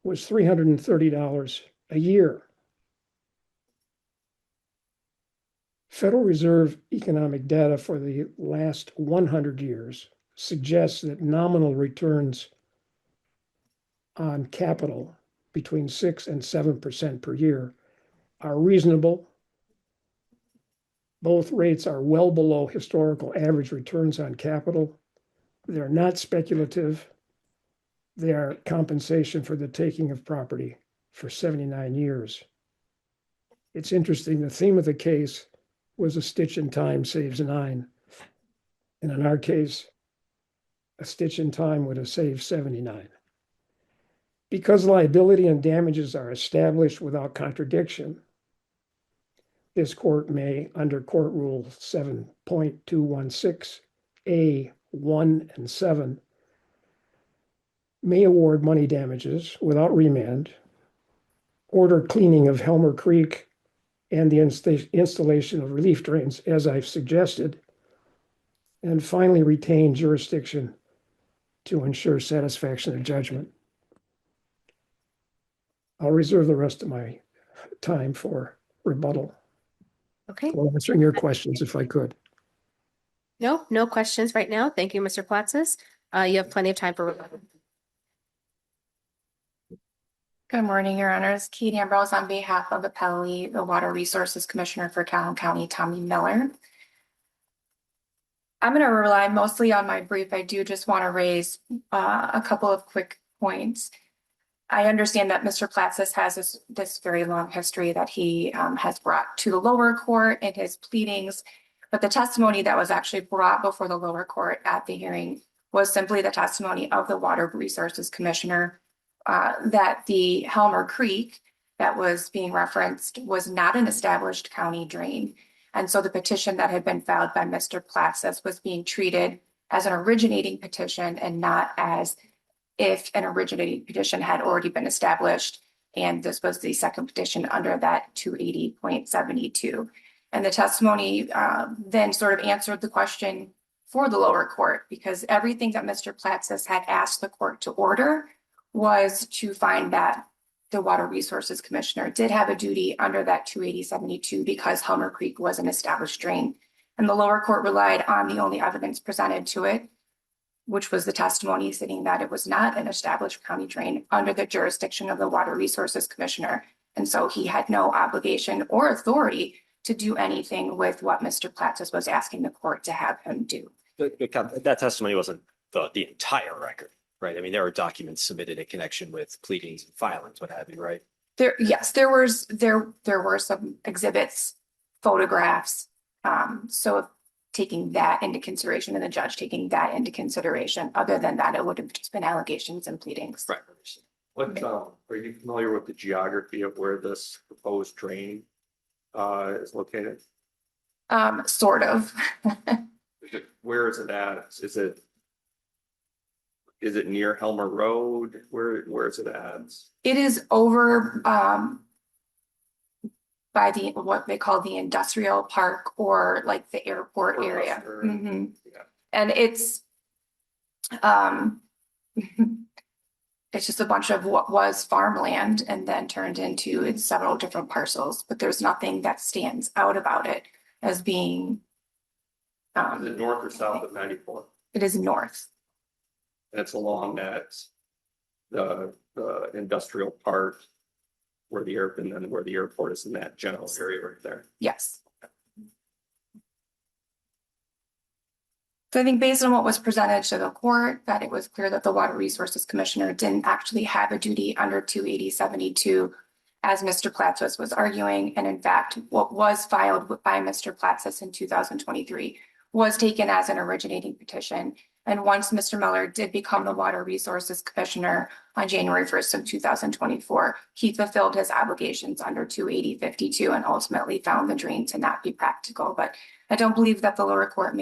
M: was $330 a year. Federal Reserve economic data for the last 100 years suggests that nominal returns on capital between 6 and 7% per year are reasonable. Both rates are well below historical average returns on capital. They're not speculative. They are compensation for the taking of property for 79 years. It's interesting, the theme of the case was a stitch in time saves 9. And in our case, a stitch in time would have saved 79. Because liability and damages are established without contradiction, this court may, under Court Rule 7.216, A1 and 7, may award money damages without remand, order cleaning of Helmer Creek and the installation of relief drains, as I've suggested, and finally retain jurisdiction to ensure satisfaction of judgment. I'll reserve the rest of my time for rebuttal,
B: Okay.
M: or answering your questions if I could.
B: No questions right now. Thank you, Mr. Platzis. You have plenty of time for rebuttal.
N: Good morning, Your Honors. Kate Ambrose on behalf of Appellee, the Water Resources Commissioner for Calhoun County, Tommy Miller. I'm going to rely mostly on my brief. I do just want to raise a couple of quick points. I understand that Mr. Platzis has this very long history that he has brought to the lower court in his pleadings, but the testimony that was actually brought before the lower court at the hearing was simply the testimony of the Water Resources Commissioner that the Helmer Creek that was being referenced was not an established county drain. And so the petition that had been filed by Mr. Platzis was being treated as an originating petition and not as if an originating petition had already been established. And this was the second petition under that 280.72. And the testimony then sort of answered the question for the lower court, because everything that Mr. Platzis had asked the court to order was to find that the Water Resources Commissioner did have a duty under that 280.72 because Helmer Creek was an established drain. And the lower court relied on the only evidence presented to it, which was the testimony stating that it was not an established county drain under the jurisdiction of the Water Resources Commissioner. And so he had no obligation or authority to do anything with what Mr. Platzis was asking the court to have him do.
E: That testimony wasn't the entire record, right? I mean, there are documents submitted in connection with pleadings and filings, what have you, right?
N: There were some exhibits, photographs. So taking that into consideration and the judge taking that into consideration, other than that, it would have just been allegations and pleadings.
E: Right.
C: What, are you familiar with the geography of where this proposed drain is located?
N: Sort of.
C: Where is it at? Is it near Helmer Road? Where is it at?
N: It is over by what they call the industrial park or like the airport area. Mm-hmm.
C: Yeah.
N: And it's just a bunch of what was farmland and then turned into several different parcels, but there's nothing that stands out about it as being
C: Is it north or south of 94?
N: It is north.
C: And it's along that the industrial part where the airport is in that general area right there.
N: Yes. So I think based on what was presented to the court, that it was clear that the Water Resources Commissioner didn't actually have a duty under 280.72, as Mr. Platzis was arguing. And in fact, what was filed by Mr. Platzis in 2023 was taken as an originating petition. And once Mr. Miller did become the Water Resources Commissioner on January 1st of 2024, he fulfilled his obligations under 28052 and ultimately found the drain to not be practical. But I don't believe that the lower court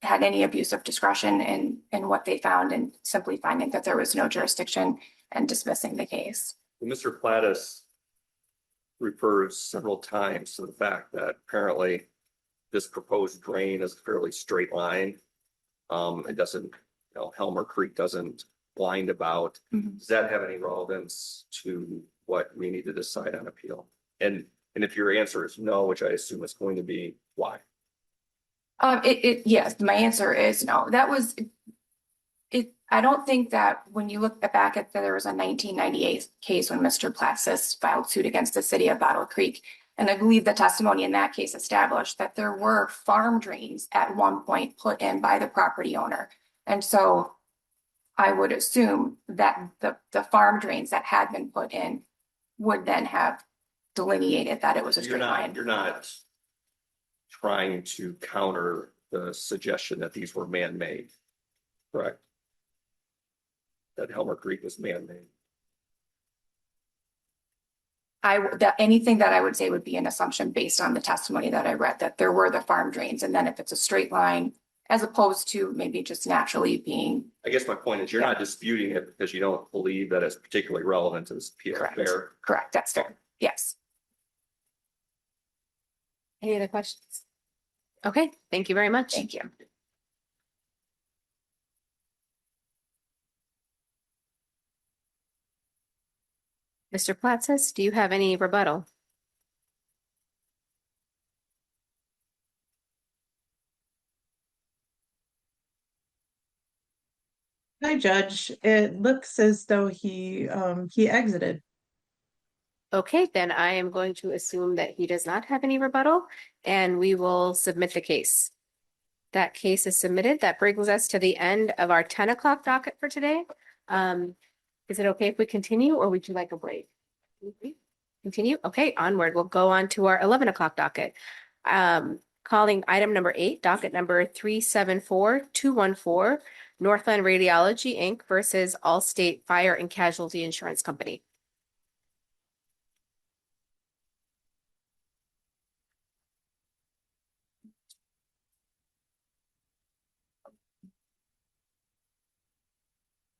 N: had any abuse of discretion in what they found and simply finding that there was no jurisdiction and dismissing the case.
C: Mr. Plattis refers several times to the fact that apparently this proposed drain is a fairly straight line. It doesn't, Helmer Creek doesn't blind about. Does that have any relevance to what we need to decide on appeal? And if your answer is no, which I assume it's going to be, why?
N: Yes, my answer is no. That was it. I don't think that when you look back at there was a 1998 case when Mr. Platsis filed suit against the city of Battle Creek. And I believe the testimony in that case established that there were farm drains at one point put in by the property owner. And so I would assume that the farm drains that had been put in would then have delineated that it was a straight line.
C: You're not trying to counter the suggestion that these were man-made, correct? That Helmer Creek was man-made.
N: Anything that I would say would be an assumption based on the testimony that I read, that there were the farm drains, and then if it's a straight line, as opposed to maybe just naturally being.
C: I guess my point is you're not disputing it because you don't believe that it's particularly relevant to this appeal.
N: Correct.
C: Fair?
N: Correct, that's fair. Yes.
B: Any other questions? Okay, thank you very much.
N: Thank you.
B: Mr. Platsis, do you have any rebuttal?
O: Hi, Judge. It looks as though he exited.
B: Okay, then I am going to assume that he does not have any rebuttal, and we will submit the case. That case is submitted. That brings us to the end of our 10 o'clock docket for today. Is it okay if we continue, or would you like a break? Continue? Okay, onward. We'll go on to our 11 o'clock docket. Calling item number 8, docket number 374214, Northland Radiology, Inc. versus Allstate Fire and Casualty Insurance Company.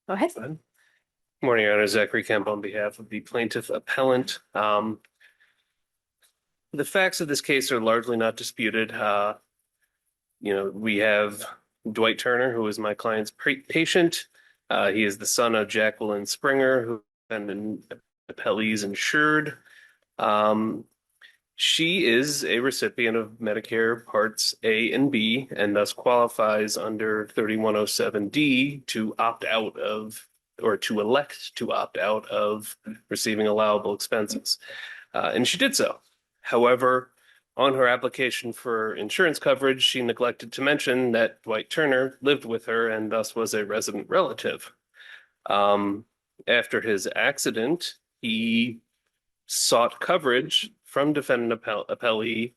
B: Go ahead.
P: Morning, Your Honor. Zachary Kemp on behalf of the plaintiff appellant. The facts of this case are largely not disputed. We have Dwight Turner, who is my client's patient. He is the son of Jacqueline Springer, who has been appellee's insured. She is a recipient of Medicare Parts A and B, and thus qualifies under 3107D to opt out of, or to elect to opt out of receiving allowable expenses. And she did so. However, on her application for insurance coverage, she neglected to mention that Dwight Turner lived with her and thus was a resident relative. After his accident, he sought coverage from defendant appellee,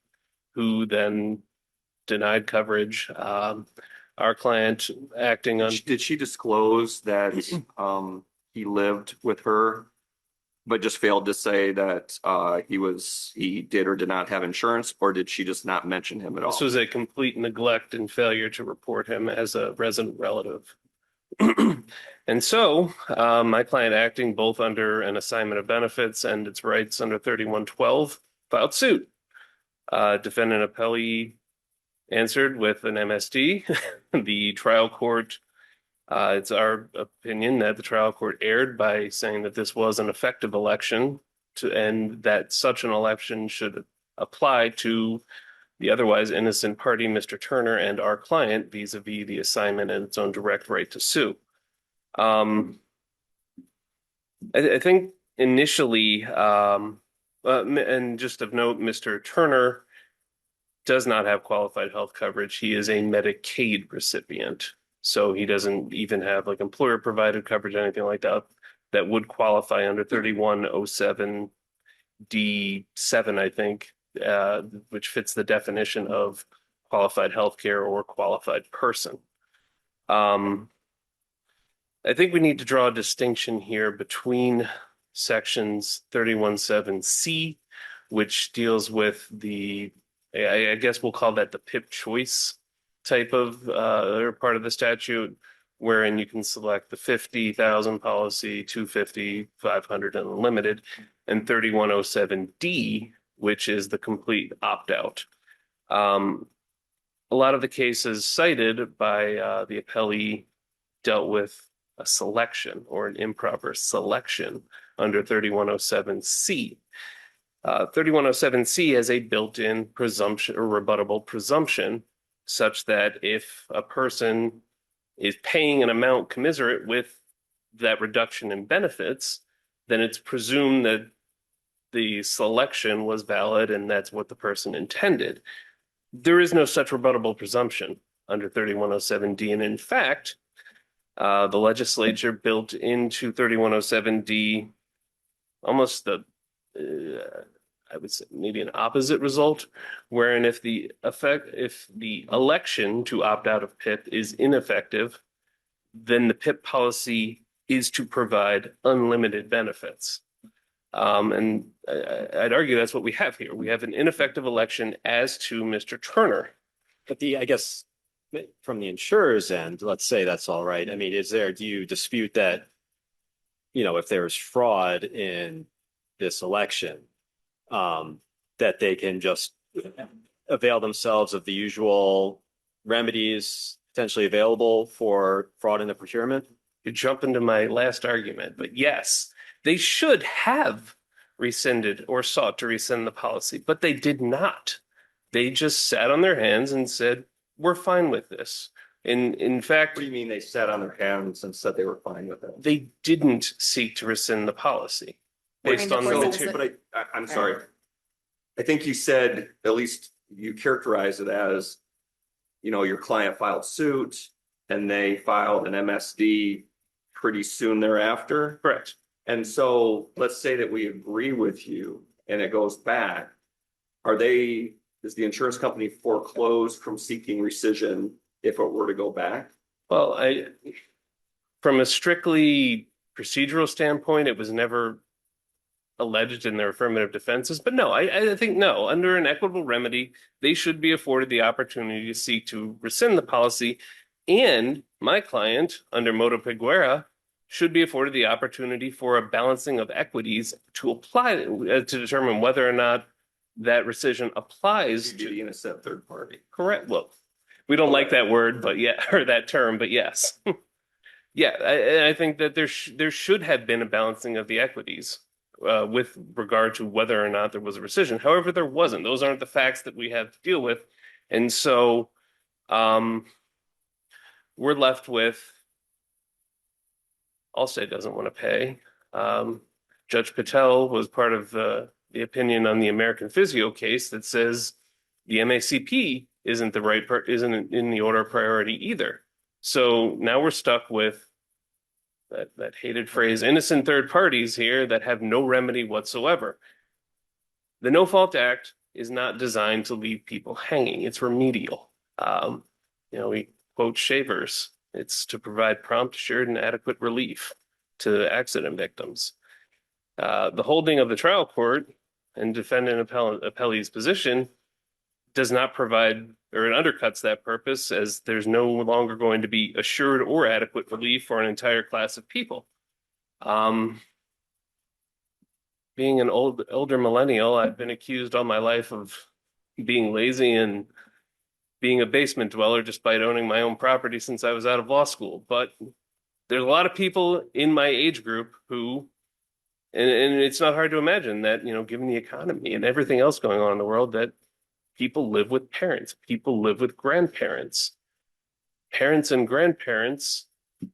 P: who then denied coverage. Our client acting on.
C: Did she disclose that he lived with her, but just failed to say that he did or did not have insurance, or did she just not mention him at all?
P: This was a complete neglect and failure to report him as a resident relative. And so my client, acting both under an assignment of benefits and its rights under 3112, filed suit. Defendant appellee answered with an MSD. The trial court, it's our opinion that the trial court erred by saying that this was an effective election and that such an election should apply to the otherwise innocent party, Mr. Turner, and our client vis-a-vis the assignment and its own direct right to sue. I think initially, and just of note, Mr. Turner does not have qualified health coverage. He is a Medicaid recipient. So he doesn't even have like employer provided coverage, anything like that, that would qualify under 3107D7, I think, which fits the definition of qualified healthcare or qualified person. I think we need to draw a distinction here between sections 31(7)(c), which deals with I guess we'll call that the PIP choice type of or part of the statute, wherein you can select the 50,000 policy, 250, 500, and unlimited, and 3107D, which is the complete opt-out. A lot of the cases cited by the appellee dealt with a selection or an improper selection under 3107C. 3107C has a built-in presumption or rebuttable presumption such that if a person is paying an amount commensurate with that reduction in benefits, then it's presumed that the selection was valid and that's what the person intended. There is no such rebuttable presumption under 3107D. And in fact, the legislature built into 3107D almost I would say maybe an opposite result, wherein if the election to opt out of PIP is ineffective, then the PIP policy is to provide unlimited benefits. And I'd argue that's what we have here. We have an ineffective election as to Mr. Turner.
E: But I guess from the insurer's end, let's say that's all right. I mean, do you dispute that, if there's fraud in this election, that they can just avail themselves of the usual remedies potentially available for fraud in the procurement?
P: You jump into my last argument, but yes, they should have rescinded or sought to rescind the policy, but they did not. They just sat on their hands and said, we're fine with this. In fact,
C: What do you mean they sat on their hands and said they were fine with it?
P: they didn't seek to rescind the policy based on the
B: During the
P: material.
B: course
C: But I'm sorry. I think you said, at least you characterized it as, your client filed suit and they filed an MSD pretty soon thereafter.
P: Correct.
C: And so let's say that we agree with you and it goes back. Is the insurance company foreclosed from seeking rescission if it were to go back?
P: Well, from a strictly procedural standpoint, it was never alleged in their affirmative defenses. But no, I think no. Under an equitable remedy, they should be afforded the opportunity to seek to rescind the policy. And my client, under modo peguera, should be afforded the opportunity for a balancing of equities to apply to determine whether or not that rescission applies to
C: the innocent third party.
P: Correct. Well, we don't like that word, but yeah, or that term, but yes. Yeah, I think that there should have been a balancing of the equities with regard to whether or not there was a rescission. However, there wasn't. Those aren't the facts that we have to deal with. And so we're left with Allstate doesn't want to pay. Judge Patel was part of the opinion on the American Physio case that says the MACP isn't in the order of priority either. So now we're stuck with that hated phrase, innocent third parties here that have no remedy whatsoever. The No Fault Act is not designed to leave people hanging. It's remedial. We quote Shavers. It's to provide prompt, assured, and adequate relief to accident victims. The holding of the trial court and defendant appellee's position does not provide, or it undercuts that purpose, as there's no longer going to be assured or adequate relief for an entire class of people. Being an older millennial, I've been accused all my life of being lazy and being a basement dweller despite owning my own property since I was out of law school. But there's a lot of people in my age group who, and it's not hard to imagine that, given the economy and everything else going on in the world, that people live with parents, people live with grandparents. Parents and grandparents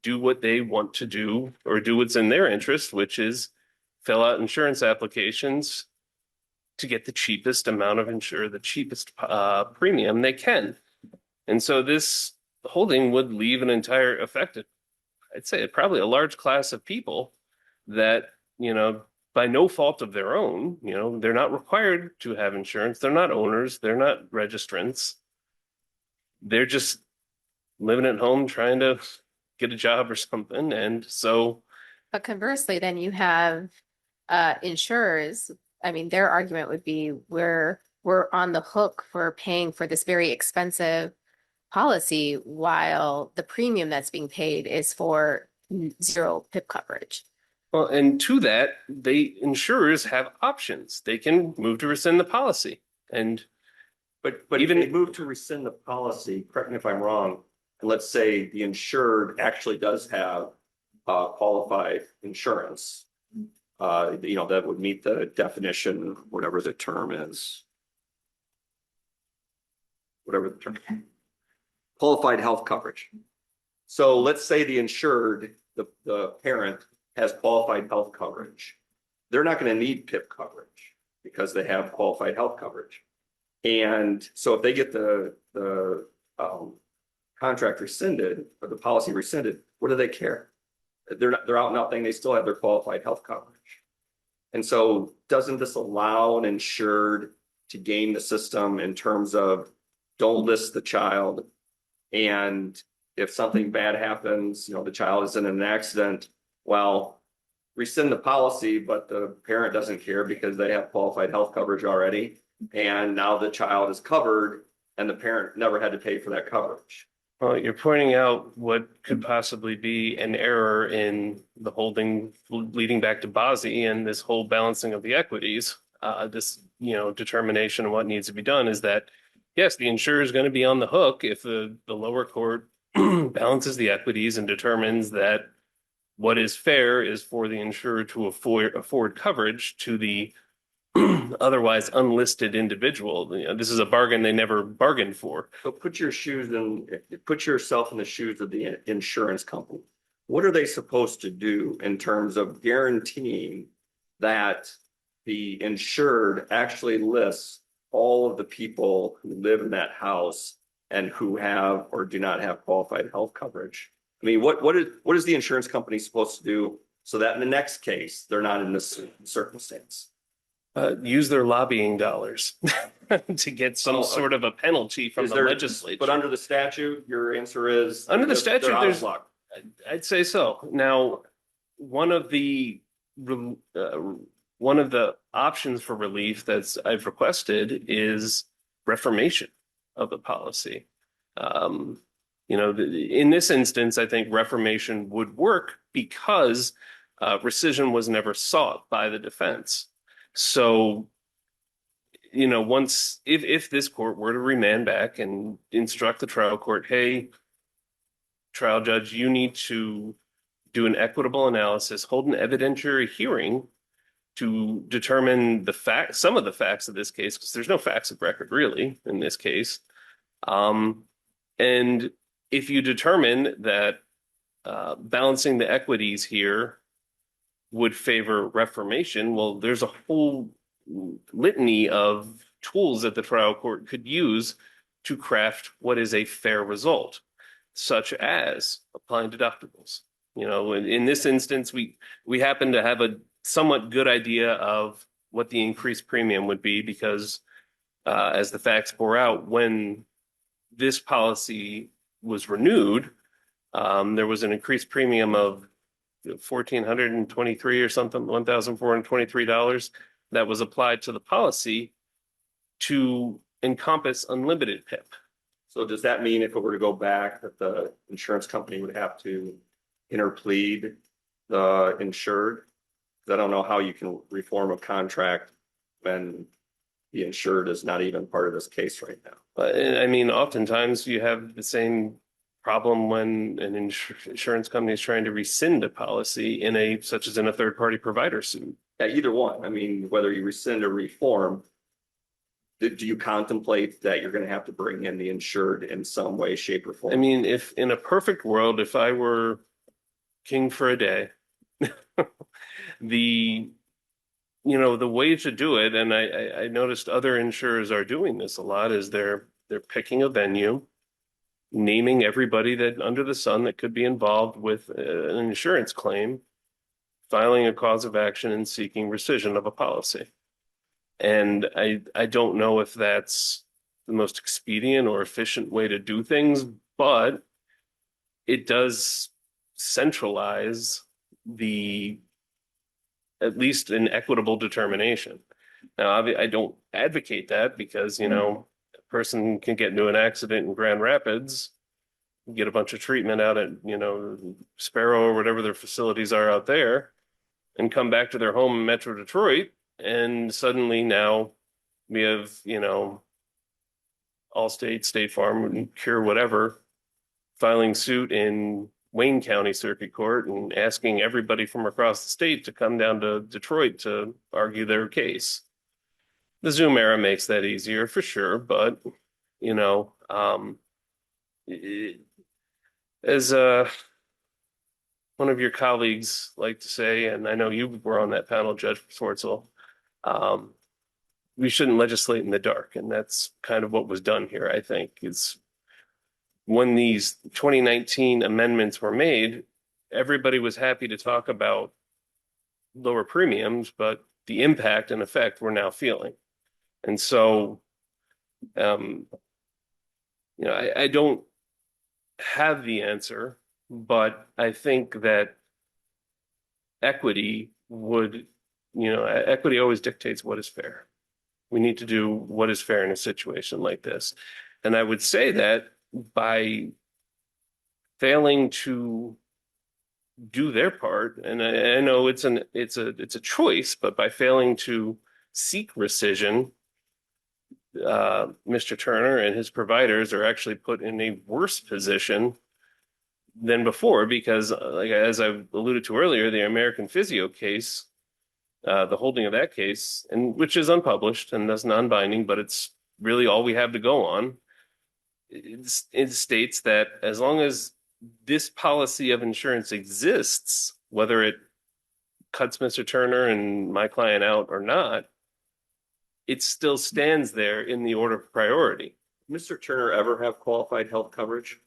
P: do what they want to do or do what's in their interest, which is fill out insurance applications to get the cheapest amount of the cheapest premium they can. And so this holding would leave an entire affected, I'd say probably a large class of people that, by no fault of their own, they're not required to have insurance. They're not owners. They're not registrants. They're just living at home trying to get a job or something. And so,
B: But conversely, then you have insurers. I mean, their argument would be we're on the hook for paying for this very expensive policy while the premium that's being paid is for zero PIP coverage.
P: well, and to that, insurers have options. They can move to rescind the policy. And
C: But
P: Even-
C: even they move to rescind the policy, correct me if I'm wrong, and let's say the insured actually does have qualified insurance. That would meet the definition, whatever the term is. Whatever the term. Qualified health coverage. So let's say the insured, the parent has qualified health coverage. They're not going to need PIP coverage because they have qualified health coverage. And so if they get the contract rescinded or the policy rescinded, what do they care? They're out nothing. They still have their qualified health coverage. And so doesn't this allow an insured to game the system in terms of don't list the child, and if something bad happens, the child is in an accident, well, rescind the policy, but the parent doesn't care because they have qualified health coverage already. And now the child is covered and the parent never had to pay for that coverage.
P: Well, you're pointing out what could possibly be an error in the holding leading back to Bozzi and this whole balancing of the equities. This, determination of what needs to be done is that, yes, the insurer is going to be on the hook if the lower court balances the equities and determines that what is fair is for the insurer to afford coverage to the otherwise unlisted individual. This is a bargain they never bargained for.
C: So put yourself in the shoes of the insurance company. What are they supposed to do in terms of guaranteeing that the insured actually lists all of the people who live in that house and who have or do not have qualified health coverage? I mean, what is the insurance company supposed to do so that in the next case, they're not in this circumstance?
P: Use their lobbying dollars to get some sort of a penalty from the legislature.
C: But under the statute, your answer is
P: under the statute,
C: they're out of luck.
P: I'd say so. Now, one of the options for relief that's I've requested is reformation of the policy. In this instance, I think reformation would work because rescission was never sought by the defense. So, if this court were to remand back and instruct the trial court, hey, trial judge, you need to do an equitable analysis, hold an evidentiary hearing to determine some of the facts of this case, because there's no facts of record really in this case. And if you determine that balancing the equities here would favor reformation, well, there's a whole litany of tools that the trial court could use to craft what is a fair result, such as applying deductibles. In this instance, we happen to have a somewhat good idea of what the increased premium would be because as the facts bore out, when this policy was renewed, there was an increased premium of $1,423 or something, $1,423 that was applied to the policy to encompass unlimited PIP.
C: So does that mean if it were to go back that the insurance company would have to interplead the insured? I don't know how you can reform a contract when the insured is not even part of this case right now.
P: But I mean, oftentimes you have the same problem when an insurance company is trying to rescind a policy such as in a third-party provider suit.
C: Yeah, either one. I mean, whether you rescind or reform, do you contemplate that you're going to have to bring in the insured in some way, shape, or form?
P: I mean, if in a perfect world, if I were king for a day, the way to do it, and I noticed other insurers are doing this a lot, is they're picking a venue, naming everybody that under the sun that could be involved with an insurance claim, filing a cause of action and seeking rescission of a policy. And I don't know if that's the most expedient or efficient way to do things, but it does centralize the, at least an equitable determination. Now, I don't advocate that because, you know, a person can get into an accident in Grand Rapids, get a bunch of treatment out at, you know, Sparrow or whatever their facilities are out there, and come back to their home in Metro Detroit, and suddenly now we have, you know, Allstate, State Farm, Cure, whatever, filing suit in Wayne County Circuit Court and asking everybody from across the state to come down to Detroit to argue their case. The Zoom era makes that easier for sure, but you know, as one of your colleagues like to say, and I know you were on that panel, Judge Swartzel, we shouldn't legislate in the dark, and that's kind of what was done here. I think it's when these 2019 amendments were made, everybody was happy to talk about lower premiums, but the impact and effect we're now feeling. And so, you know, I don't have the answer, but I think that equity would, you know, equity always dictates what is fair. We need to do what is fair in a situation like this. And I would say that by failing to do their part, and I know it's a choice, but by failing to seek rescission, Mr. Turner and his providers are actually put in a worse position than before because, like as I alluded to earlier, the American Physio case, the holding of that case, and which is unpublished and that's non-binding, but it's really all we have to go on. It states that as long as this policy of insurance exists, whether it cuts Mr. Turner and my client out or not, it still stands there in the order of priority.
C: Mr. Turner ever have qualified health coverage?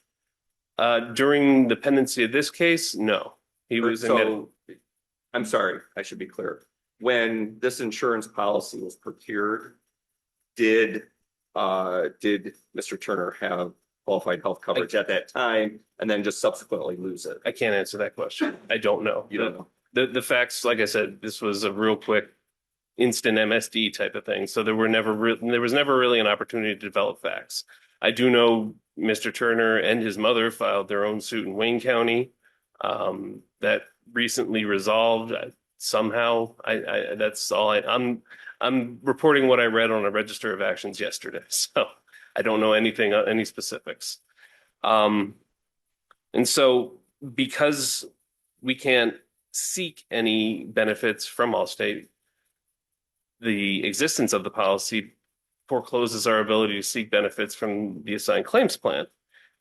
P: During the pendency of this case, no. He was
C: So, I'm sorry, I should be clear. When this insurance policy was procured, did Mr. Turner have qualified health coverage at that time and then just subsequently lose it?
P: I can't answer that question. I don't know.
C: You don't know.
P: The facts, like I said, this was a real quick instant MSD type of thing. So there was never really an opportunity to develop facts. I do know Mr. Turner and his mother filed their own suit in Wayne County that recently resolved somehow. That's all I'm reporting what I read on a register of actions yesterday. So I don't know any specifics. And so because we can't seek any benefits from Allstate, the existence of the policy forecloses our ability to seek benefits from the assigned claims plan.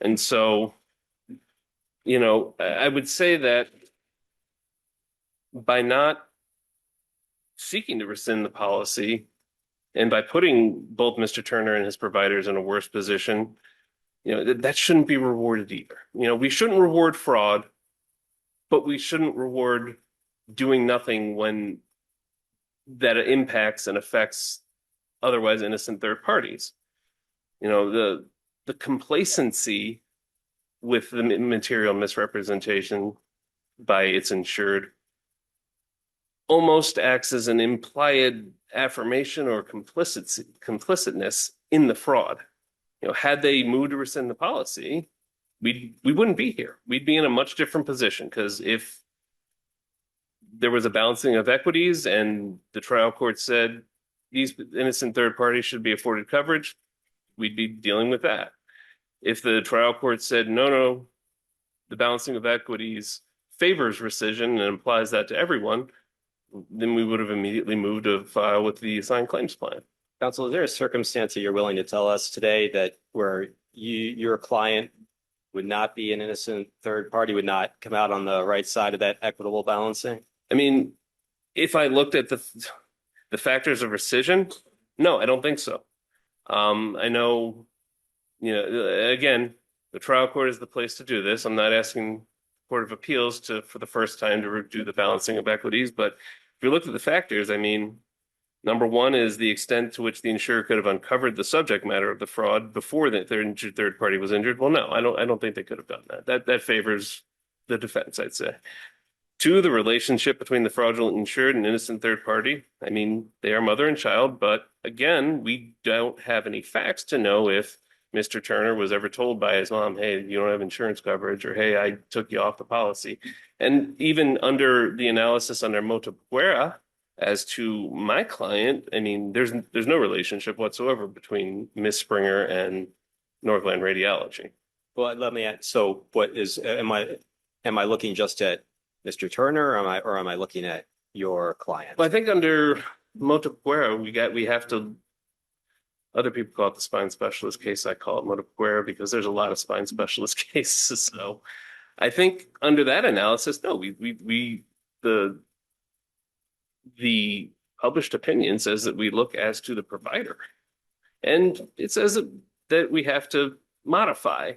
P: And so, you know, I would say that by not seeking to rescind the policy and by putting both Mr. Turner and his providers in a worse position, you know, that shouldn't be rewarded either. You know, we shouldn't reward fraud, but we shouldn't reward doing nothing when that impacts and affects otherwise innocent third parties. You know, the complacency with the material misrepresentation by its insured almost acts as an implied affirmation or complicitness in the fraud. You know, had they moved to rescind the policy, we wouldn't be here. We'd be in a much different position because if there was a balancing of equities and the trial court said these innocent third parties should be afforded coverage, we'd be dealing with that. If the trial court said, no, the balancing of equities favors rescission and implies that to everyone, then we would have immediately moved to file with the assigned claims plan.
E: Counsel, is there a circumstance that you're willing to tell us today that where your client would not be an innocent third party, would not come out on the right side of that equitable balancing?
P: I mean, if I looked at the factors of rescission, no, I don't think so. I know, you know, again, the trial court is the place to do this. I'm not asking Court of Appeals for the first time to do the balancing of equities, but if you look at the factors, I mean, Number one is the extent to which the insurer could have uncovered the subject matter of the fraud before the third party was injured. Well, no, I don't think they could have done that. That favors the defense, I'd say. Two, the relationship between the fraudulent insured and innocent third party. I mean, they are mother and child, but again, we don't have any facts to know if Mr. Turner was ever told by his mom, hey, you don't have insurance coverage, or hey, I took you off the policy. And even under the analysis under motu proprio, as to my client, I mean, there's no relationship whatsoever between Miss Springer and Northland Radiology.
E: Well, let me add, so what is, am I looking just at Mr. Turner, or am I looking at your client?
P: Well, I think under motu proprio, we have to, other people call it the spine specialist case. I call it motu proprio because there's a lot of spine specialist cases. So I think under that analysis, no, the published opinion says that we look as to the provider. And it says that we have to modify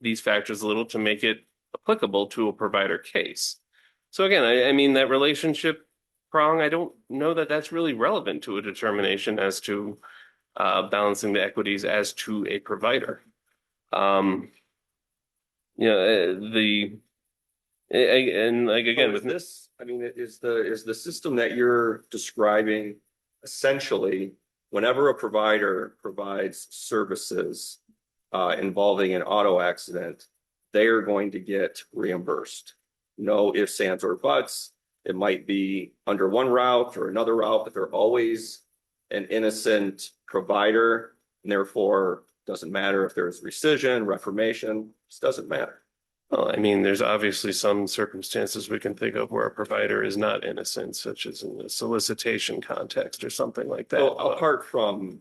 P: these factors a little to make it applicable to a provider case. So again, I mean, that relationship prong, I don't know that that's really relevant to a determination as to balancing the equities as to a provider. And like again, with
C: this, I mean, is the system that you're describing essentially whenever a provider provides services involving an auto accident, they are going to get reimbursed. No ifs, ands, or buts. It might be under one route or another route, but they're always an innocent provider, and therefore doesn't matter if there's rescission, reformation, just doesn't matter.
P: Well, I mean, there's obviously some circumstances we can think of where a provider is not innocent, such as in the solicitation context or something like that.
C: Well, apart from,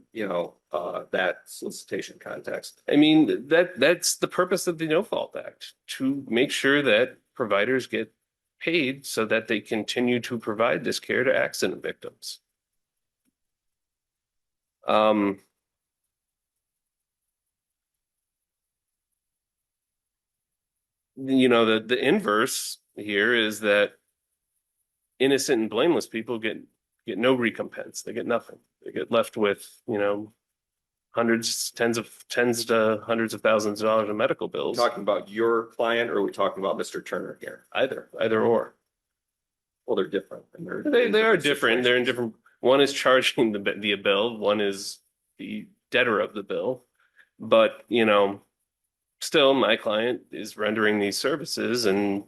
C: that solicitation context.
P: I mean, that's the purpose of the No Fault Act, to make sure that providers get paid so that they continue to provide this care to accident victims. The inverse here is that innocent and blameless people get no recompense. They get nothing. They get left with, tens to hundreds of thousands of dollars in medical bills.
C: Talking about your client, or are we talking about Mr. Turner here?
P: Either or.
C: Well, they're different.
P: They are different. They're in different. One is charging the bill. One is the debtor of the bill. But, still, my client is rendering these services and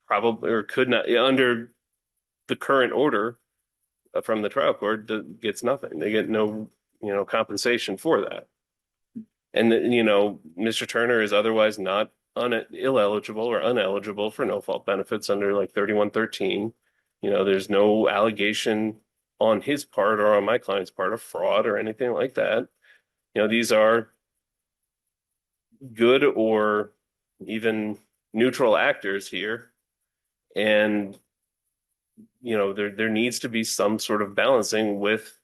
P: probably, or could not, under the current order from the trial court, gets nothing. They get no, compensation for that. And, Mr. Turner is otherwise not ineligible or uneligible for no fault benefits under like 3113. There's no allegation on his part or on my client's part of fraud or anything like that. These are good or even neutral actors here. And, there needs to be some sort of balancing with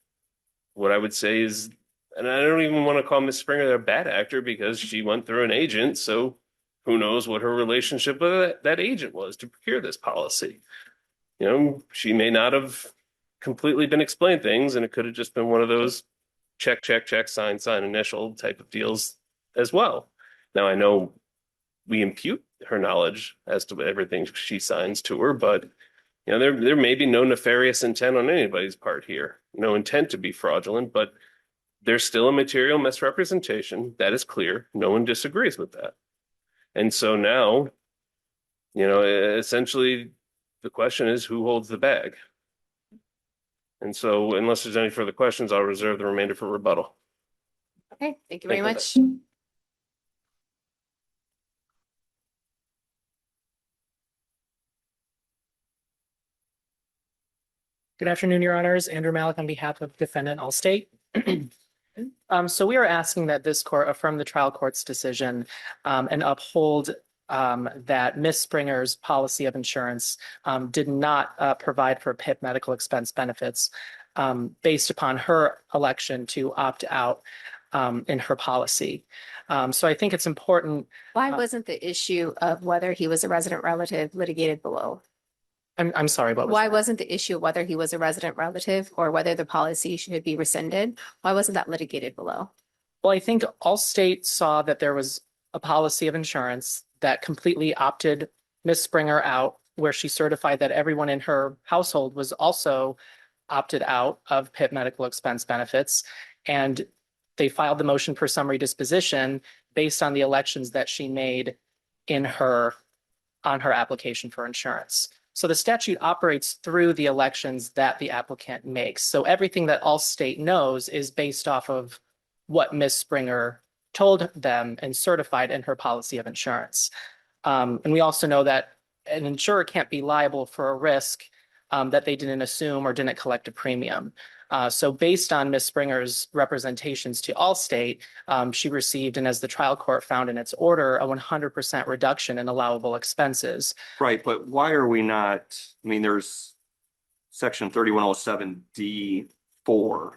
P: what I would say is, and I don't even want to call Miss Springer a bad actor because she went through an agent. So who knows what her relationship with that agent was to procure this policy. She may not have completely been explained things, and it could have just been one of those check, sign, initial type of deals as well. Now, I know we impute her knowledge as to everything she signs to her, but there may be no nefarious intent on anybody's part here. No intent to be fraudulent, but there's still a material misrepresentation. That is clear. No one disagrees with that. And so now, essentially the question is who holds the bag? And so unless there's any further questions, I'll reserve the remainder for rebuttal.
B: Okay, thank you very much.
Q: Good afternoon, Your Honors. Andrew Malik on behalf of Defendant Allstate. So we are asking that this court affirm the trial court's decision and uphold that Ms. Springer's policy of insurance did not provide for PIP medical expense benefits based upon her election to opt out in her policy. So I think it's important.
B: Why wasn't the issue of whether he was a resident relative litigated below?
Q: I'm sorry, what was
B: Why
Q: that?
B: wasn't the issue whether he was a resident relative or whether the policy should be rescinded? Why wasn't that litigated below?
Q: Well, I think Allstate saw that there was a policy of insurance that completely opted Miss Springer out, where she certified that everyone in her household was also opted out of PIP medical expense benefits. And they filed the motion for summary disposition based on the elections that she made in her on her application for insurance. So the statute operates through the elections that the applicant makes. So everything that Allstate knows is based off of what Ms. Springer told them and certified in her policy of insurance. And we also know that an insurer can't be liable for a risk that they didn't assume or didn't collect a premium. So based on Ms. Springer's representations to Allstate, she received, and as the trial court found in its order, a 100% reduction in allowable expenses.
C: Right, but why are we not, I mean, there's section 3107D4.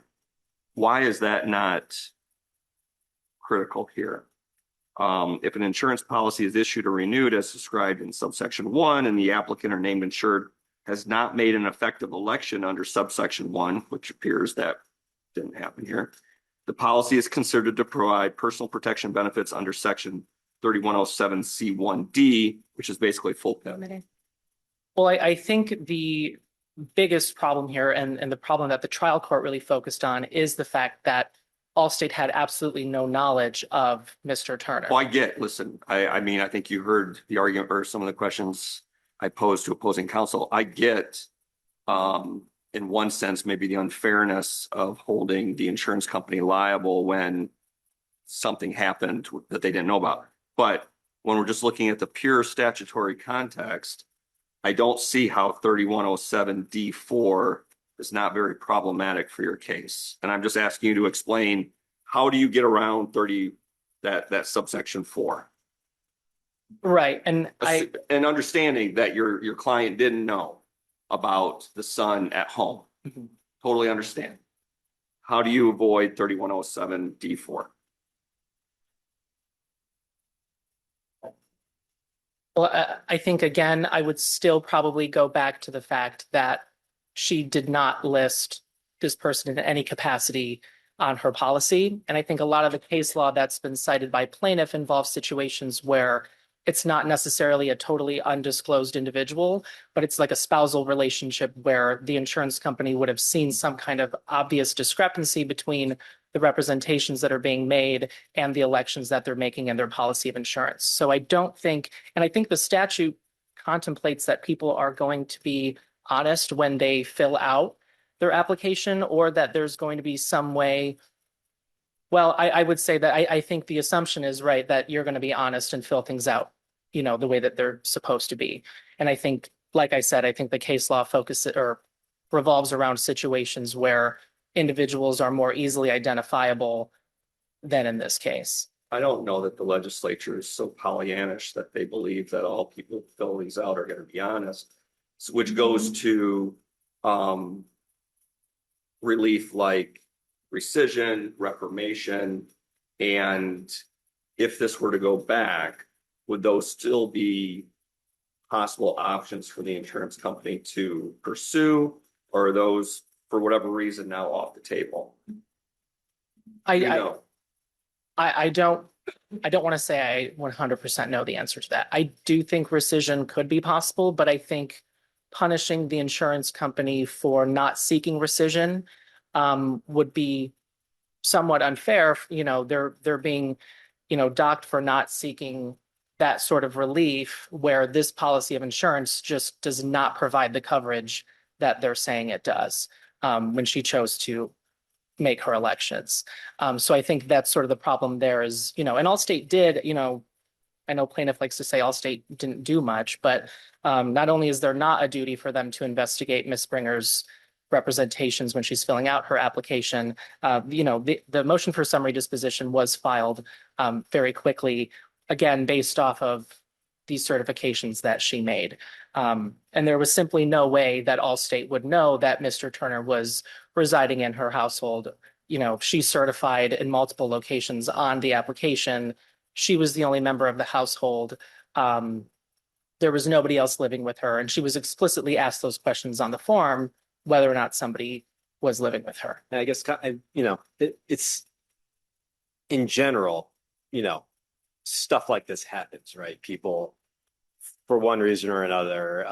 C: Why is that not critical here? If an insurance policy is issued or renewed as described in subsection 1 and the applicant or named insured has not made an effective election under subsection 1, which appears that didn't happen here, the policy is considered to provide personal protection benefits under section 3107C1D, which is basically full PIP.
Q: Well, I think the biggest problem here and the problem that the trial court really focused on is the fact that Allstate had absolutely no knowledge of Mr. Turner.
C: Well, listen, I mean, I think you heard the argument or some of the questions I posed to opposing counsel. I get, in one sense, maybe the unfairness of holding the insurance company liable when something happened that they didn't know about. But when we're just looking at the pure statutory context, I don't see how 3107D4 is not very problematic for your case. And I'm just asking you to explain, how do you get around that subsection 4?
Q: Right. And
C: understanding that your client didn't know about the son at home.
Q: Mhm.
C: Totally understand. How do you avoid 3107D4?
Q: Well, I think, again, I would still probably go back to the fact that she did not list this person in any capacity on her policy. And I think a lot of the case law that's been cited by plaintiff involves situations where it's not necessarily a totally undisclosed individual, but it's like a spousal relationship where the insurance company would have seen some kind of obvious discrepancy between the representations that are being made and the elections that they're making in their policy of insurance. So I don't think, and I think the statute contemplates that people are going to be honest when they fill out their application, or that there's going to be some way. Well, I would say that I think the assumption is right, that you're going to be honest and fill things out, the way that they're supposed to be. And I think, like I said, I think the case law focuses or revolves around situations where individuals are more easily identifiable than in this case.
C: I don't know that the legislature is so Pollyannish that they believe that all people who fill these out are going to be honest, which goes to relief like rescission, reformation, and if this were to go back, would those still be possible options for the insurance company to pursue, or are those, for whatever reason, now off the table?
Q: I don't want to say I 100% know the answer to that. I do think rescission could be possible, but I think punishing the insurance company for not seeking rescission would be somewhat unfair. They're being, docked for not seeking that sort of relief, where this policy of insurance just does not provide the coverage that they're saying it does, when she chose to make her elections. So I think that's sort of the problem there is, and Allstate did, I know plaintiff likes to say Allstate didn't do much, but not only is there not a duty for them to investigate Ms. Springer's representations when she's filling out her application, the motion for summary disposition was filed very quickly, again, based off of these certifications that she made. And there was simply no way that Allstate would know that Mr. Turner was residing in her household. She certified in multiple locations on the application. She was the only member of the household there was nobody else living with her. And she was explicitly asked those questions on the form, whether or not somebody was living with her.
E: And I guess, it's in general, stuff like this happens, right? People, for one reason or another,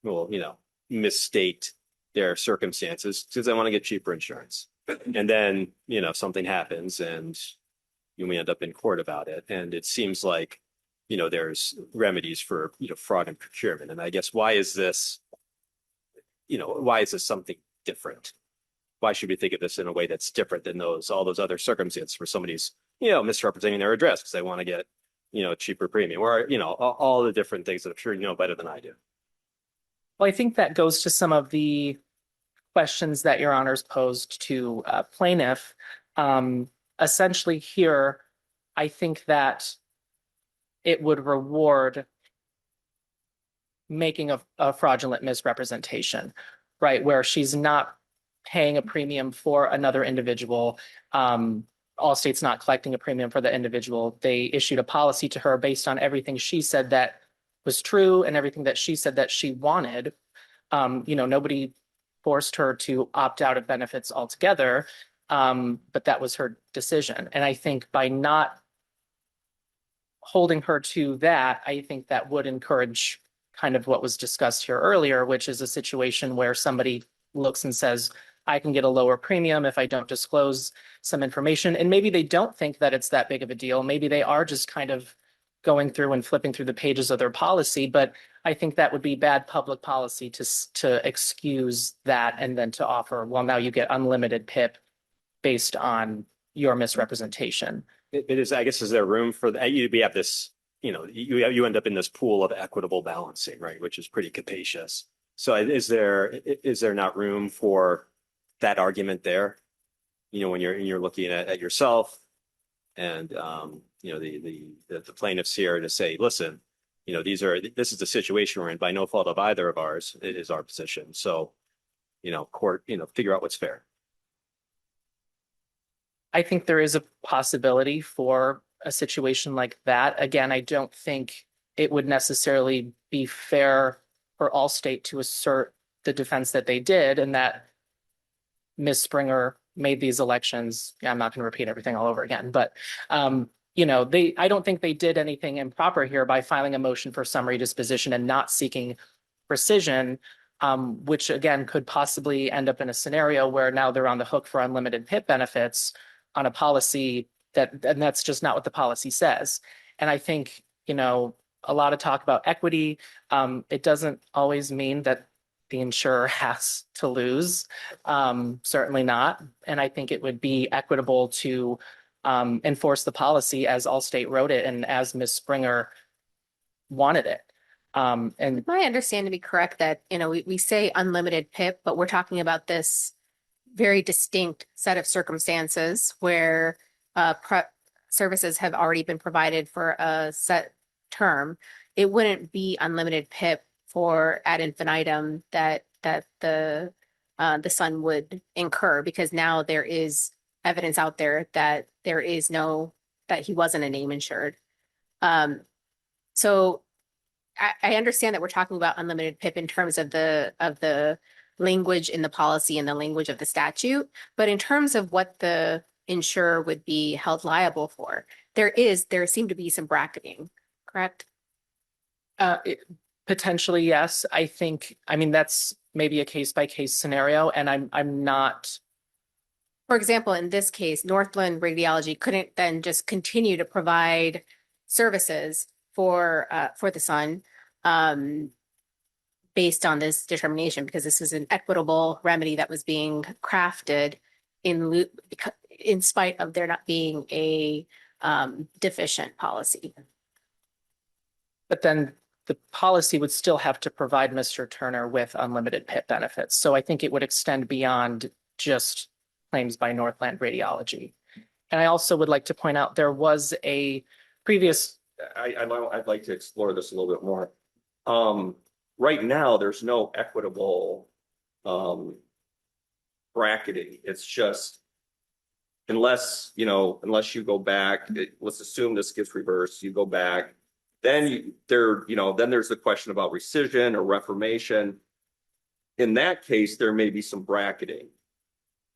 E: will, misstate their circumstances because they want to get cheaper insurance. And then, something happens and you may end up in court about it. And it seems like, there's remedies for, fraud and procurement. And I guess why is this something different? Why should we think of this in a way that's different than all those other circumstances where somebody's, misrepresenting their address because they want to get, a cheaper premium, or, all the different things that I'm sure you know better than I do.
Q: Well, I think that goes to some of the questions that Your Honors posed to plaintiff. Essentially here, I think that it would reward making a fraudulent misrepresentation, right? Where she's not paying a premium for another individual. Allstate's not collecting a premium for the individual. They issued a policy to her based on everything she said that was true and everything that she said that she wanted. Nobody forced her to opt out of benefits altogether, but that was her decision. And I think by not holding her to that, I think that would encourage kind of what was discussed here earlier, which is a situation where somebody looks and says, I can get a lower premium if I don't disclose some information. And maybe they don't think that it's that big of a deal. Maybe they are just kind of going through and flipping through the pages of their policy. But I think that would be bad public policy to excuse that and then to offer, well, now you get unlimited PIP based on your misrepresentation.
E: It is, I guess, is there room for that? We have this, you end up in this pool of equitable balancing, right? Which is pretty capacious. So is there not room for that argument there? When you're looking at yourself and, the plaintiffs here to say, listen, this is the situation we're in by no fault of either of ours. It is our position. So, court, figure out what's fair.
Q: I think there is a possibility for a situation like that. Again, I don't think it would necessarily be fair for Allstate to assert the defense that they did and that Ms. Springer made these elections. I'm not going to repeat everything all over again, but I don't think they did anything improper here by filing a motion for summary disposition and not seeking rescission, which again could possibly end up in a scenario where now they're on the hook for unlimited PIP benefits on a policy and that's just not what the policy says. And I think, a lot of talk about equity. It doesn't always mean that the insurer has to lose. Certainly not. And I think it would be equitable to enforce the policy as Allstate wrote it and as Ms. Springer wanted it. And
B: My understanding to be correct that, we say unlimited PIP, but we're talking about this very distinct set of circumstances where services have already been provided for a set term. It wouldn't be unlimited PIP for ad infinitum that the son would incur, because now there is evidence out there that that he wasn't a name insured. So I understand that we're talking about unlimited PIP in terms of the language in the policy and the language of the statute, but in terms of what the insurer would be held liable for, there seem to be some bracketing, correct?
Q: Potentially, yes. That's maybe a case by case scenario, and I'm not.
B: For example, in this case, Northland Radiology couldn't then just continue to provide services for the son based on this determination, because this is an equitable remedy that was being crafted in spite of there not being a deficient policy.
Q: But then the policy would still have to provide Mr. Turner with unlimited PIP benefits. So I think it would extend beyond just claims by Northland Radiology. And I also would like to point out there was a previous.
C: I'd like to explore this a little bit more. Right now, there's no equitable bracketing. It's just unless you go back. Let's assume this gets reversed. You go back. then then there's the question about rescission or reformation. In that case, there may be some bracketing.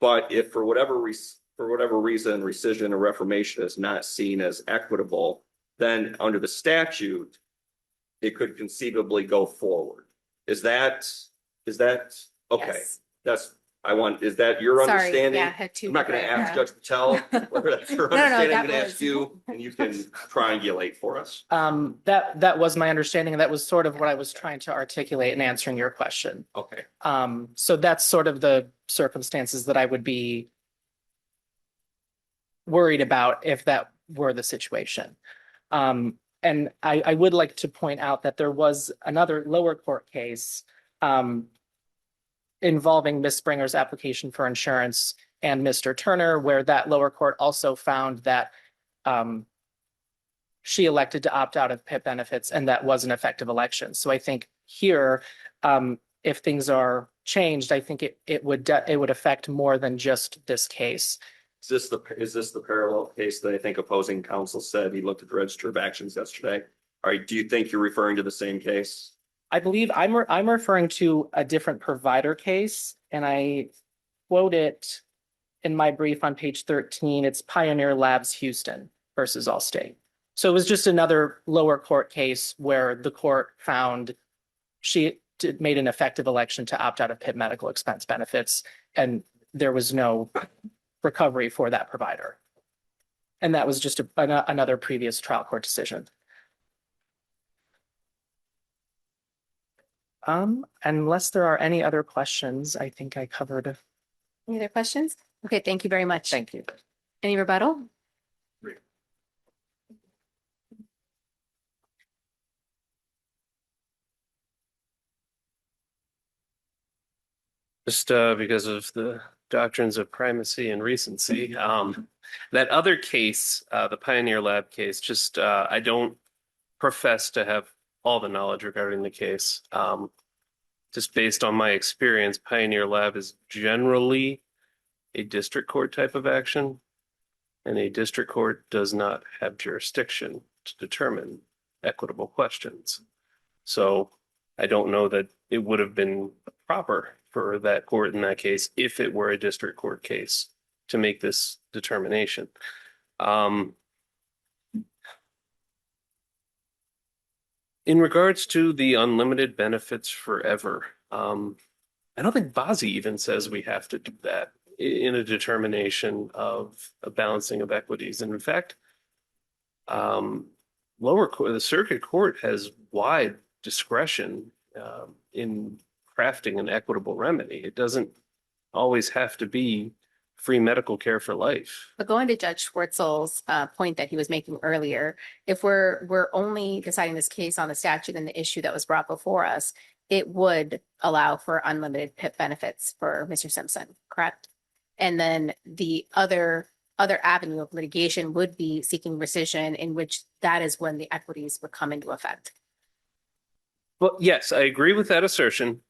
C: But if for whatever reason, rescission or reformation is not seen as equitable, then under the statute, it could conceivably go forward. Is that okay?
B: Yes.
C: Is that your
B: Sorry,
C: understanding?
B: yeah, I had two
C: I'm not going to
B: different-
C: ask Judge Patel whether that's your
B: No, no,
C: understanding.
B: that
C: I'm going to
B: was-
C: ask you, and you can triangulate for us.
Q: That was my understanding, and that was sort of what I was trying to articulate in answering your question.
C: Okay.
Q: So that's sort of the circumstances that I would be worried about if that were the situation. And I would like to point out that there was another lower court case involving Ms. Springer's application for insurance and Mr. Turner, where that lower court also found that she elected to opt out of PIP benefits, and that was an effective election. So I think here, if things are changed, I think it would affect more than just this case.
C: Is this the parallel case that I think opposing counsel said he looked at the register of actions yesterday? All right, do you think you're referring to the same case?
Q: I believe I'm referring to a different provider case, and I quote it in my brief on page 13. It's Pioneer Labs Houston versus Allstate. So it was just another lower court case where the court found she made an effective election to opt out of PIP medical expense benefits, and there was no recovery for that provider. And that was just another previous trial court decision. Unless there are any other questions, I think I covered.
B: Any other questions? Okay, thank you very much.
Q: Thank you.
B: Any rebuttal?
P: Just because of the doctrines of primacy and recency. That other case, the Pioneer Lab case, just I don't profess to have all the knowledge regarding the case. Just based on my experience, Pioneer Lab is generally a district court type of action, and a district court does not have jurisdiction to determine equitable questions. So I don't know that it would have been proper for that court in that case, if it were a district court case, to make this determination. In regards to the unlimited benefits forever, I don't think Bozzi even says we have to do that in a determination of a balancing of equities. And in fact, lower court, the circuit court has wide discretion in crafting an equitable remedy. It doesn't always have to be free medical care for life.
B: But going to Judge Schwartzel's point that he was making earlier, if we're only deciding this case on the statute and the issue that was brought before us, it would allow for unlimited PIP benefits for Mr. Simpson, correct? And then the other avenue of litigation would be seeking rescission, in which that is when the equities would come into effect.
P: Well, yes, I agree with that assertion,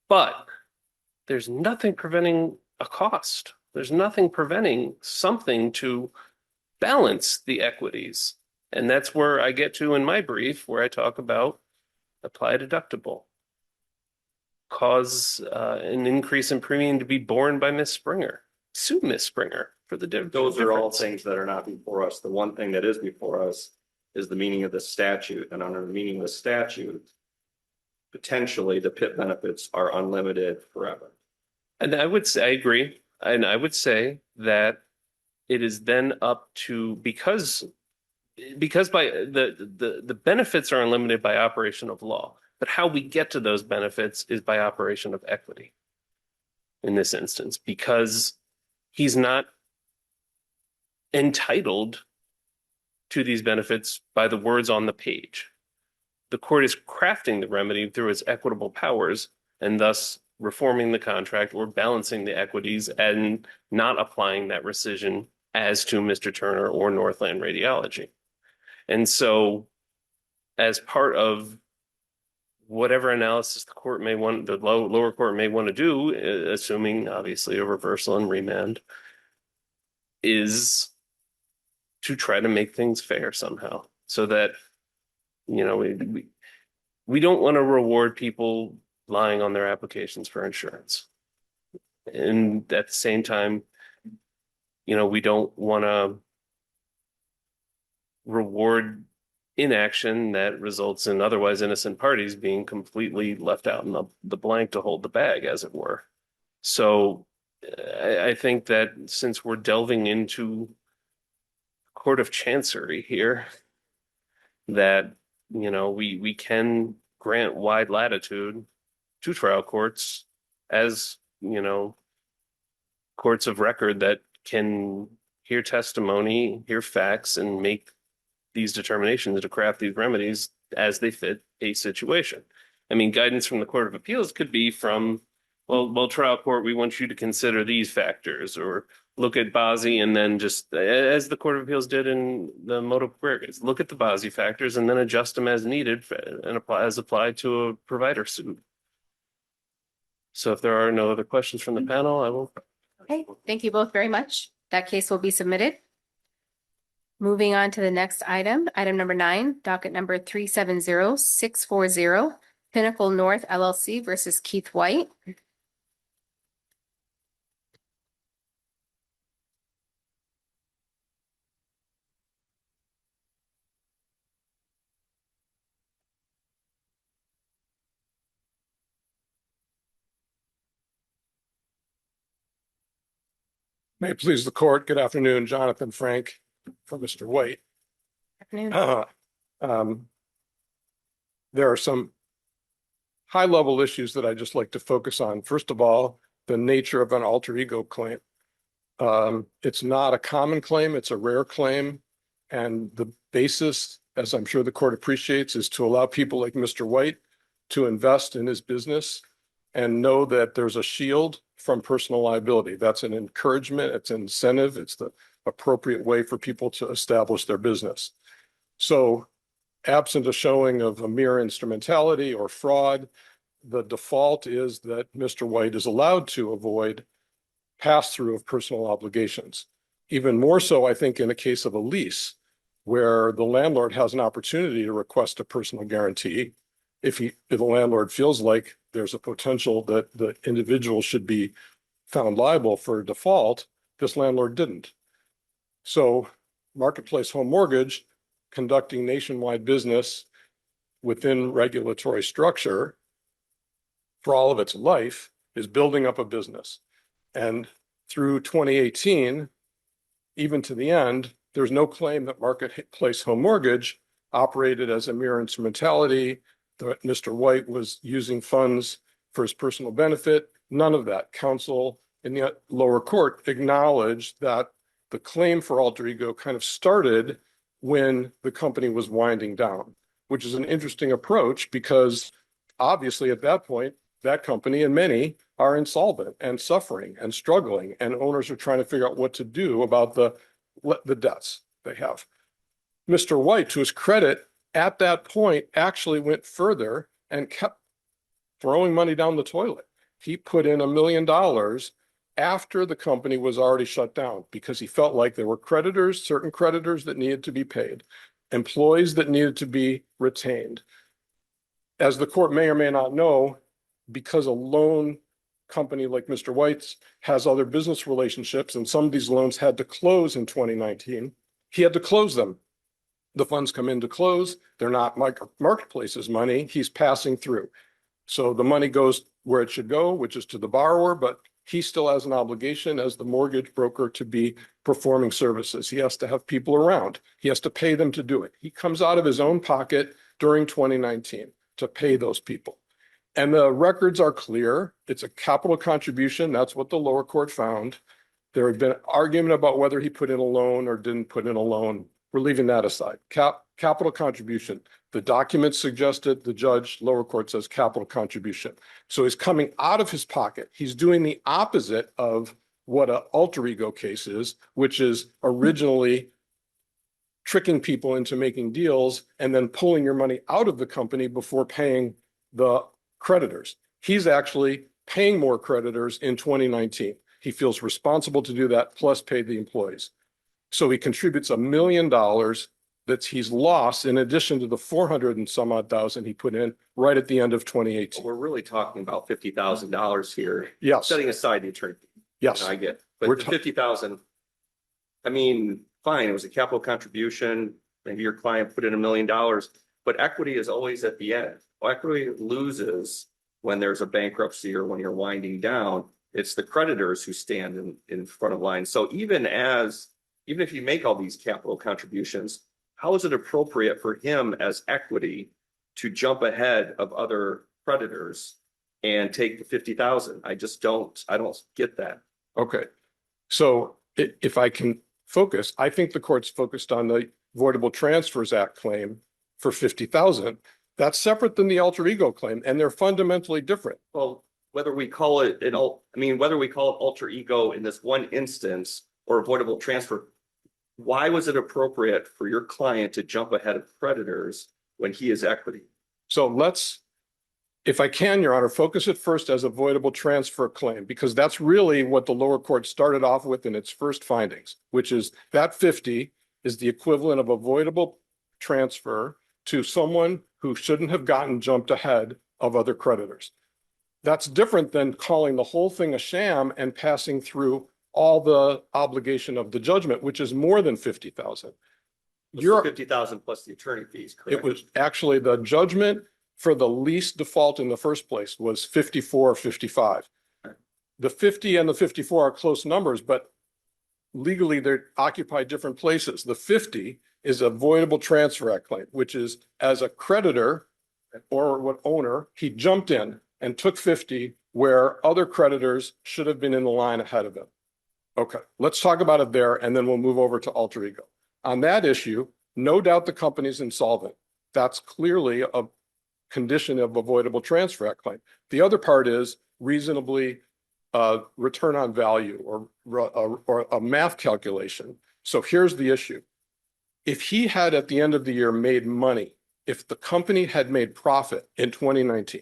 P: but there's nothing preventing a cost. There's nothing preventing something to balance the equities. And that's where I get to in my brief, where I talk about apply deductible. Cause an increase in premium to be borne by Miss Springer. Sue Miss Springer for the difference.
C: Those are all things that are not before us. The one thing that is before us is the meaning of the statute. And under the meaning of the statute, potentially the PIP benefits are unlimited forever.
P: And I would say, I agree. And I would say that it is then up to, because by the benefits are unlimited by operation of law, but how we get to those benefits is by operation of equity in this instance, because he's not entitled to these benefits by the words on the page. The court is crafting the remedy through its equitable powers, and thus reforming the contract or balancing the equities and not applying that rescission as to Mr. Turner or Northland Radiology. And so as part of whatever analysis the court may want, the lower court may want to do, assuming obviously a reversal and remand, is to try to make things fair somehow, so that we don't want to reward people lying on their applications for insurance. And at the same time, we don't want to reward inaction that results in otherwise innocent parties being completely left out in the blank to hold the bag, as it were. So I think that since we're delving into court of chancery here, that we can grant wide latitude to trial courts as courts of record that can hear testimony, hear facts, and make these determinations to craft these remedies as they fit a situation. I mean, guidance from the Court of Appeals could be from, well, trial court, we want you to consider these factors, or look at BASI and then just, as the Court of Appeals did in the motor career case, look at the BASI factors and then adjust them as needed and as applied to a provider suit. So if there are no other questions from the panel, I will.
B: Okay, thank you both very much. That case will be submitted. Moving on to the next item, item number 9, docket number 370640, Pinnacle North LLC versus Keith White.
R: May it please the court. Good afternoon, Jonathan Frank for Mr. White.
B: Afternoon.
R: There are some high-level issues that I just like to focus on. First of all, the nature of an alter ego claim. It's not a common claim, it's a rare claim. And the basis, as I'm sure the court appreciates, is to allow people like Mr. White to invest in his business and know that there's a shield from personal liability. That's an encouragement, it's an incentive, it's the appropriate way for people to establish their business. So absent a showing of a mere instrumentality or fraud, the default is that Mr. White is allowed to avoid pass-through of personal obligations. Even more so, I think, in a case of a lease, where the landlord has an opportunity to request a personal guarantee. If the landlord feels like there's a potential that the individual should be found liable for a default, this landlord didn't. So Marketplace Home Mortgage, conducting nationwide business within regulatory structure for all of its life, is building up a business. And through 2018, even to the end, there's no claim that Marketplace Home Mortgage operated as a mere instrumentality, that Mr. White was using funds for his personal benefit. None of that. Counsel in the lower court acknowledged that the claim for alter ego kind of started when the company was winding down, which is an interesting approach because obviously at that point, that company and many are insolvent and suffering and struggling, and owners are trying to figure out what to do about the debts they have. Mr. White, to his credit, at that point actually went further and kept throwing money down the toilet. He put in $1 million after the company was already shut down because he felt like there were creditors, certain creditors that needed to be paid, employees that needed to be retained. As the court may or may not know, because a loan company like Mr. White's has other business relationships and some of these loans had to close in 2019, he had to close them. The funds come in to close. They're not Marketplace's money. He's passing through. So the money goes where it should go, which is to the borrower, but he still has an obligation as the mortgage broker to be performing services. He has to have people around. He has to pay them to do it. He comes out of his own pocket during 2019 to pay those people. And the records are clear. It's a capital contribution. That's what the lower court found. There had been argument about whether he put in a loan or didn't put in a loan. We're leaving that aside. Capital contribution. The documents suggested, the judge, lower court says capital contribution. So he's coming out of his pocket. He's doing the opposite of what an alter ego case is, which is originally tricking people into making deals and then pulling your money out of the company before paying the creditors. He's actually paying more creditors in 2019. He feels responsible to do that, plus pay the employees. So he contributes $1 million that he's lost in addition to the 400 and some odd thousand he put in right at the end of 2018.
C: We're really talking about $50,000 here.
R: Yes.
C: Setting aside the attorney. fee.
R: Yes.
C: I get,
R: We're
C: but the 50,000, I mean, fine, it was a capital contribution. Maybe your client put in $1 million, but equity is always at the end. Equity loses when there's a bankruptcy or when you're winding down. It's the creditors who stand in front of line. So even if you make all these capital contributions, how is it appropriate for him as equity to jump ahead of other creditors and take the 50,000? I don't get that.
R: Okay. So if I can focus, I think the court's focused on the Voidable Transfers Act claim for 50,000. That's separate than the alter ego claim, and they're fundamentally different.
C: Well, whether we call it whether we call it alter ego in this one instance or avoidable transfer, why was it appropriate for your client to jump ahead of creditors when he is equity?
R: So let's, if I can, Your Honor, focus it first as a voidable transfer claim, because that's really what the lower court started off with in its first findings, which is that 50 is the equivalent of a voidable transfer to someone who shouldn't have gotten jumped ahead of other creditors. That's different than calling the whole thing a sham and passing through all the obligation of the judgment, which is more than 50,000.
C: You're 50,000 plus the attorney fees, correct?
R: It was actually the judgment for the least default in the first place was 54 or 55. The 50 and the 54 are close numbers, but legally they occupy different places. The 50 is a voidable transfer act claim, which is as a creditor or what owner, he jumped in and took 50 where other creditors should have been in the line ahead of him. Okay, let's talk about it there, and then we'll move over to alter ego. On that issue, no doubt the company's insolvent. That's clearly a condition of avoidable transfer act claim. The other part is reasonably return on value or a math calculation. So here's the issue. If he had at the end of the year made money, if the company had made profit in 2019,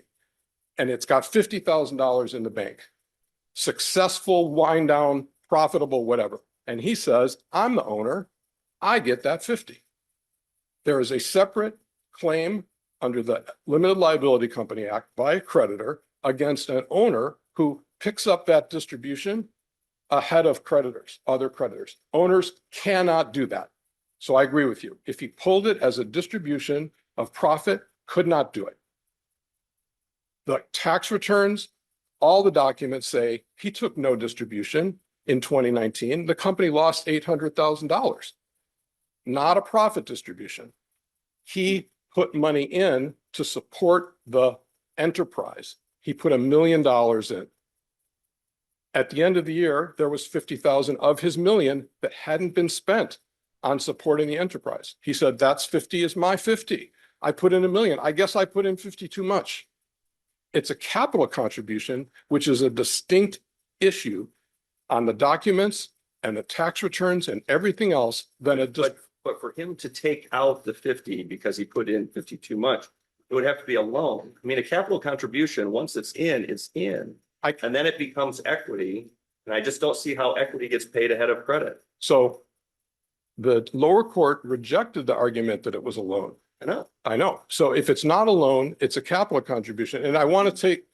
R: and it's got $50,000 in the bank, successful wind down, profitable, whatever, and he says, I'm the owner, I get that 50. There is a separate claim under the Limited Liability Company Act by a creditor against an owner who picks up that distribution ahead of creditors, other creditors. Owners cannot do that. So I agree with you. If he pulled it as a distribution of profit, could not do it. The tax returns, all the documents say he took no distribution in 2019. The company lost $800,000. Not a profit distribution. He put money in to support the enterprise. He put $1 million in. At the end of the year, there was 50,000 of his million that hadn't been spent on supporting the enterprise. He said, that's 50 is my 50. I put in $1 million. I guess I put in 50 too much. It's a capital contribution, which is a distinct issue on the documents and the tax returns and everything else than a
C: But for him to take out the 50 because he put in 50 too much, it would have to be a loan. I mean, a capital contribution, once it's in, and then it becomes equity. And I just don't see how equity gets paid ahead of credit.
R: So the lower court rejected the argument that it was a loan. I know. So if it's not a loan, it's a capital contribution. And I want to take,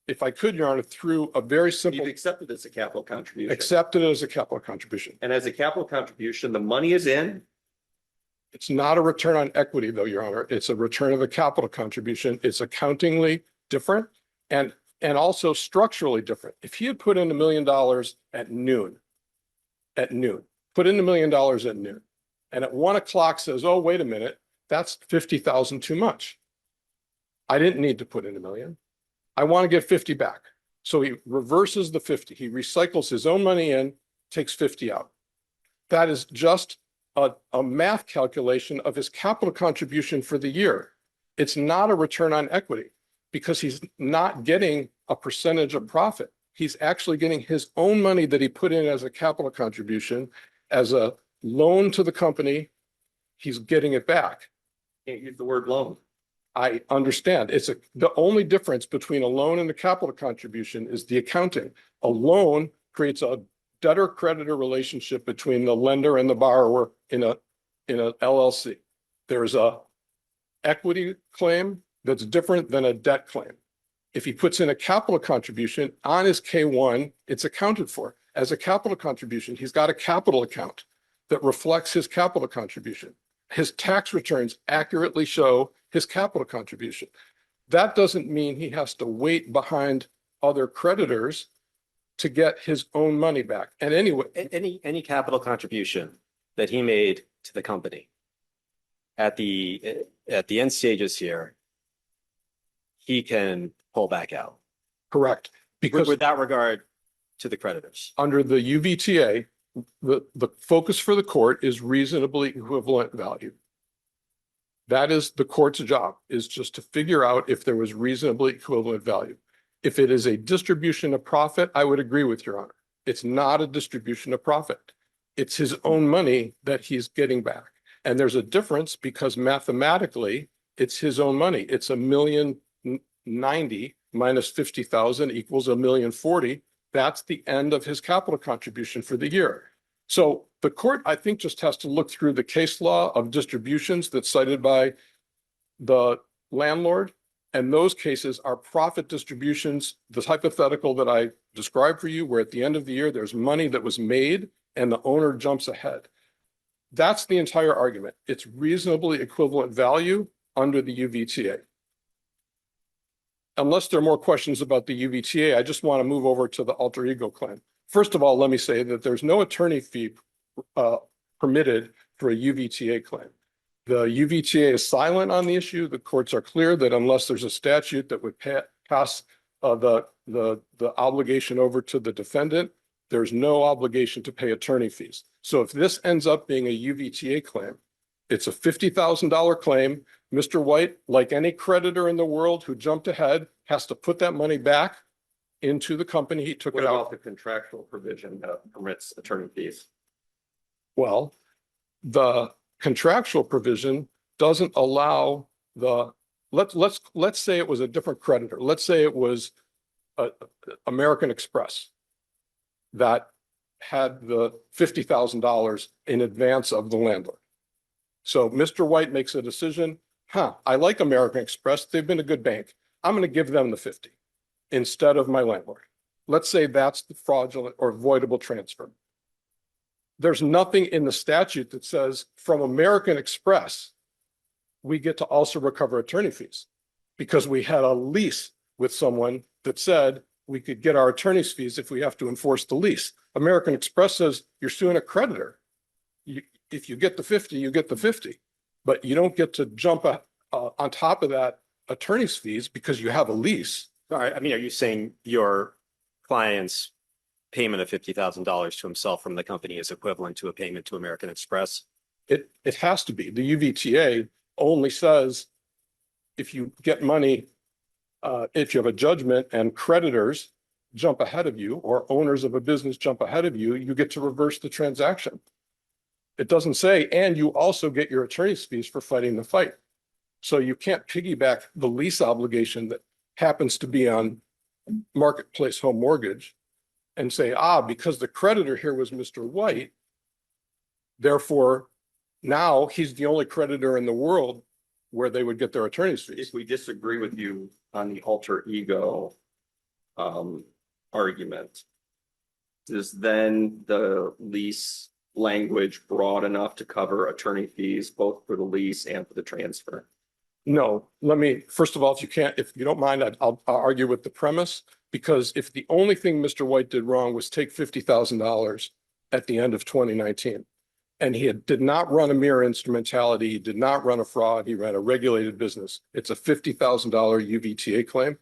R: if I could, Your Honor, through a very simple.
C: You've accepted it as a capital contribution.
R: Accepted it as a capital contribution.
C: And as a capital contribution, the money is in.
R: It's not a return on equity, though, Your Honor. It's a return of a capital contribution. It's accountingly different and also structurally different. If he had put in $1 million at noon, put in $1 million at noon, and at 1 o'clock says, oh, wait a minute, that's 50,000 too much. I didn't need to put in $1 million. I want to get 50 back. So he reverses the 50. He recycles his own money in, takes 50 out. That is just a math calculation of his capital contribution for the year. It's not a return on equity because he's not getting a percentage of profit. He's actually getting his own money that he put in as a capital contribution as a loan to the company. He's getting it back.
C: Can't use the word loan.
R: I understand. The only difference between a loan and a capital contribution is the accounting. A loan creates a debtor-creditor relationship between the lender and the borrower in a LLC. There's a equity claim that's different than a debt claim. If he puts in a capital contribution on his K-1, it's accounted for as a capital contribution. He's got a capital account that reflects his capital contribution. His tax returns accurately show his capital contribution. That doesn't mean he has to wait behind other creditors to get his own money back. And anyway,
E: Any capital contribution that he made to the company at the end stages here, he can pull back out.
R: correct. Because
E: Without regard to the creditors.
R: under the UVTA, the focus for the court is reasonably equivalent value. That is the court's job, is just to figure out if there was reasonably equivalent value. If it is a distribution of profit, I would agree with Your Honor. It's not a distribution of profit. It's his own money that he's getting back. And there's a difference because mathematically, it's his own money. It's $1,090,000 minus 50,000 equals $1,040,000. That's the end of his capital contribution for the year. So the court, I think, just has to look through the case law of distributions that's cited by the landlord. And those cases are profit distributions, this hypothetical that I described for you, where at the end of the year, there's money that was made and the owner jumps ahead. That's the entire argument. It's reasonably equivalent value under the UVTA. Unless there are more questions about the UVTA, I just want to move over to the alter ego claim. First of all, let me say that there's no attorney fee permitted for a UVTA claim. The UVTA is silent on the issue. The courts are clear that unless there's a statute that would pass the obligation over to the defendant, there's no obligation to pay attorney fees. So if this ends up being a UVTA claim, it's a $50,000 claim. Mr. White, like any creditor in the world who jumped ahead, has to put that money back into the company he took
C: What
R: it out.
C: about the contractual provision that permits attorney fees?
R: Well, the contractual provision doesn't allow let's say it was a different creditor. Let's say it was American Express that had the $50,000 in advance of the landlord. So Mr. White makes a decision, I like American Express. They've been a good bank. I'm going to give them the 50 instead of my landlord. Let's say that's the fraudulent or voidable transfer. There's nothing in the statute that says from American Express, we get to also recover attorney fees because we had a lease with someone that said we could get our attorney's fees if we have to enforce the lease. American Express says you're suing a creditor. If you get the 50, you get the 50, but you don't get to jump on top of that attorney's fees because you have a lease.
E: All right. I mean, are you saying your client's payment of $50,000 to himself from the company is equivalent to a payment to American Express?
R: It has to be. The UVTA only says if you get money, if you have a judgment and creditors jump ahead of you or owners of a business jump ahead of you, you get to reverse the transaction. It doesn't say, and you also get your attorney's fees for fighting the fight. So you can't piggyback the lease obligation that happens to be on Marketplace Home Mortgage and say, because the creditor here was Mr. White, therefore now he's the only creditor in the world where they would get their attorney's fees.
C: If we disagree with you on the alter ego argument, is then the lease language broad enough to cover attorney fees, both for the lease and for the transfer?
R: No, first of all, if you don't mind, I'll argue with the premise, because if the only thing Mr. White did wrong was take $50,000 at the end of 2019, and he did not run a mere instrumentality, he did not run a fraud, he ran a regulated business, it's a $50,000 UVTA claim,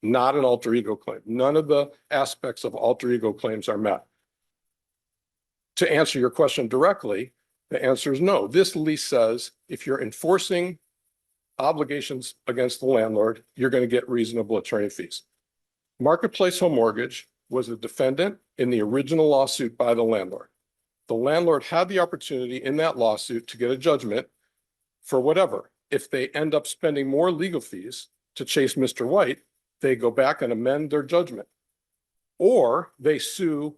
R: not an alter ego claim. None of the aspects of alter ego claims are met. To answer your question directly, the answer is no. This lease says if you're enforcing obligations against the landlord, you're going to get reasonable attorney fees. Marketplace Home Mortgage was a defendant in the original lawsuit by the landlord. The landlord had the opportunity in that lawsuit to get a judgment for whatever. If they end up spending more legal fees to chase Mr. White, they go back and amend their judgment. Or they sue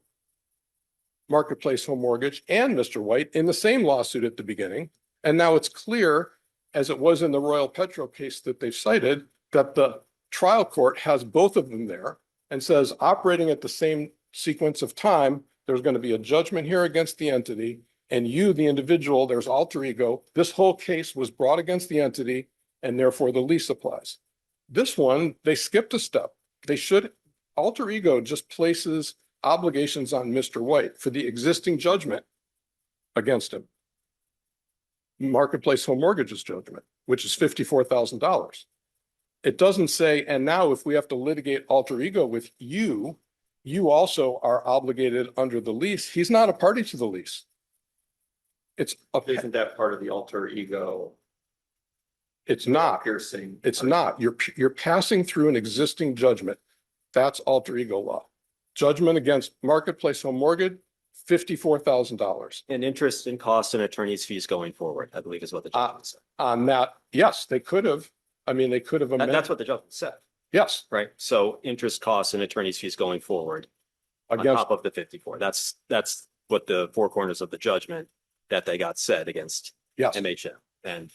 R: Marketplace Home Mortgage and Mr. White in the same lawsuit at the beginning. And now it's clear as it was in the Royal Petro case that they've cited, that the trial court has both of them there and says, operating at the same sequence of time, there's going to be a judgment here against the entity, and you, the individual, there's alter ego. This whole case was brought against the entity, and therefore the lease applies. This one, they skipped a step. They should, alter ego just places obligations on Mr. White for the existing judgment against him. Marketplace Home Mortgage's judgment, which is $54,000. It doesn't say, and now if we have to litigate alter ego with you, you also are obligated under the lease. He's not a party to the lease. It's a,
C: Isn't that part of the alter ego
R: it's not.
C: piercing?
R: It's not. You're passing through an existing judgment. That's alter ego law. Judgment against Marketplace Home Mortgage, $54,000.
E: And interest and costs and attorney's fees going forward, I believe is what the judgment said.
R: On that, yes, they could have. I mean, they could have amended.
E: That's what the judgment said,
R: Yes,
E: right? So interest costs and attorney's fees going forward on
R: against,
E: top of the 54. That's what the four corners of the judgment that they got said against
R: yes,
E: MHM. And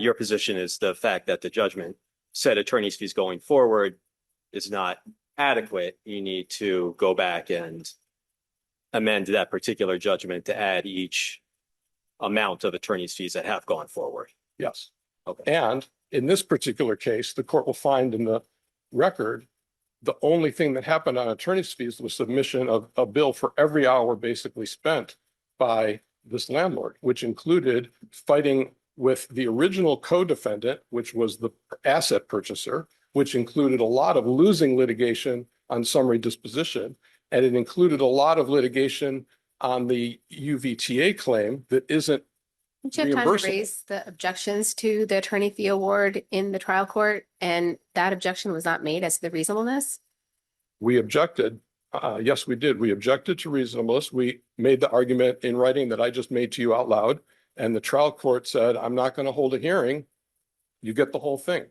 E: your position is the fact that the judgment said attorney's fees going forward is not adequate. You need to go back and amend that particular judgment to add each amount of attorney's fees that have gone forward.
R: yes.
E: Okay.
R: And in this particular case, the court will find in the record, the only thing that happened on attorney's fees was submission of a bill for every hour basically spent by this landlord, which included fighting with the original co-defendant, which was the asset purchaser, which included a lot of losing litigation on summary disposition. And it included a lot of litigation on the UVTA claim that isn't
B: Did you have time to
R: reimbursable.
B: raise the objections to the attorney fee award in the trial court? And that objection was not made as to the reasonableness?
R: We objected. Yes, we did. We objected to reasonableness. We made the argument in writing that I just made to you out loud. And the trial court said, I'm not going to hold a hearing. You get the whole thing.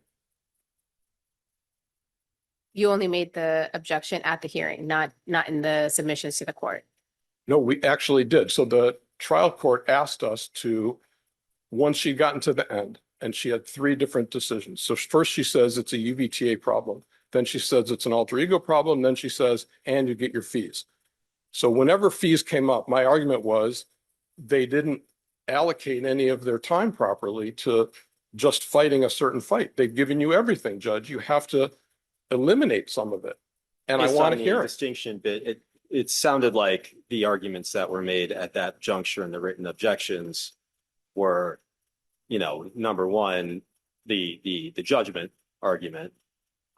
B: You only made the objection at the hearing, not in the submissions to the court.
R: No, we actually did. So the trial court asked us to, once she got into the end, and she had three different decisions. So first she says it's a UVTA problem. Then she says it's an alter ego problem. Then she says, and you get your fees. So whenever fees came up, my argument was they didn't allocate any of their time properly to just fighting a certain fight. They've given you everything, Judge. You have to eliminate some of it. And I
E: Based
R: want
E: on
R: to
E: the
R: hear it.
E: distinction bit, it sounded like the arguments that were made at that juncture in the written objections were, number one, the judgment argument,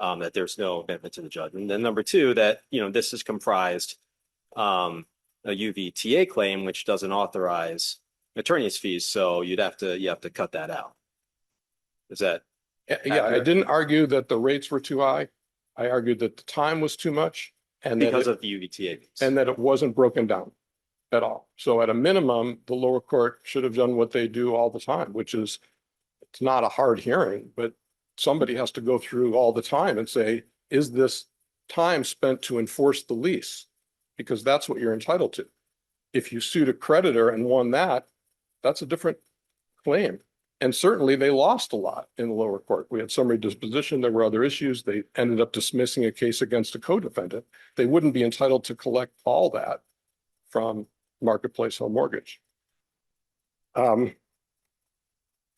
E: that there's no amendment to the judgment. Then number two, that, this is comprised a UVTA claim, which doesn't authorize attorney's fees. So you have to cut that out. Is that?
R: Yeah, I didn't argue that the rates were too high. I argued that the time was too much and that
E: Because
R: it-
E: of the UVTA fees.
R: and that it wasn't broken down at all. So at a minimum, the lower court should have done what they do all the time, which is it's not a hard hearing, but somebody has to go through all the time and say, is this time spent to enforce the lease? Because that's what you're entitled to. If you sued a creditor and won that, that's a different claim. And certainly they lost a lot in the lower court. We had summary disposition. There were other issues. They ended up dismissing a case against a co-defendant. They wouldn't be entitled to collect all that from Marketplace Home Mortgage.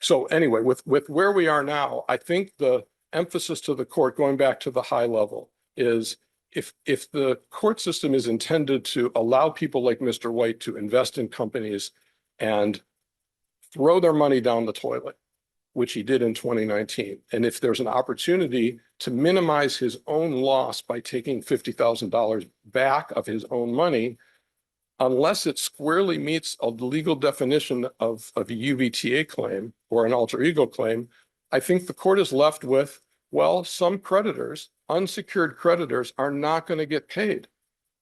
R: So anyway, with where we are now, I think the emphasis to the court, going back to the high level, is if the court system is intended to allow people like Mr. White to invest in companies and throw their money down the toilet, which he did in 2019. And if there's an opportunity to minimize his own loss by taking $50,000 back of his own money, unless it squarely meets a legal definition of a UVTA claim or an alter ego claim, I think the court is left with, well, some creditors, unsecured creditors, are not going to get paid.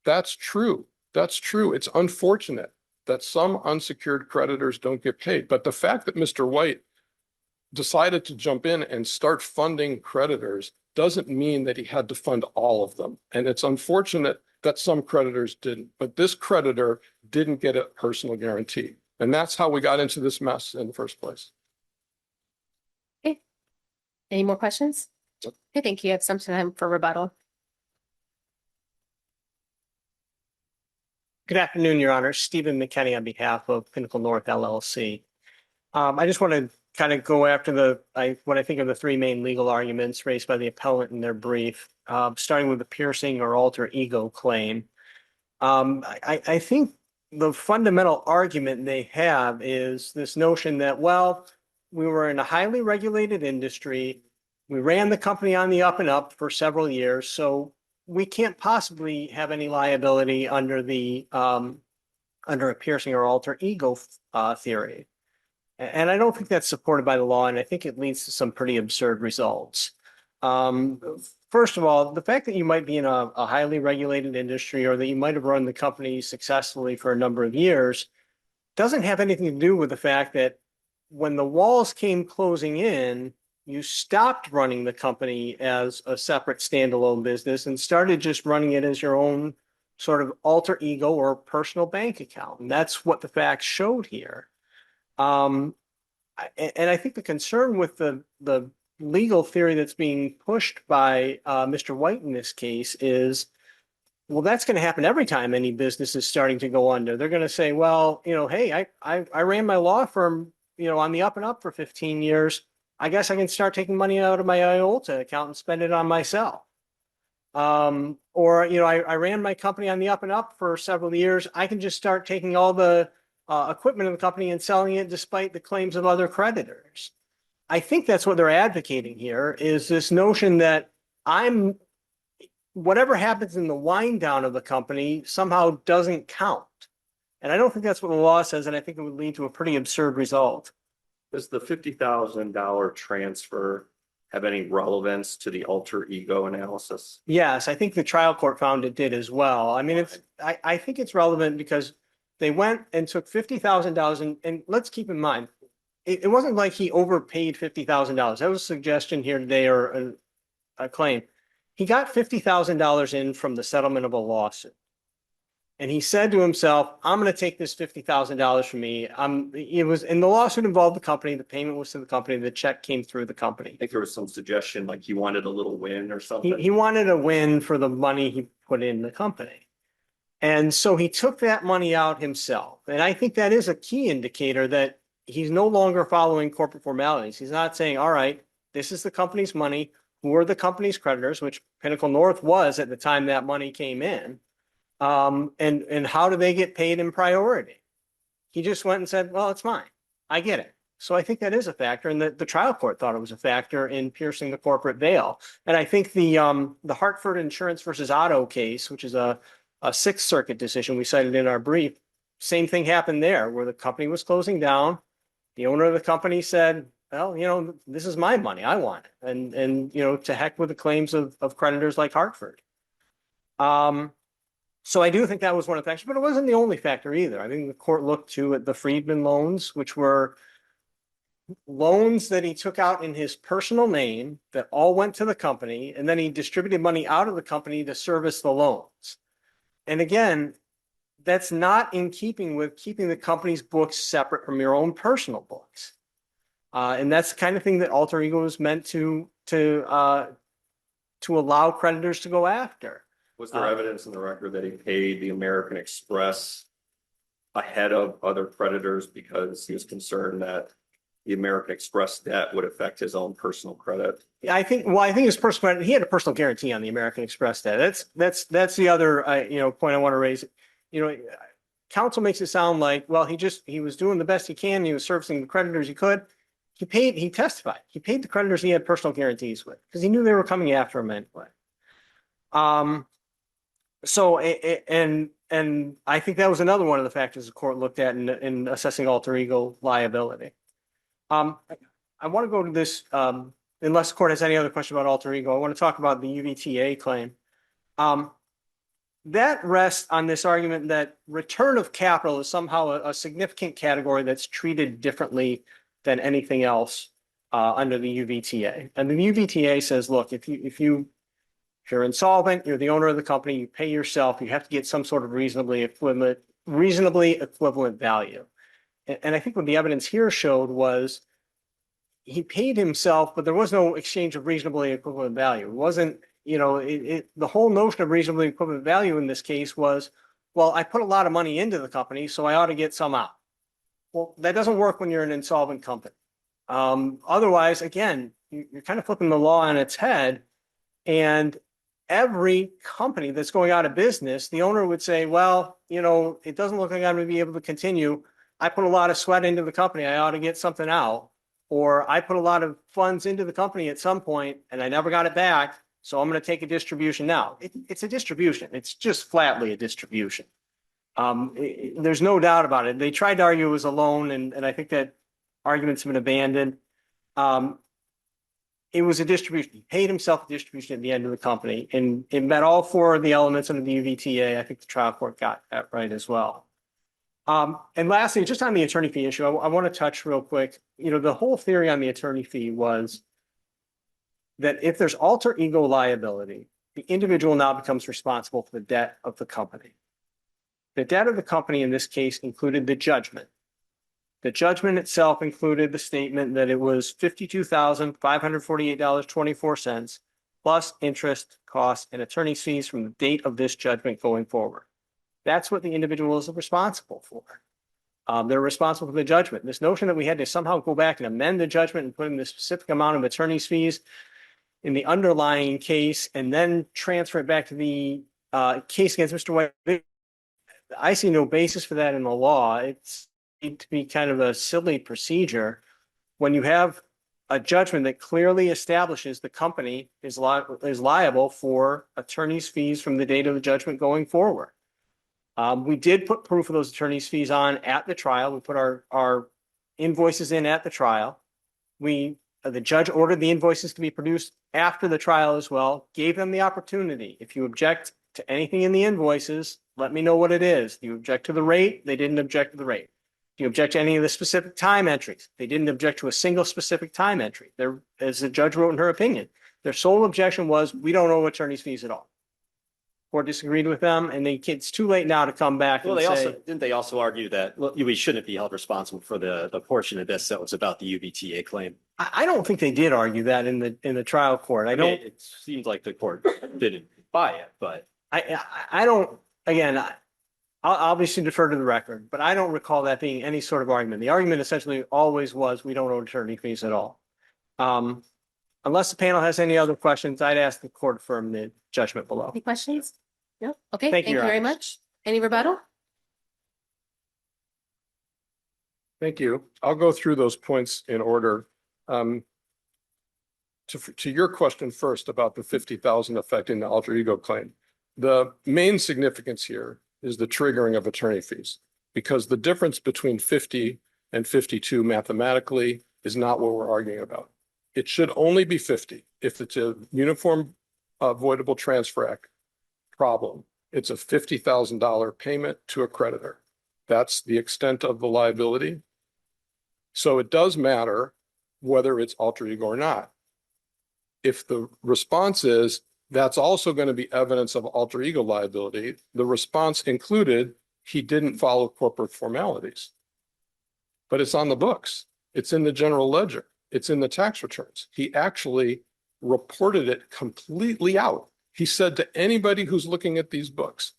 R: That's true. That's true. It's unfortunate that some unsecured creditors don't get paid. But the fact that Mr. White decided to jump in and start funding creditors doesn't mean that he had to fund all of them. And it's unfortunate that some creditors didn't, but this creditor didn't get a personal guarantee. And that's how we got into this mess in the first place.
B: Any more questions? I think you have some time for rebuttal.
S: Good afternoon, Your Honor. Stephen McKenney on behalf of Pinnacle North LLC. I just want to kind of go after what I think are the three main legal arguments raised by the appellant in their brief, starting with the piercing or alter ego claim. I think the fundamental argument they have is this notion that, well, we were in a highly regulated industry. We ran the company on the up and up for several years, so we can't possibly have any liability under a piercing or alter ego theory. And I don't think that's supported by the law, and I think it leads to some pretty absurd results. First of all, the fact that you might be in a highly regulated industry or that you might have run the company successfully for a number of years doesn't have anything to do with the fact that when the walls came closing in, you stopped running the company as a separate standalone business and started just running it as your own sort of alter ego or personal bank account. And that's what the facts showed here. And I think the concern with the legal theory that's being pushed by Mr. White in this case is, well, that's going to happen every time any business is starting to go under. They're going to say, well, hey, I ran my law firm, on the up and up for 15 years. I guess I can start taking money out of my IOLTA account and spend it on myself. Or, I ran my company on the up and up for several years. I can just start taking all the equipment of the company and selling it despite the claims of other creditors. I think that's what they're advocating here is this notion that whatever happens in the wind down of the company somehow doesn't count. And I don't think that's what the law says, and I think it would lead to a pretty absurd result.
C: Does the $50,000 transfer have any relevance to the alter ego analysis?
S: Yes, I think the trial court found it did as well. I mean, I think it's relevant because they went and took $50,000, and let's keep in mind, it wasn't like he overpaid $50,000. That was a suggestion here today or a claim. He got $50,000 in from the settlement of a lawsuit. And he said to himself, I'm going to take this $50,000 from me. And the lawsuit involved the company. The payment was to the company. The check came through the company.
C: I think there was some suggestion like he wanted a little win or something.
S: He wanted a win for the money he put in the company. And so he took that money out himself. And I think that is a key indicator that he's no longer following corporate formalities. He's not saying, all right, this is the company's money. Who are the company's creditors, which Pinnacle North was at the time that money came in. And how do they get paid in priority? He just went and said, well, it's mine. I get it. So I think that is a factor, and the trial court thought it was a factor in piercing the corporate veil. And I think the Hartford Insurance versus Otto case, which is a Sixth Circuit decision we cited in our brief, same thing happened there, where the company was closing down. The owner of the company said, well, this is my money. I want it. And to heck with the claims of creditors like Hartford. So I do think that was one of the factors, but it wasn't the only factor either. I think the court looked at the Friedman loans, which were loans that he took out in his personal name that all went to the company, and then he distributed money out of the company to service the loans. And again, that's not in keeping with keeping the company's books separate from your own personal books. And that's the kind of thing that alter ego is meant to allow creditors to go after.
C: Was there evidence in the record that he paid the American Express ahead of other creditors because he was concerned that the American Express debt would affect his own personal credit?
S: Yeah, I think his personal credit, he had a personal guarantee on the American Express debt. That's the other point I want to raise. Counsel makes it sound like, well, he was doing the best he can. He was servicing the creditors he could. He testified. He paid the creditors he had personal guarantees with because he knew they were coming after him anyway. So, and I think that was another one of the factors the court looked at in assessing alter ego liability. I want to go to this, unless the court has any other question about alter ego, I want to talk about the UVTA claim. That rests on this argument that return of capital is somehow a significant category that's treated differently than anything else under the UVTA. And the UVTA says, look, if you're insolvent, you're the owner of the company, you pay yourself, you have to get some sort of reasonably equivalent value. And I think what the evidence here showed was he paid himself, but there was no exchange of reasonably equivalent value. It wasn't, the whole notion of reasonably equivalent value in this case was, well, I put a lot of money into the company, so I ought to get some out. Well, that doesn't work when you're an insolvent company. Otherwise, again, you're kind of flipping the law on its head. And every company that's going out of business, the owner would say, well, it doesn't look like I'm going to be able to continue. I put a lot of sweat into the company. I ought to get something out. Or I put a lot of funds into the company at some point and I never got it back. So I'm going to take a distribution now. It's a distribution. It's just flatly a distribution. There's no doubt about it. They tried to argue it was a loan, and I think that arguments have been abandoned. It was a distribution. He paid himself a distribution at the end of the company, and it met all four of the elements under the UVTA. I think the trial court got that right as well. And lastly, just on the attorney fee issue, I want to touch real quick. The whole theory on the attorney fee was that if there's alter ego liability, the individual now becomes responsible for the debt of the company. The debt of the company in this case included the judgment. The judgment itself included the statement that it was $52,548.24 plus interest, costs, and attorney's fees from the date of this judgment going forward. That's what the individual is responsible for. They're responsible for the judgment. This notion that we had to somehow go back and amend the judgment and put in the specific amount of attorney's fees in the underlying case and then transfer it back to the case against Mr. White, I see no basis for that in the law. It's to be kind of a silly procedure when you have a judgment that clearly establishes the company is liable for attorney's fees from the date of the judgment going forward. We did put proof of those attorney's fees on at the trial. We put our invoices in at the trial. The judge ordered the invoices to be produced after the trial as well, gave them the opportunity. If you object to anything in the invoices, let me know what it is. Do you object to the rate? They didn't object to the rate. Do you object to any of the specific time entries? They didn't object to a single specific time entry. As the judge wrote in her opinion, their sole objection was, we don't owe attorney's fees at all. Court disagreed with them, and it's too late now to come back and say.
E: Didn't they also argue that we shouldn't be held responsible for the portion of this that was about the UVTA claim?
S: I don't think they did argue that in the trial court.
E: It seems like the court didn't buy it, but
S: I don't. Again, I'll obviously defer to the record, but I don't recall that being any sort of argument. The argument essentially always was we don't owe attorney fees at all. Unless the panel has any other questions, I'd ask the court to affirm the judgment below.
B: Any questions? No? Okay,
S: Thank
B: thank
S: you,
B: you very
S: Your
B: much. Any rebuttal?
R: Thank you. I'll go through those points in order. To your question first about the 50,000 affecting the alter ego claim. The main significance here is the triggering of attorney fees, because the difference between 50 and 52 mathematically is not what we're arguing about. It should only be 50 if it's a uniform avoidable transfer act problem. It's a $50,000 payment to a creditor. That's the extent of the liability. So it does matter whether it's alter ego or not. If the response is that's also going to be evidence of alter ego liability, the response included he didn't follow corporate formalities. But it's on the books. It's in the general ledger. It's in the tax returns. He actually reported it completely out. He said to anybody who's looking at these books,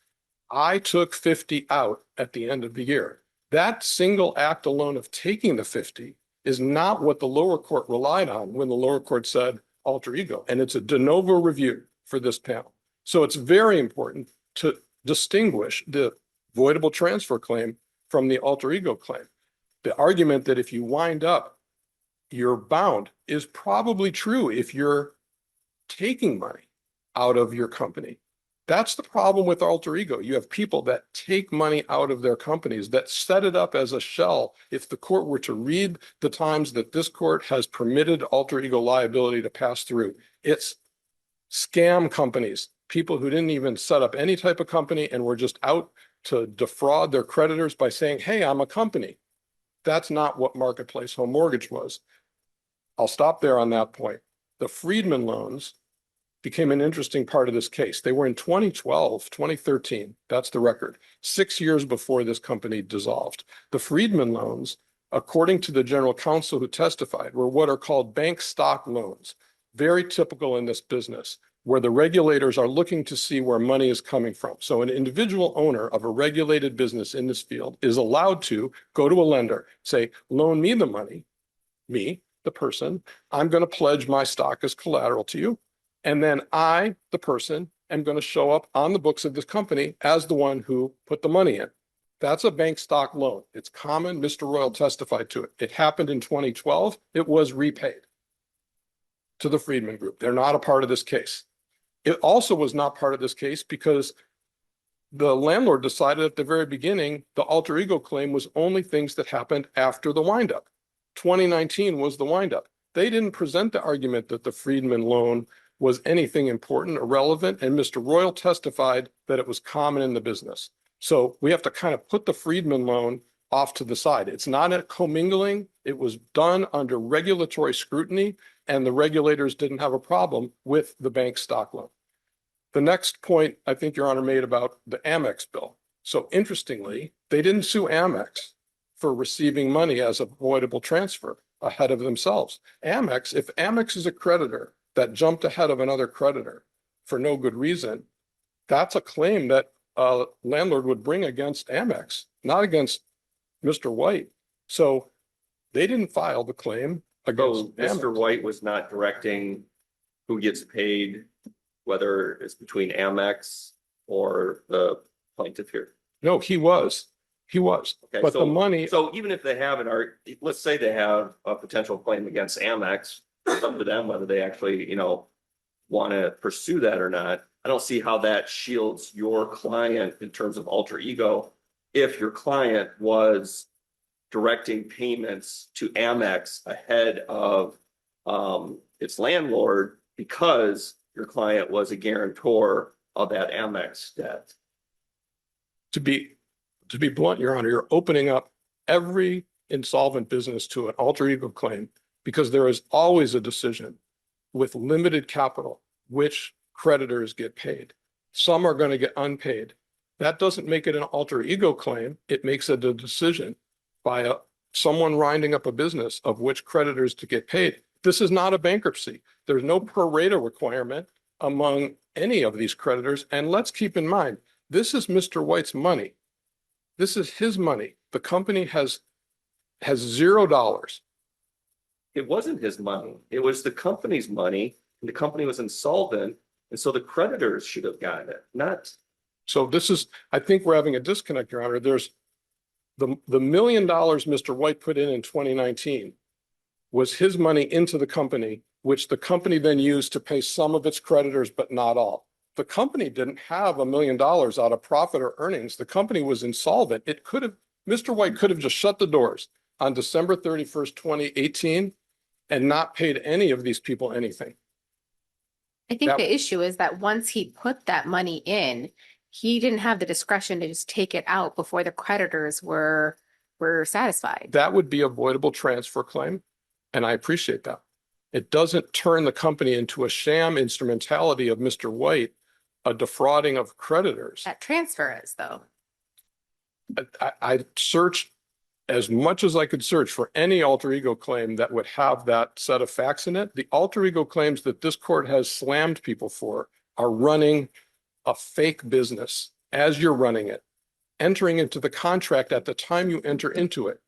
R: I took 50 out at the end of the year. That single act alone of taking the 50 is not what the lower court relied on when the lower court said alter ego. And it's a de novo review for this panel. So it's very important to distinguish the voidable transfer claim from the alter ego claim. The argument that if you wind up, you're bound is probably true if you're taking money out of your company. That's the problem with alter ego. You have people that take money out of their companies, that set it up as a shell. If the court were to read the times that this court has permitted alter ego liability to pass through, it's scam companies, people who didn't even set up any type of company and were just out to defraud their creditors by saying, hey, I'm a company. That's not what Marketplace Home Mortgage was. I'll stop there on that point. The Friedman loans became an interesting part of this case. They were in 2012, 2013. That's the record. 6 years before this company dissolved. The Friedman loans according to the general counsel who testified, were what are called bank stock loans. Very typical in this business, where the regulators are looking to see where money is coming from. So an individual owner of a regulated business in this field is allowed to go to a lender, say, loan me the money, me, the person, I'm going to pledge my stock as collateral to you. And then I, the person, am going to show up on the books of this company as the one who put the money in. That's a bank stock loan. It's common. Mr. Royal testified to it. It happened in 2012. It was repaid to the Friedman Group. They're not a part of this case. It also was not part of this case because the landlord decided at the very beginning the alter ego claim was only things that happened after the windup. 2019 was the windup. They didn't present the argument that the Friedman loan was anything important or relevant, and Mr. Royal testified that it was common in the business. So we have to kind of put the Friedman loan off to the side. It's not a commingling. It was done under regulatory scrutiny, and the regulators didn't have a problem with the bank stock loan. The next point I think Your Honor made about the Amex bill. So interestingly, they didn't sue Amex for receiving money as a voidable transfer ahead of themselves. Amex, if Amex is a creditor that jumped ahead of another creditor for no good reason, that's a claim that a landlord would bring against Amex, not against Mr. White. So they didn't file the claim against
C: So Mr.
R: Amex.
C: White was not directing who gets paid, whether it's between Amex or the plaintiff here.
R: No, he was. He was.
C: Okay,
R: But
C: so
R: the money,
C: So even if they have let's say they have a potential claim against Amex, it's up to them whether they actually, want to pursue that or not. I don't see how that shields your client in terms of alter ego if your client was directing payments to Amex ahead of its landlord because your client was a guarantor of that Amex debt.
R: to be blunt, Your Honor, you're opening up every insolvent business to an alter ego claim because there is always a decision with limited capital which creditors get paid. Some are going to get unpaid. That doesn't make it an alter ego claim. It makes it a decision by someone winding up a business of which creditors to get paid. This is not a bankruptcy. There's no pro rata requirement among any of these creditors. And let's keep in mind, this is Mr. White's money. This is his money. The company has $0.
C: It wasn't his money. It was the company's money, and the company was insolvent. And so the creditors should have gotten it, not.
R: So I think we're having a disconnect, Your Honor. There's the $1 million Mr. White put in 2019 was his money into the company, which the company then used to pay some of its creditors, but not all. The company didn't have $1 million out of profit or earnings. The company was insolvent. Mr. White could have just shut the doors on December 31st, 2018 and not paid any of these people anything.
B: I think the issue is that once he put that money in, he didn't have the discretion to just take it out before the creditors were satisfied.
R: That would be a voidable transfer claim, and I appreciate that. It doesn't turn the company into a sham instrumentality of Mr. White, a defrauding of creditors.
B: That transfer is, though.
R: I searched as much as I could search for any alter ego claim that would have that set of facts in it. The alter ego claims that this court has slammed people for are running a fake business as you're running it, entering into the contract at the time you enter into it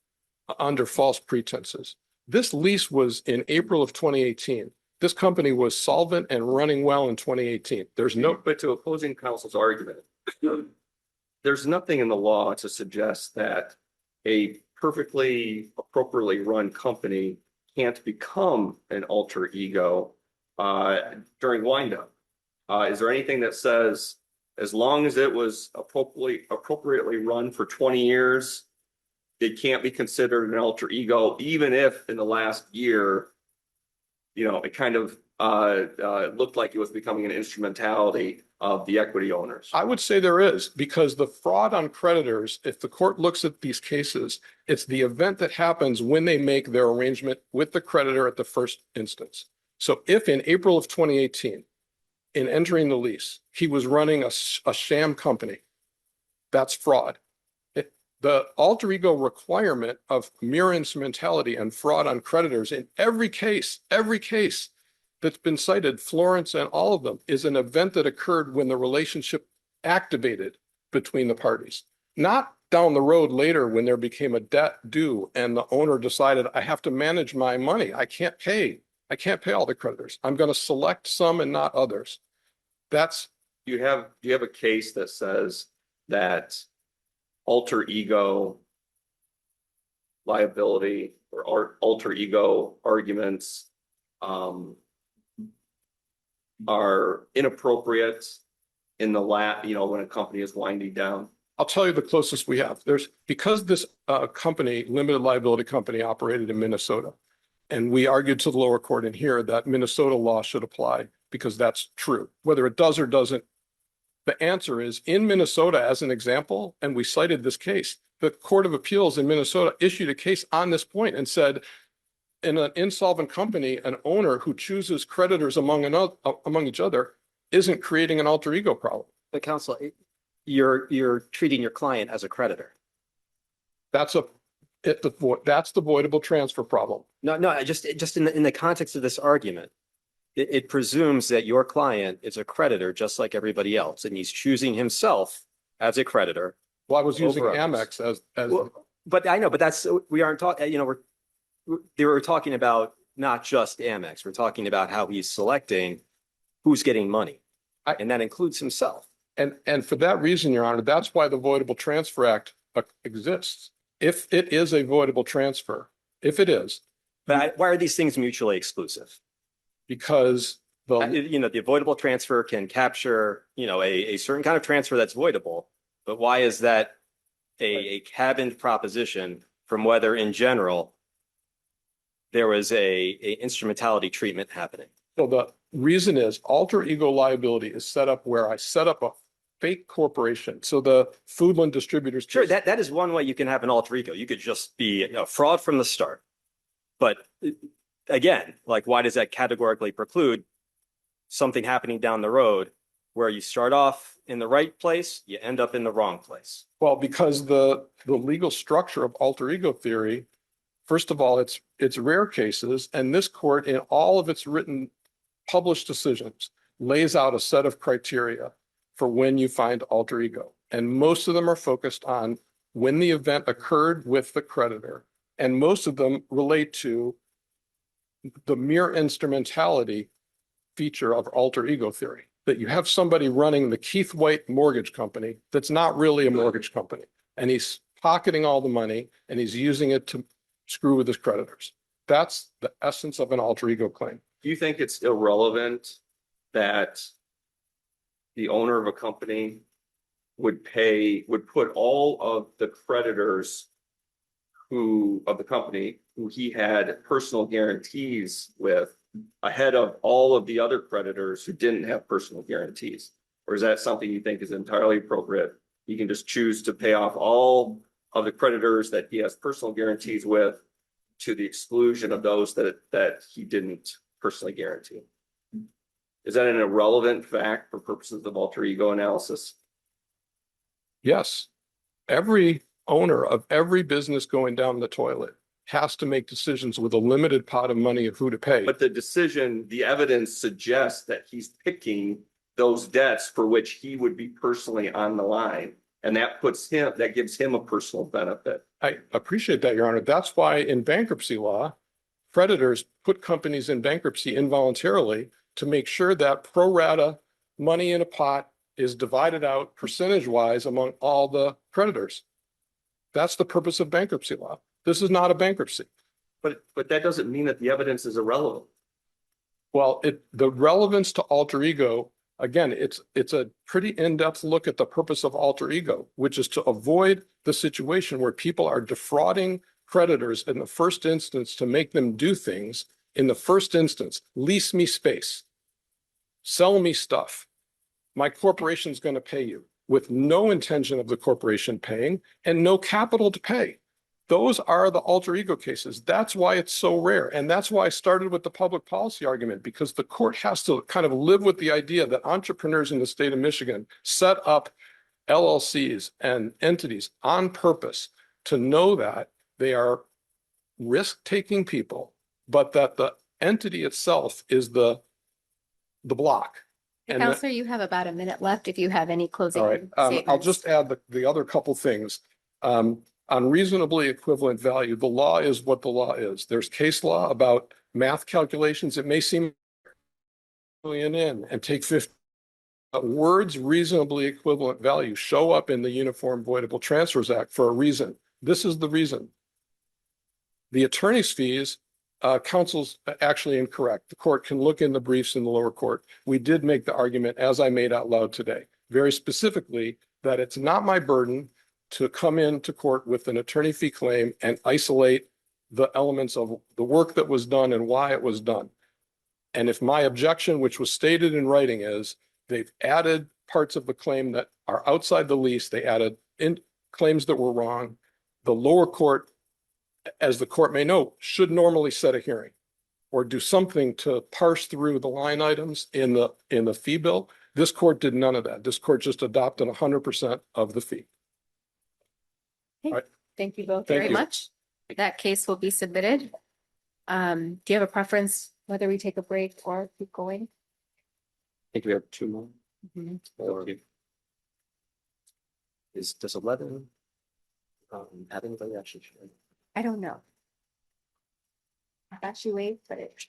R: under false pretenses. This lease was in April of 2018. This company was solvent and running well in 2018.
C: But to opposing counsel's argument, there's nothing in the law to suggest that a perfectly appropriately run company can't become an alter ego during windup. Is there anything that says as long as it was appropriately run for 20 years, it can't be considered an alter ego, even if in the last year, it kind of looked like it was becoming an instrumentality of the equity owners?
R: I would say there is, because the fraud on creditors, if the court looks at these cases, it's the event that happens when they make their arrangement with the creditor at the first instance. So if in April of 2018, in entering the lease, he was running a sham company, that's fraud. the alter ego requirement of mere instrumentality and fraud on creditors in every case that's been cited, Florence and all of them, is an event that occurred when the relationship activated between the parties, not down the road later when there became a debt due and the owner decided, I have to manage my money. I can't pay all the creditors. I'm going to select some and not others. That's
C: Do you have a case that says that alter ego liability or alter ego arguments are inappropriate in the when a company is winding down?
R: I'll tell you the closest we have. Because this company, limited liability company, operated in Minnesota, and we argued to the lower court in here that Minnesota law should apply because that's true. Whether it does or doesn't, the answer is in Minnesota, as an example, and we cited this case, the Court of Appeals in Minnesota issued a case on this point and said, in an insolvent company, an owner who chooses creditors among each other isn't creating an alter ego problem.
E: But counsel, you're treating your client as a creditor.
R: That's the voidable transfer problem.
E: No, just in the context of this argument, it presumes that your client is a creditor just like everybody else, and he's choosing himself as a creditor.
R: Well, I was using
E: over
R: Amex
E: others.
R: as
E: Well, but I know, but we aren't talking. We're talking about not just Amex. We're talking about how he's selecting who's getting money, and that includes himself.
R: And for that reason, Your Honor, that's why the Voidable Transfer Act exists. If it is a voidable transfer, if it is.
E: But why are these things mutually exclusive?
R: Because
E: the avoidable transfer can capture, a certain kind of transfer that's voidable. But why is that a cabined proposition from whether in general there was a instrumentality treatment happening?
R: So the reason is alter ego liability is set up where I set up a fake corporation. So the Foodland distributors.
E: Sure, that is one way you can have an alter ego. You could just be a fraud from the start. But again, why does that categorically preclude something happening down the road where you start off in the right place, you end up in the wrong place?
R: Well, because the legal structure of alter ego theory, first of all, it's rare cases, and this court in all of its written published decisions lays out a set of criteria for when you find alter ego. And most of them are focused on when the event occurred with the creditor. And most of them relate to the mere instrumentality feature of alter ego theory, that you have somebody running the Keith White mortgage company that's not really a mortgage company. And he's pocketing all the money and he's using it to screw with his creditors. That's the essence of an alter ego claim.
C: Do you think it's irrelevant that the owner of a company would put all of the creditors of the company who he had personal guarantees with ahead of all of the other creditors who didn't have personal guarantees? Or is that something you think is entirely appropriate? He can just choose to pay off all of the creditors that he has personal guarantees with to the exclusion of those that he didn't personally guarantee. Is that an irrelevant fact for purposes of alter ego analysis?
R: Yes. Every owner of every business going down the toilet has to make decisions with a limited pot of money of who to pay.
C: But the evidence suggests that he's picking those debts for which he would be personally on the line. And that gives him a personal benefit.
R: I appreciate that, Your Honor. That's why in bankruptcy law, creditors put companies in bankruptcy involuntarily to make sure that pro rata money in a pot is divided out percentage-wise among all the creditors. That's the purpose of bankruptcy law. This is not a bankruptcy.
C: But that doesn't mean that the evidence is irrelevant.
R: Well, the relevance to alter ego, again, it's a pretty in-depth look at the purpose of alter ego, which is to avoid the situation where people are defrauding creditors in the first instance to make them do things in the first instance. Lease me space, sell me stuff. My corporation's going to pay you with no intention of the corporation paying and no capital to pay. Those are the alter ego cases. That's why it's so rare. And that's why I started with the public policy argument, because the court has to kind of live with the idea that entrepreneurs in the state of Michigan set up LLCs and entities on purpose to know that they are risk-taking people, but that the entity itself is the block. And that-
B: Counselor, you have about a minute left if you have any closing
R: all right,
B: statements.
R: I'll just add the other couple things. On reasonably equivalent value, the law is what the law is. There's case law about math calculations. It may seem million in and take 50. But words reasonably equivalent value show up in the Uniform Voidable Transfers Act for a reason. This is the reason. The attorney's fees, counsel's actually incorrect. The court can look in the briefs in the lower court. We did make the argument, as I made out loud today, very specifically, that it's not my burden to come into court with an attorney fee claim and isolate the elements of the work that was done and why it was done. And if my objection, which was stated in writing, is they've added parts of the claim that are outside the lease, they added in claims that were wrong, the lower court, as the court may know, should normally set a hearing or do something to parse through the line items in the fee bill. This court did none of that. This court just adopted 100% of the fee.
B: Okay.
R: All right.
B: Thank you both
R: Thank
B: very
R: you.
B: much. That case will be submitted. Do you have a preference whether we take a break or keep going?
E: I think we have 2 more.
B: Mhm.
E: Or does 11 have anybody actually?
B: I don't know. I thought she waved, but it.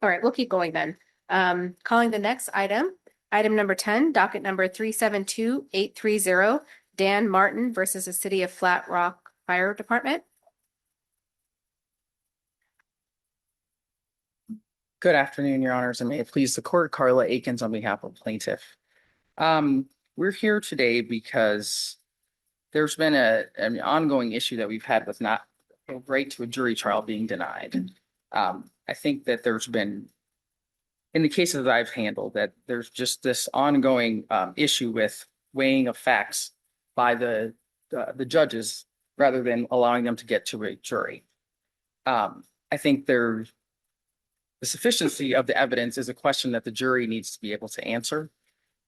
B: All right, we'll keep going then. Calling the next item, item number 10, docket number 372830, Dan Martin versus the City of Flat Rock Fire Department.
T: Good afternoon, Your Honors, and may it please the court, Carla Akins on behalf of plaintiff. We're here today because there's been an ongoing issue that we've had with not a right to a jury trial being denied. I think that there's been, in the cases that I've handled, that there's just this ongoing issue with weighing of facts by the judges rather than allowing them to get to a jury. I think the sufficiency of the evidence is a question that the jury needs to be able to answer.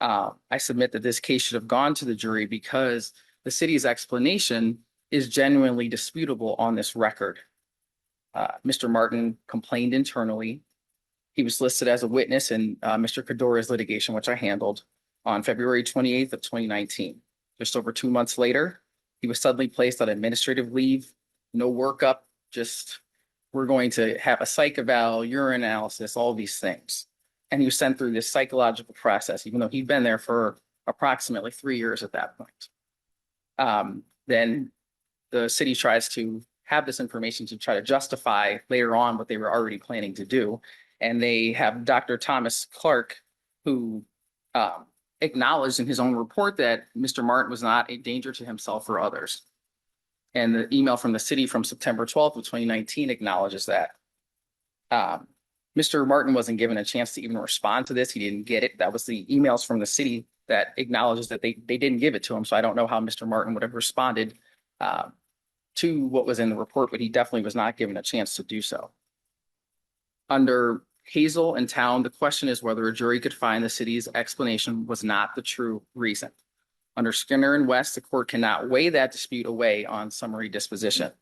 T: I submit that this case should have gone to the jury because the city's explanation is genuinely disputable on this record. Mr. Martin complained internally. He was listed as a witness in Mr. Cadora's litigation, which I handled on February 28th of 2019. Just over 2 months later, he was suddenly placed on administrative leave, no workup, just we're going to have a psych eval, urine analysis, all these things. And he was sent through this psychological process, even though he'd been there for approximately 3 years at that point. Then the city tries to have this information to try to justify later on what they were already planning to do. And they have Dr. Thomas Clark, who acknowledged in his own report that Mr. Martin was not a danger to himself or others. And the email from the city from September 12th of 2019 acknowledges that. Mr. Martin wasn't given a chance to even respond to this. He didn't get it. That was the emails from the city that acknowledges that they didn't give it to him. So I don't know how Mr. Martin would have responded to what was in the report, but he definitely was not given a chance to do so. Under Hazel and Town, the question is whether a jury could find the city's explanation was not the true reason. Under Skinner and West, the court cannot weigh that dispute away on summary disposition. I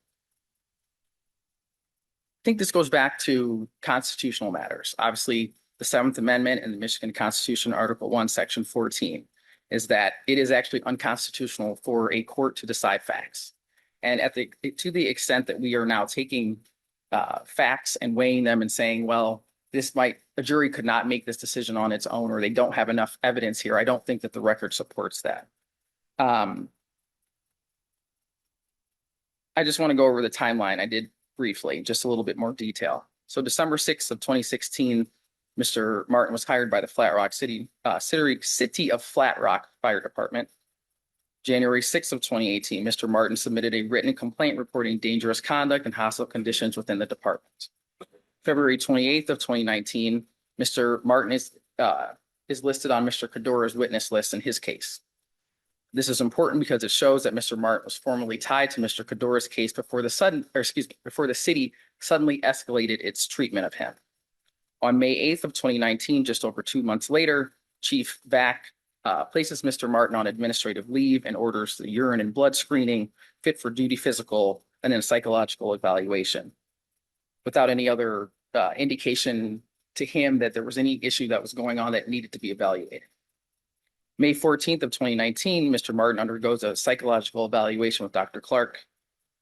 T: think this goes back to constitutional matters. Obviously, the 7th Amendment and the Michigan Constitution, Article 1, Section 14, is that it is actually unconstitutional for a court to decide facts. And to the extent that we are now taking facts and weighing them and saying, well, a jury could not make this decision on its own, or they don't have enough evidence here. I don't think that the record supports that. I just want to go over the timeline. I did briefly, just a little bit more detail. So December 6th of 2016, Mr. Martin was hired by the Flat Rock City of Flat Rock Fire Department. January 6th of 2018, Mr. Martin submitted a written complaint reporting dangerous conduct and hostile conditions within the department. February 28th of 2019, Mr. Martin is listed on Mr. Cadora's witness list in his case. This is important because it shows that Mr. Martin was formally tied to Mr. Cadora's case before the city suddenly escalated its treatment of him. On May 8th of 2019, just over 2 months later, Chief Vac places Mr. Martin on administrative leave and orders the urine and blood screening, fit for duty physical, and then a psychological evaluation without any other indication to him that there was any issue that was going on that needed to be evaluated. May 14th of 2019, Mr. Martin undergoes a psychological evaluation with Dr. Clark.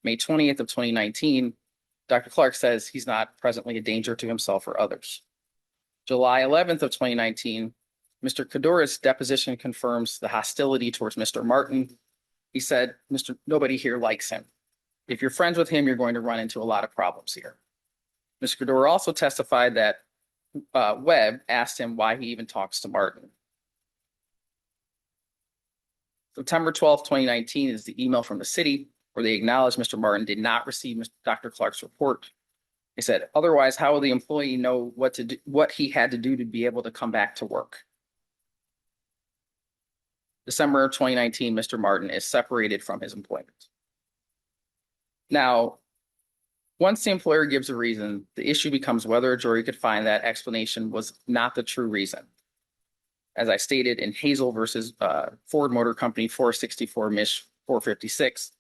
T: May 20th of 2019, Dr. Clark says he's not presently a danger to himself or others. July 11th of 2019, Mr. Kadura's deposition confirms the hostility towards Mr. Martin. He said, nobody here likes him. If you're friends with him, you're going to run into a lot of problems here. Mr. Kadura also testified that Webb asked him why he even talks to Martin. September 12th, 2019 is the email from the city where they acknowledged Mr. Martin did not receive Dr. Clark's report. They said, otherwise, how will the employee know what he had to do to be able to come back to work? December of 2019, Mr. Martin is separated from his employment. Now, once the employer gives a reason, the issue becomes whether a jury could find that explanation was not the true reason. As I stated in Hazel versus Ford Motor Company 464 Mich 456,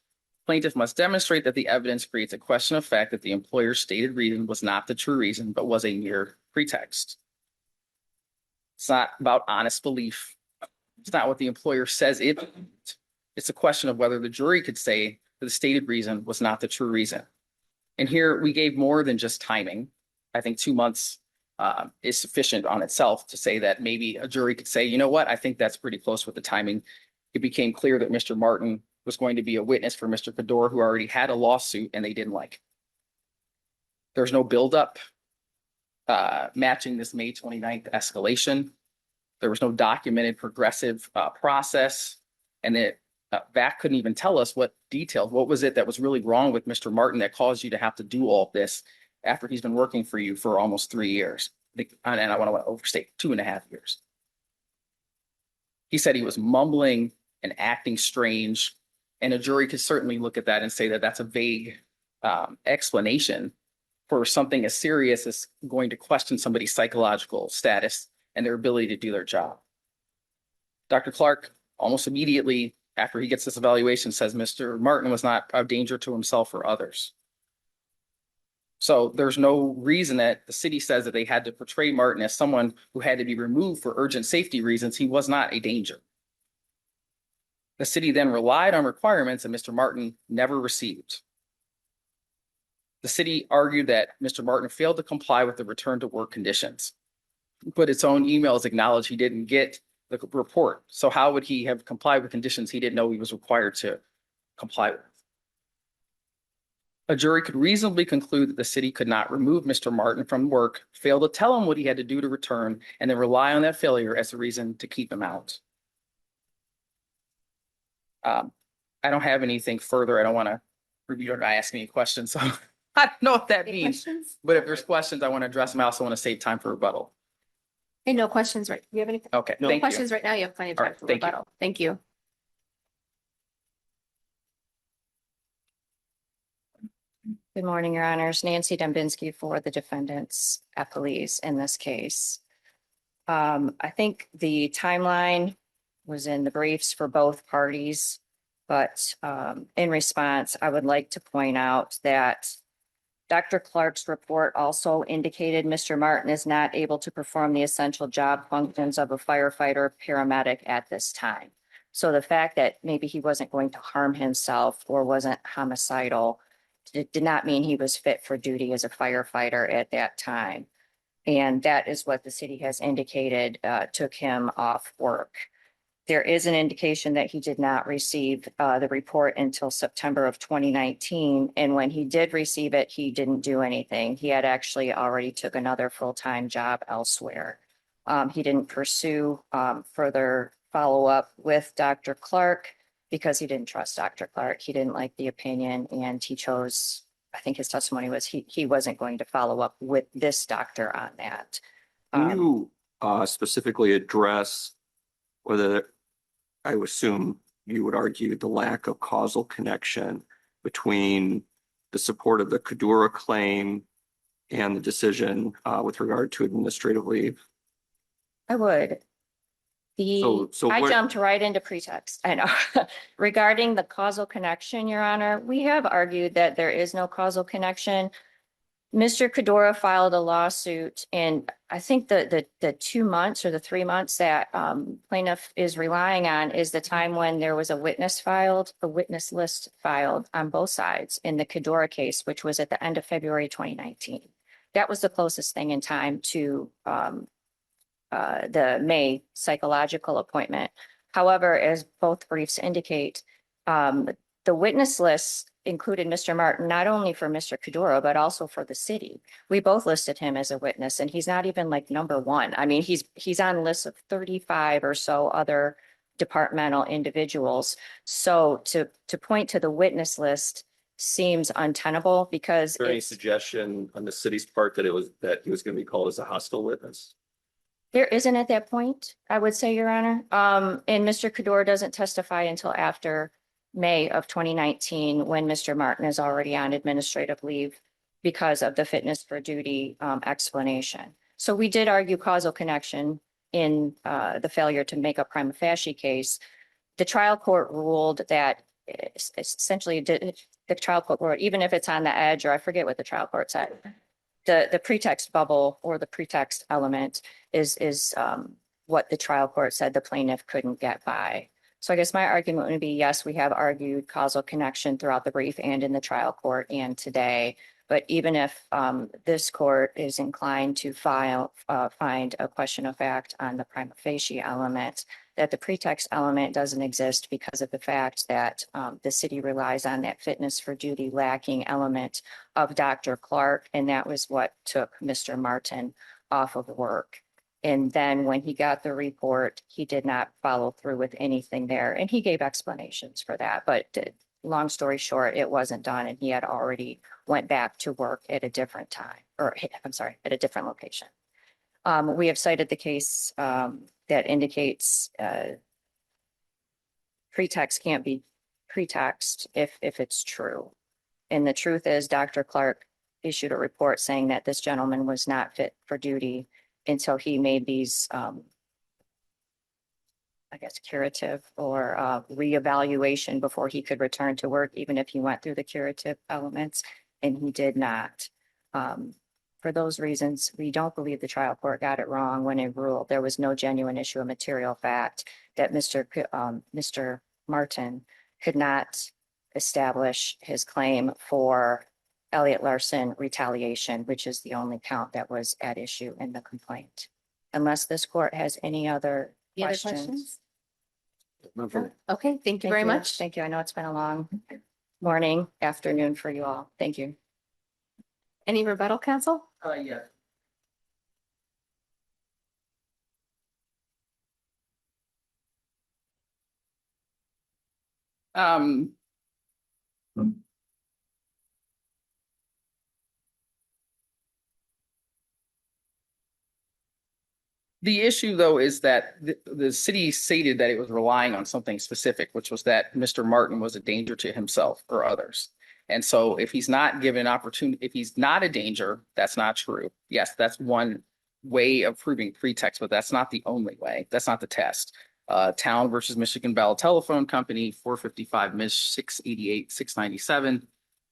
T: plaintiff must demonstrate that the evidence creates a question of fact that the employer's stated reason was not the true reason, but was a mere pretext. It's not about honest belief. It's not what the employer says it. It's a question of whether the jury could say that the stated reason was not the true reason. And here we gave more than just timing. I think 2 months is sufficient on itself to say that maybe a jury could say, you know what, I think that's pretty close with the timing. It became clear that Mr. Martin was going to be a witness for Mr. Kador, who already had a lawsuit and they didn't like. There's no buildup matching this May 29th escalation. There was no documented progressive process. And that VAC couldn't even tell us what details, what was it that was really wrong with Mr. Martin that caused you to have to do all this after he's been working for you for almost 3 years. And I want to overstate 2.5 years. He said he was mumbling and acting strange. And a jury could certainly look at that and say that that's a vague explanation for something as serious as going to question somebody's psychological status and their ability to do their job. Dr. Clark, almost immediately after he gets this evaluation, says Mr. Martin was not a danger to himself or others. So there's no reason that the city says that they had to portray Martin as someone who had to be removed for urgent safety reasons. He was not a danger. The city then relied on requirements that Mr. Martin never received. The city argued that Mr. Martin failed to comply with the return to work conditions, but its own emails acknowledged he didn't get the report. So how would he have complied with conditions he didn't know he was required to comply with? A jury could reasonably conclude that the city could not remove Mr. Martin from work, fail to tell him what he had to do to return, and then rely on that failure as a reason to keep him out. I don't have anything further. I don't want to review or ask any questions. So I don't know what that means. But if there's questions, I want to address them. I also want to save time for rebuttal.
B: Hey, no questions, right? Do you have anything?
T: Okay,
B: No
T: thank you.
B: questions right now. You have plenty of
T: All
B: time
T: right,
B: for
T: thank you.
B: rebuttal. Thank you. Good morning, Your Honors. Nancy Dembinski for the defendants at police in this case. I think the timeline was in the briefs for both parties, but in response, I would like to point out that Dr. Clark's report also indicated Mr. Martin is not able to perform the essential job functions of a firefighter or paramedic at this time. So the fact that maybe he wasn't going to harm himself or wasn't homicidal, it did not mean he was fit for duty as a firefighter at that time. And that is what the city has indicated took him off work. There is an indication that he did not receive the report until September of 2019. And when he did receive it, he didn't do anything. He had actually already took another full-time job elsewhere. He didn't pursue further follow-up with Dr. Clark because he didn't trust Dr. Clark. He didn't like the opinion and he chose, I think his testimony was he wasn't going to follow up with this doctor on that.
C: Can you specifically address whether, I would assume you would argue, the lack of causal connection between the support of the Kadura claim and the decision with regard to administrative leave?
B: I would. I
C: what-
B: jumped right into pretext. I know. Regarding the causal connection, Your Honor, we have argued that there is no causal connection. Mr. Cadora filed a lawsuit and I think the 2 months or the 3 months that plaintiff is relying on is the time when there was a witness list filed on both sides in the Cadora case, which was at the end of February 2019. That was the closest thing in time to the May psychological appointment. However, as both briefs indicate, the witness list included Mr. Martin, not only for Mr. Cadora, but also for the city. We both listed him as a witness and he's not even like number one. I mean, he's on lists of 35 or so other departmental individuals. So to point to the witness list seems untenable because
C: Is there any
B: it's,
C: suggestion on the city's part that he was going to be called as a hostile witness?
B: there isn't at that point, I would say, Your Honor. And Mr. Cadora doesn't testify until after May of 2019, when Mr. Martin is already on administrative leave because of the fitness for duty explanation. So we did argue causal connection in the failure to make a prima facie case. The trial court ruled that essentially the trial court ruled, even if it's on the edge, or I forget what the trial court said, the pretext bubble or the pretext element is what the trial court said the plaintiff couldn't get by. So I guess my argument would be, yes, we have argued causal connection throughout the brief and in the trial court and today. But even if this court is inclined to find a question of fact on the prima facie element, that the pretext element doesn't exist because of the fact that the city relies on that fitness for duty lacking element of Dr. Clark. And that was what took Mr. Martin off of work. And then when he got the report, he did not follow through with anything there. And he gave explanations for that. But long story short, it wasn't done. And he had already went back to work at a different time, or I'm sorry, at a different location. We have cited the case that indicates pretext can't be pretext if it's true. And the truth is Dr. Clark issued a report saying that this gentleman was not fit for duty until he made these, I guess, curative or reevaluation before he could return to work, even if he went through the curative elements, and he did not. For those reasons, we don't believe the trial court got it wrong when it ruled there was no genuine issue of material fact that Mr. Martin could not establish his claim for Elliott Larson retaliation, which is the only count that was at issue in the complaint. Unless this court has any other questions. Okay, thank you very much. Thank you. I know it's been a long morning, afternoon for you all. Thank you. Any rebuttal, counsel?
T: Yeah. The issue, though, is that the city stated that it was relying on something specific, which was that Mr. Martin was a danger to himself or others. And so if he's not given opportunity, if he's not a danger, that's not true. Yes, that's one way of proving pretext, but that's not the only way. That's not the test. Town versus Michigan Bell Telephone Company, 455 Mich 688 697,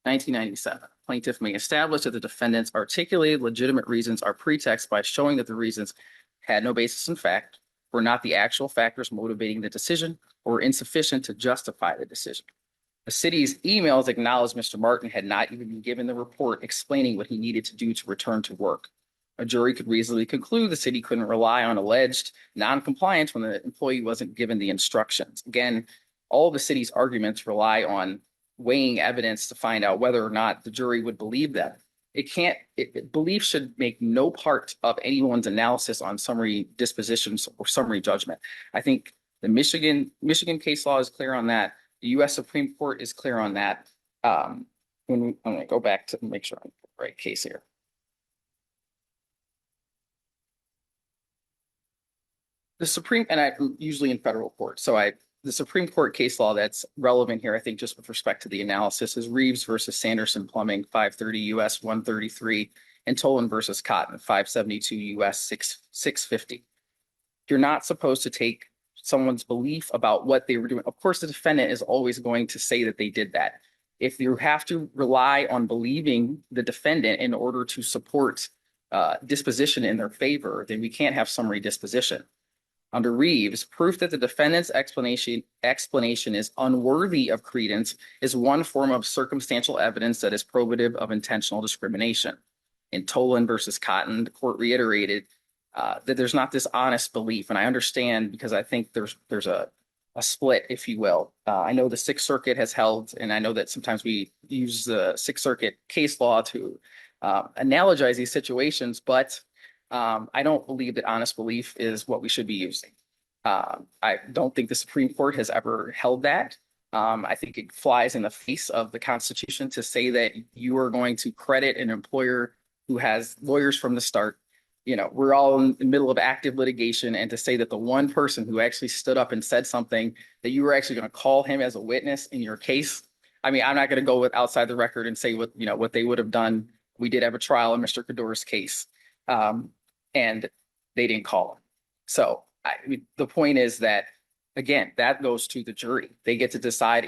T: 1997. Plaintiff may establish that the defendant's articulated legitimate reasons are pretext by showing that the reasons had no basis in fact, were not the actual factors motivating the decision, or insufficient to justify the decision. The city's emails acknowledged Mr. Martin had not even been given the report explaining what he needed to do to return to work. A jury could reasonably conclude the city couldn't rely on alleged non-compliance when the employee wasn't given the instructions. Again, all the city's arguments rely on weighing evidence to find out whether or not the jury would believe them. Belief should make no part of anyone's analysis on summary dispositions or summary judgment. I think the Michigan case law is clear on that. The U.S. Supreme Court is clear on that. I'm going to go back to make sure I'm in the right case here. The Supreme, and I'm usually in federal court, so the Supreme Court case law that's relevant here, I think, just with respect to the analysis, is Reeves versus Sanderson Plumbing, 530 U.S. 133, and Tolan versus Cotton, 572 U.S. 650. You're not supposed to take someone's belief about what they were doing. Of course, the defendant is always going to say that they did that. If you have to rely on believing the defendant in order to support disposition in their favor, then we can't have summary disposition. Under Reeves, proof that the defendant's explanation is unworthy of credence is one form of circumstantial evidence that is probative of intentional discrimination. In Tolan versus Cotton, the court reiterated that there's not this honest belief, and I understand because I think there's a split, if you will. I know the Sixth Circuit has held, and I know that sometimes we use the Sixth Circuit case law to analogize these situations, but I don't believe that honest belief is what we should be using. I don't think the Supreme Court has ever held that. I think it flies in the face of the Constitution to say that you are going to credit an employer who has lawyers from the start. You know, we're all in the middle of active litigation, and to say that the one person who actually stood up and said something that you were actually going to call him as a witness in your case. I mean, I'm not going to go with outside the record and say what they would have done. We did have a trial in Mr. Cador's case, and they didn't call him. So the point is that, again, that goes to the jury. They get to decide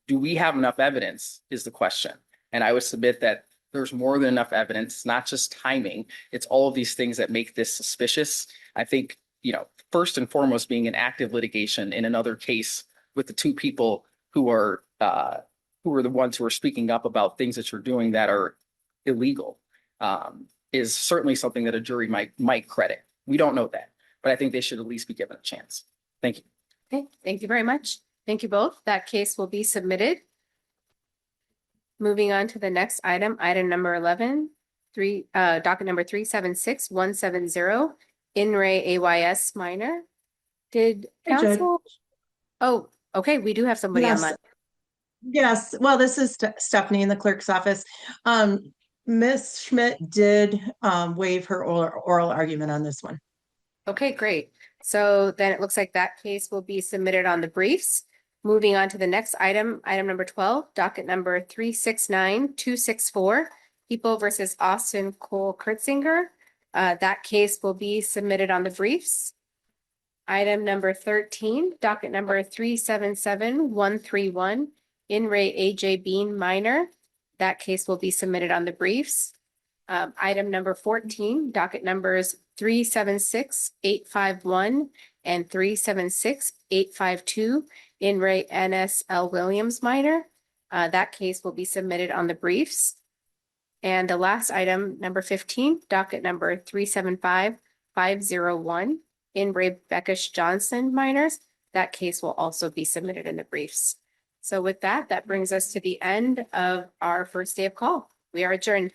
T: do we have enough evidence is the question. And I would submit that there's more than enough evidence, not just timing. It's all of these things that make this suspicious. I think, first and foremost, being an active litigation in another case with the two people who are the ones who are speaking up about things that you're doing that are illegal, is certainly something that a jury might credit. We don't know that, but I think they should at least be given a chance. Thank you.
B: Okay, thank you very much. Thank you both. That case will be submitted. Moving on to the next item, item number 11, docket number 376170, In re AYS minor. Did
O: Hey, Judge.
B: counsel? Oh, okay, we do have somebody
O: Yes.
B: online.
O: Yes, well, this is Stephanie in the clerk's office. Ms. Schmidt did waive her oral argument on this one.
B: Okay, great. So then it looks like that case will be submitted on the briefs. Moving on to the next item, item number 12, docket number 369264, People versus Austin Cole Kurtzinger. That case will be submitted on the briefs. Item number 13, docket number 377131, In re AJ Bean minor. That case will be submitted on the briefs. Item number 14, docket numbers 376851 and 376852, In re NSL Williams minor. That case will be submitted on the briefs. And the last item, number 15, docket number 375501, In re Beckish Johnson minors. That case will also be submitted in the briefs. So with that, that brings us to the end of our first day of call. We are adjourned.